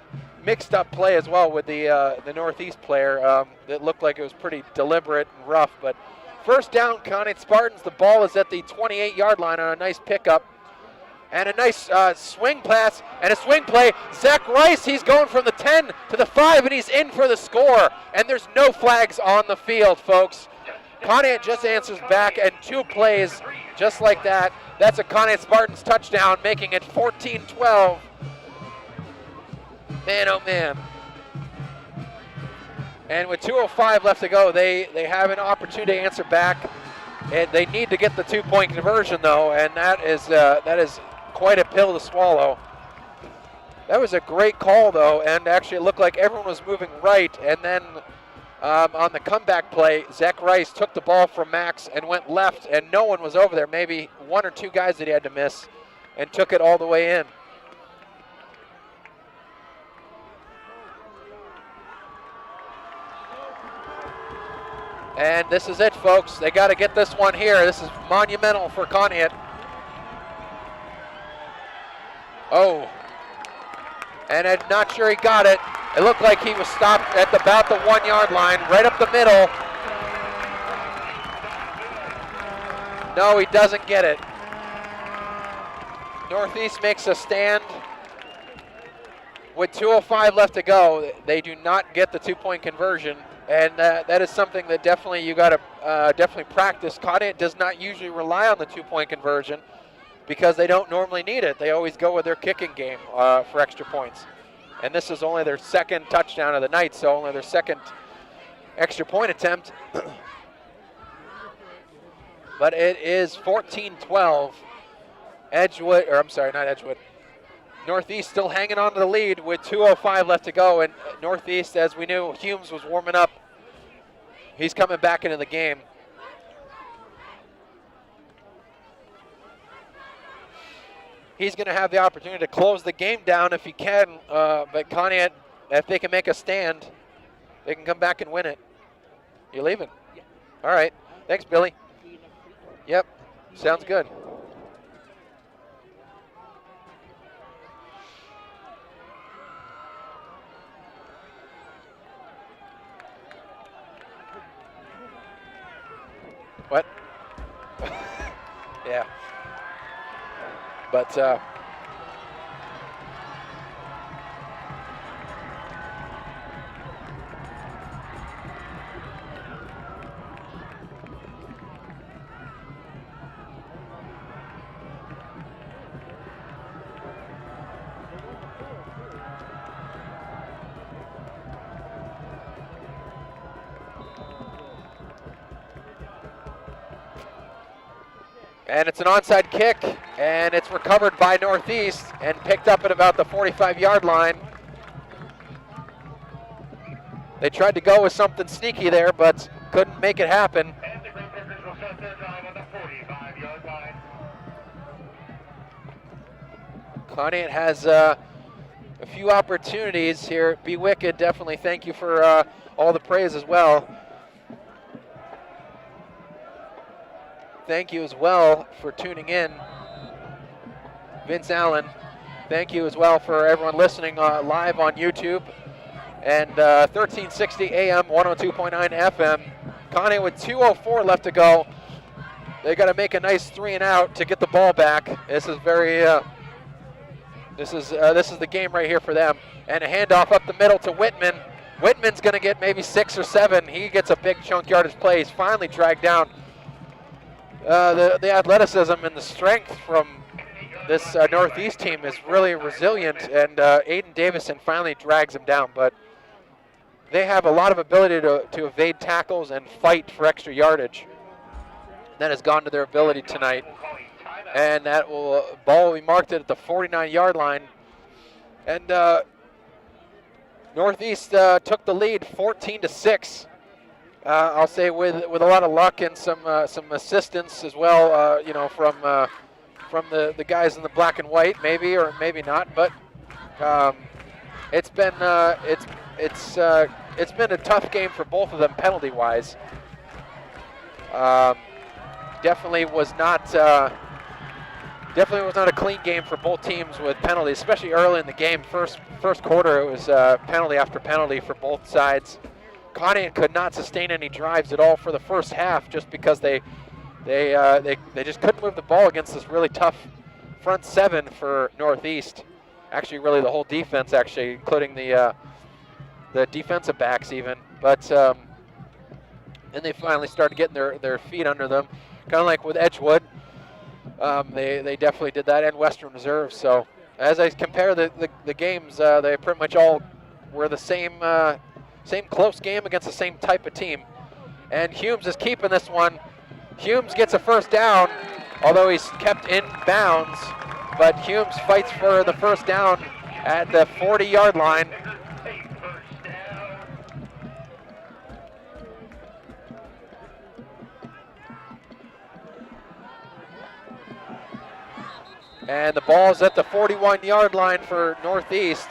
mixed up play as well with the Northeast player. That looked like it was pretty deliberate and rough. But first down, Conneaut Spartans. The ball is at the 28-yard line on a nice pickup. And a nice swing pass and a swing play. Zach Rice, he's going from the 10 to the 5, and he's in for the score. And there's no flags on the field, folks. Conneaut just answers back, and 2 plays just like that. That's a Conneaut Spartans touchdown, making it 14-12. Man, oh man. And with 2:05 left to go, they have an opportunity to answer back. And they need to get the 2-point conversion, though, and that is quite a pill to swallow. That was a great call, though, and actually it looked like everyone was moving right, and then on the comeback play, Zach Rice took the ball from Max and went left, and no one was over there. Maybe 1 or 2 guys that he had to miss, and took it all the way in. And this is it, folks. They got to get this one here. This is monumental for Conneaut. Oh. And I'm not sure he got it. It looked like he was stopped at about the 1 yard line, right up the middle. No, he doesn't get it. Northeast makes a stand. With 2:05 left to go, they do not get the 2-point conversion. And that is something that definitely you got to definitely practice. Conneaut does not usually rely on the 2-point conversion because they don't normally need it. They always go with their kicking game for extra points. And this is only their second touchdown of the night, so only their second extra point attempt. But it is 14-12. Edgewood, or I'm sorry, not Edgewood. Northeast still hanging on to the lead with 2:05 left to go. And Northeast, as we knew, Humes was warming up. He's coming back into the game. He's going to have the opportunity to close the game down if he can. But Conneaut, if they can make a stand, they can come back and win it. You leaving? Yeah. All right. Thanks, Billy. Yep. Sounds good. What? Yeah. But and it's an onside kick, and it's recovered by Northeast and picked up at about the 45-yard line. They tried to go with something sneaky there, but couldn't make it happen. And the Grape Pickers will start their drive on the 45-yard line. Conneaut has a few opportunities here. Be Wicked, definitely thank you for all the praise as well. Thank you as well for tuning in. Vince Allen, thank you as well for everyone listening live on YouTube. And 1360 AM, 102.9 FM. Conneaut with 2:04 left to go. They got to make a nice 3 and out to get the ball back. This is very, this is the game right here for them. And a handoff up the middle to Whitman. Whitman's going to get maybe 6 or 7. He gets a big chunk yardage play. He's finally dragged down. The athleticism and the strength from this Northeast team is really resilient, and Aiden Davison finally drags him down. But they have a lot of ability to evade tackles and fight for extra yardage. That has gone to their ability tonight. And that ball will be marked at the 49-yard line. And Northeast took the lead 14-6. I'll say with a lot of luck and some assistance as well, you know, from the guys in the black and white, maybe or maybe not. But it's been it's been a tough game for both of them penalty wise. Definitely was not a clean game for both teams with penalties, especially early in the game. First quarter, it was penalty after penalty for both sides. Conneaut could not sustain any drives at all for the first half, just because they just couldn't move the ball against this really tough front seven for Northeast. Actually, really the whole defense, actually, including the defensive backs even. But then they finally started getting their feet under them, kind of like with Edgewood. They definitely did that, and Western Reserve. So as I compare the games, they pretty much all were the same close game against the same type of team. And Humes is keeping this one. Humes gets a first down, although he's kept in bounds. But Humes fights for the first down at the 40-yard line. And the ball's at the 41-yard line for Northeast.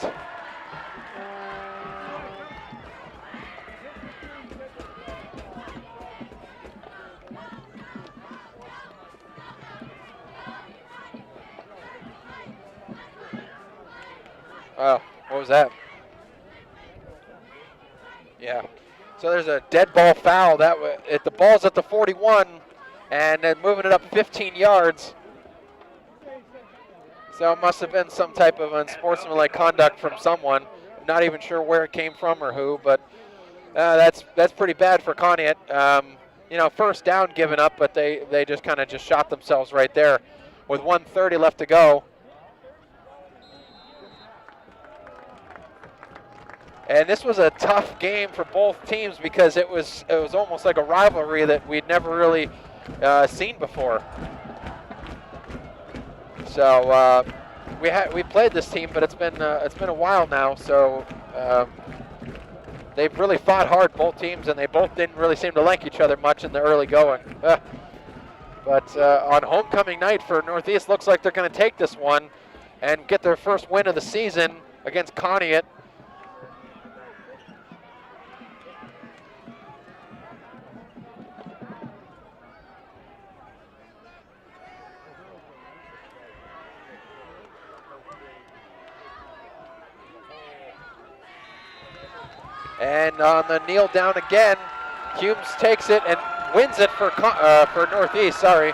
Oh, what was that? Yeah. So there's a dead ball foul. The ball's at the 41, and then moving it up 15 yards. So it must have been some type of unsportsmanlike conduct from someone. I'm not even sure where it came from or who, but that's pretty bad for Conneaut. First down given up, but they just kind of just shot themselves right there with 1:30 left to go. And this was a tough game for both teams because it was almost like a rivalry that we'd never really seen before. So we played this team, but it's been a while now. So they've really fought hard, both teams, and they both didn't really seem to like each other much in the early going. But on homecoming night for Northeast, looks like they're going to take this one and get their first win of the season against Conneaut. And on the kneel down again, Humes takes it and wins it for Northeast, sorry.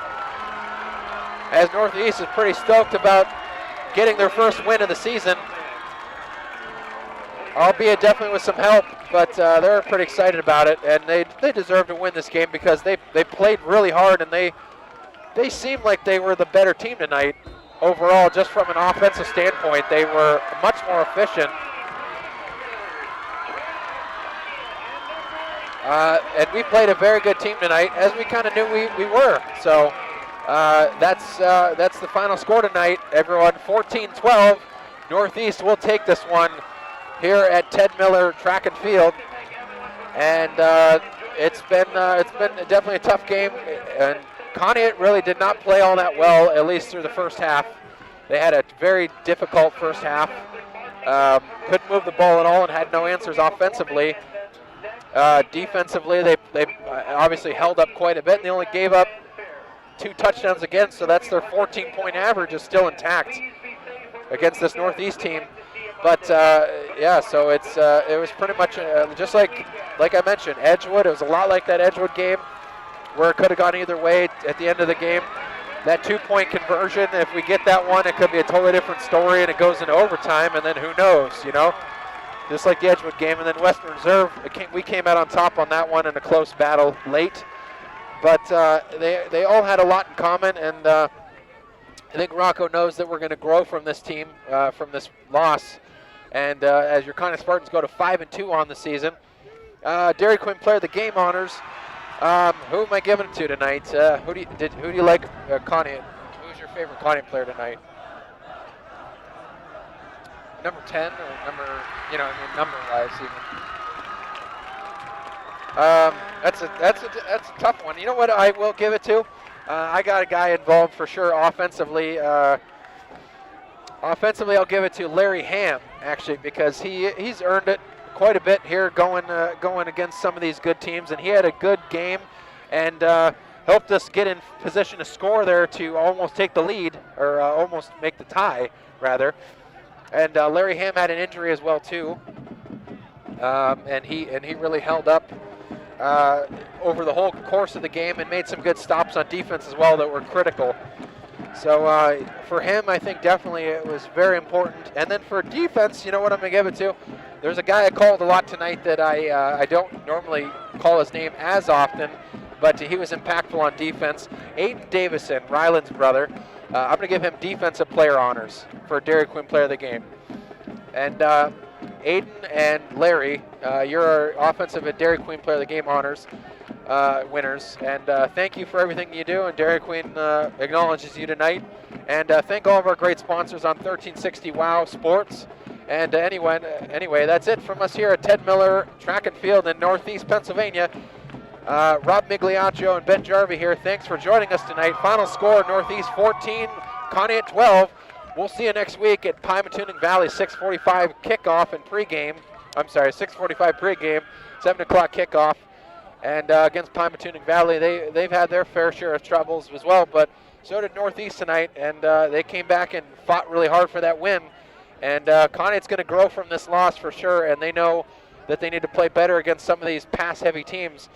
As Northeast is pretty stoked about getting their first win of the season. Albeit definitely with some help, but they're pretty excited about it. And they deserve to win this game because they played really hard and they seemed like they were the better team tonight. Overall, just from an offensive standpoint, they were much more efficient. And we played a very good team tonight, as we kind of knew we were. So that's the final score tonight, everyone. 14-12. Northeast will take this one here at Ted Miller Track and Field, and it's been definitely a tough game. And Conneaut really did not play all that well, at least through the first half. They had a very difficult first half. Couldn't move the ball at all and had no answers offensively. Defensively, they obviously held up quite a bit, and they only gave up 2 touchdowns again, so that's their 14-point average is still intact against this Northeast team. But so it was pretty much just like I mentioned, Edgewood. It was a lot like that Edgewood game where it could have gone either way at the end of the game. That 2-point conversion, if we get that one, it could be a totally different story, and it goes into overtime, and then who knows, Just like the Edgewood game, and then Western Reserve, we came out on top on that one in a close battle late. But they all had a lot in common, and I think Rocco knows that we're going to grow from this team, from this loss. And as your Conneaut Spartans go to 5-2 on the season, Dairy Queen Player of the Game honors. Who am I giving it to tonight? Who do you like, Conneaut? Who's your favorite Conneaut player tonight? Number 10 or number-wise even. That's a tough one. You know what I will give it to? I got a guy involved for sure offensively. Offensively, I'll give it to Larry Ham, actually, because he's earned it quite a bit here going against some of these good teams, and he had a good game and helped us get in position to score there to almost take the lead, or almost make the tie, rather. And Larry Ham had an injury as well too, and he really held up over the whole course of the game and made some good stops on defense as well that were critical. So for him, I think definitely it was very important. And then for defense, you know what I'm going to give it to? There's a guy I called a lot tonight that I don't normally call his name as often, but he was impactful on defense. Aiden Davison, Ryland's brother. I'm going to give him Defensive Player honors for Dairy Queen Player of the Game. And Aiden and Larry, you're our Offensive and Dairy Queen Player of the Game honors winners. And thank you for everything you do, and Dairy Queen acknowledges you tonight. And thank all of our great sponsors on 1360 WOW Sports. And anyway, that's it from us here at Ted Miller Track and Field in Northeast Pennsylvania. Rob Migliaccio and Ben Jarvie here. Thanks for joining us tonight. Final score, Northeast 14, Conneaut 12. We'll see you next week at Pymatuning Valley, 6:45 kickoff and pregame. I'm sorry, 6:45 pregame, 7 o'clock kickoff. And against Pymatuning Valley, they've had their fair share of troubles as well, but so did Northeast tonight, and they came back and fought really hard for that win. And Conneaut's going to grow from this loss for sure, and they know that they need to play better against some of these pass-heavy teams.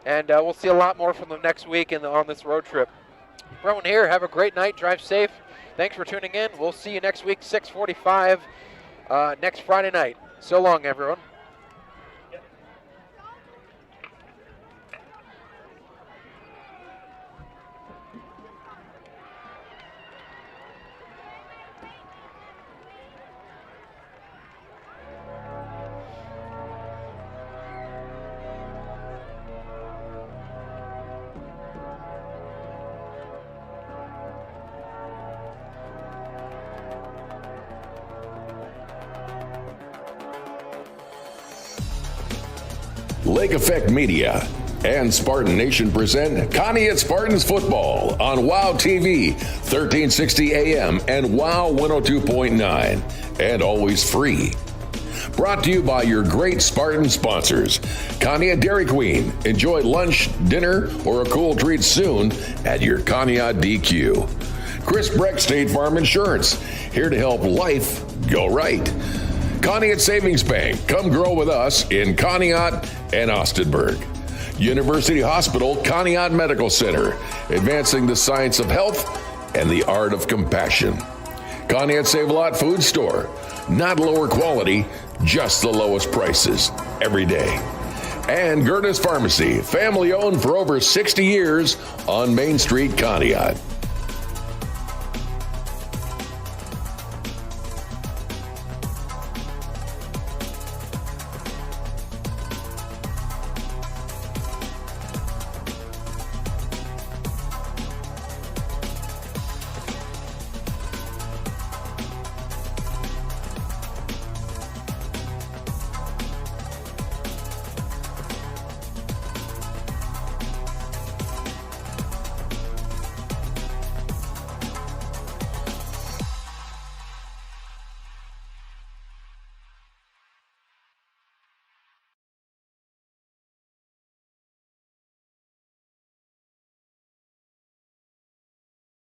And we'll see a lot more from them next week on this road trip. Everyone here, have a great night. Drive safe. Thanks for tuning in. We'll see you next week, 6:45, next Friday night. So long, everyone. Lake Effect Media and Spartan Nation present Conneaut Spartans Football on WOW TV, 1360 AM and WOW 102.9, and always free. Brought to you by your great Spartan sponsors. Conneaut Dairy Queen. Enjoy lunch, dinner, or a cool treat soon at your Conneaut DQ. Chris Breck State Farm Insurance. Here to help life go right. Conneaut Savings Bank. Come grow with us in Conneaut and Austinburg. University Hospital Conneaut Medical Center. Advancing the science of health and the art of compassion. Conneaut Save-A-Lot Food Store. Not lower quality, just the lowest prices every day. And Gerda's Pharmacy, family owned for over 60 years on Main Street, Conneaut.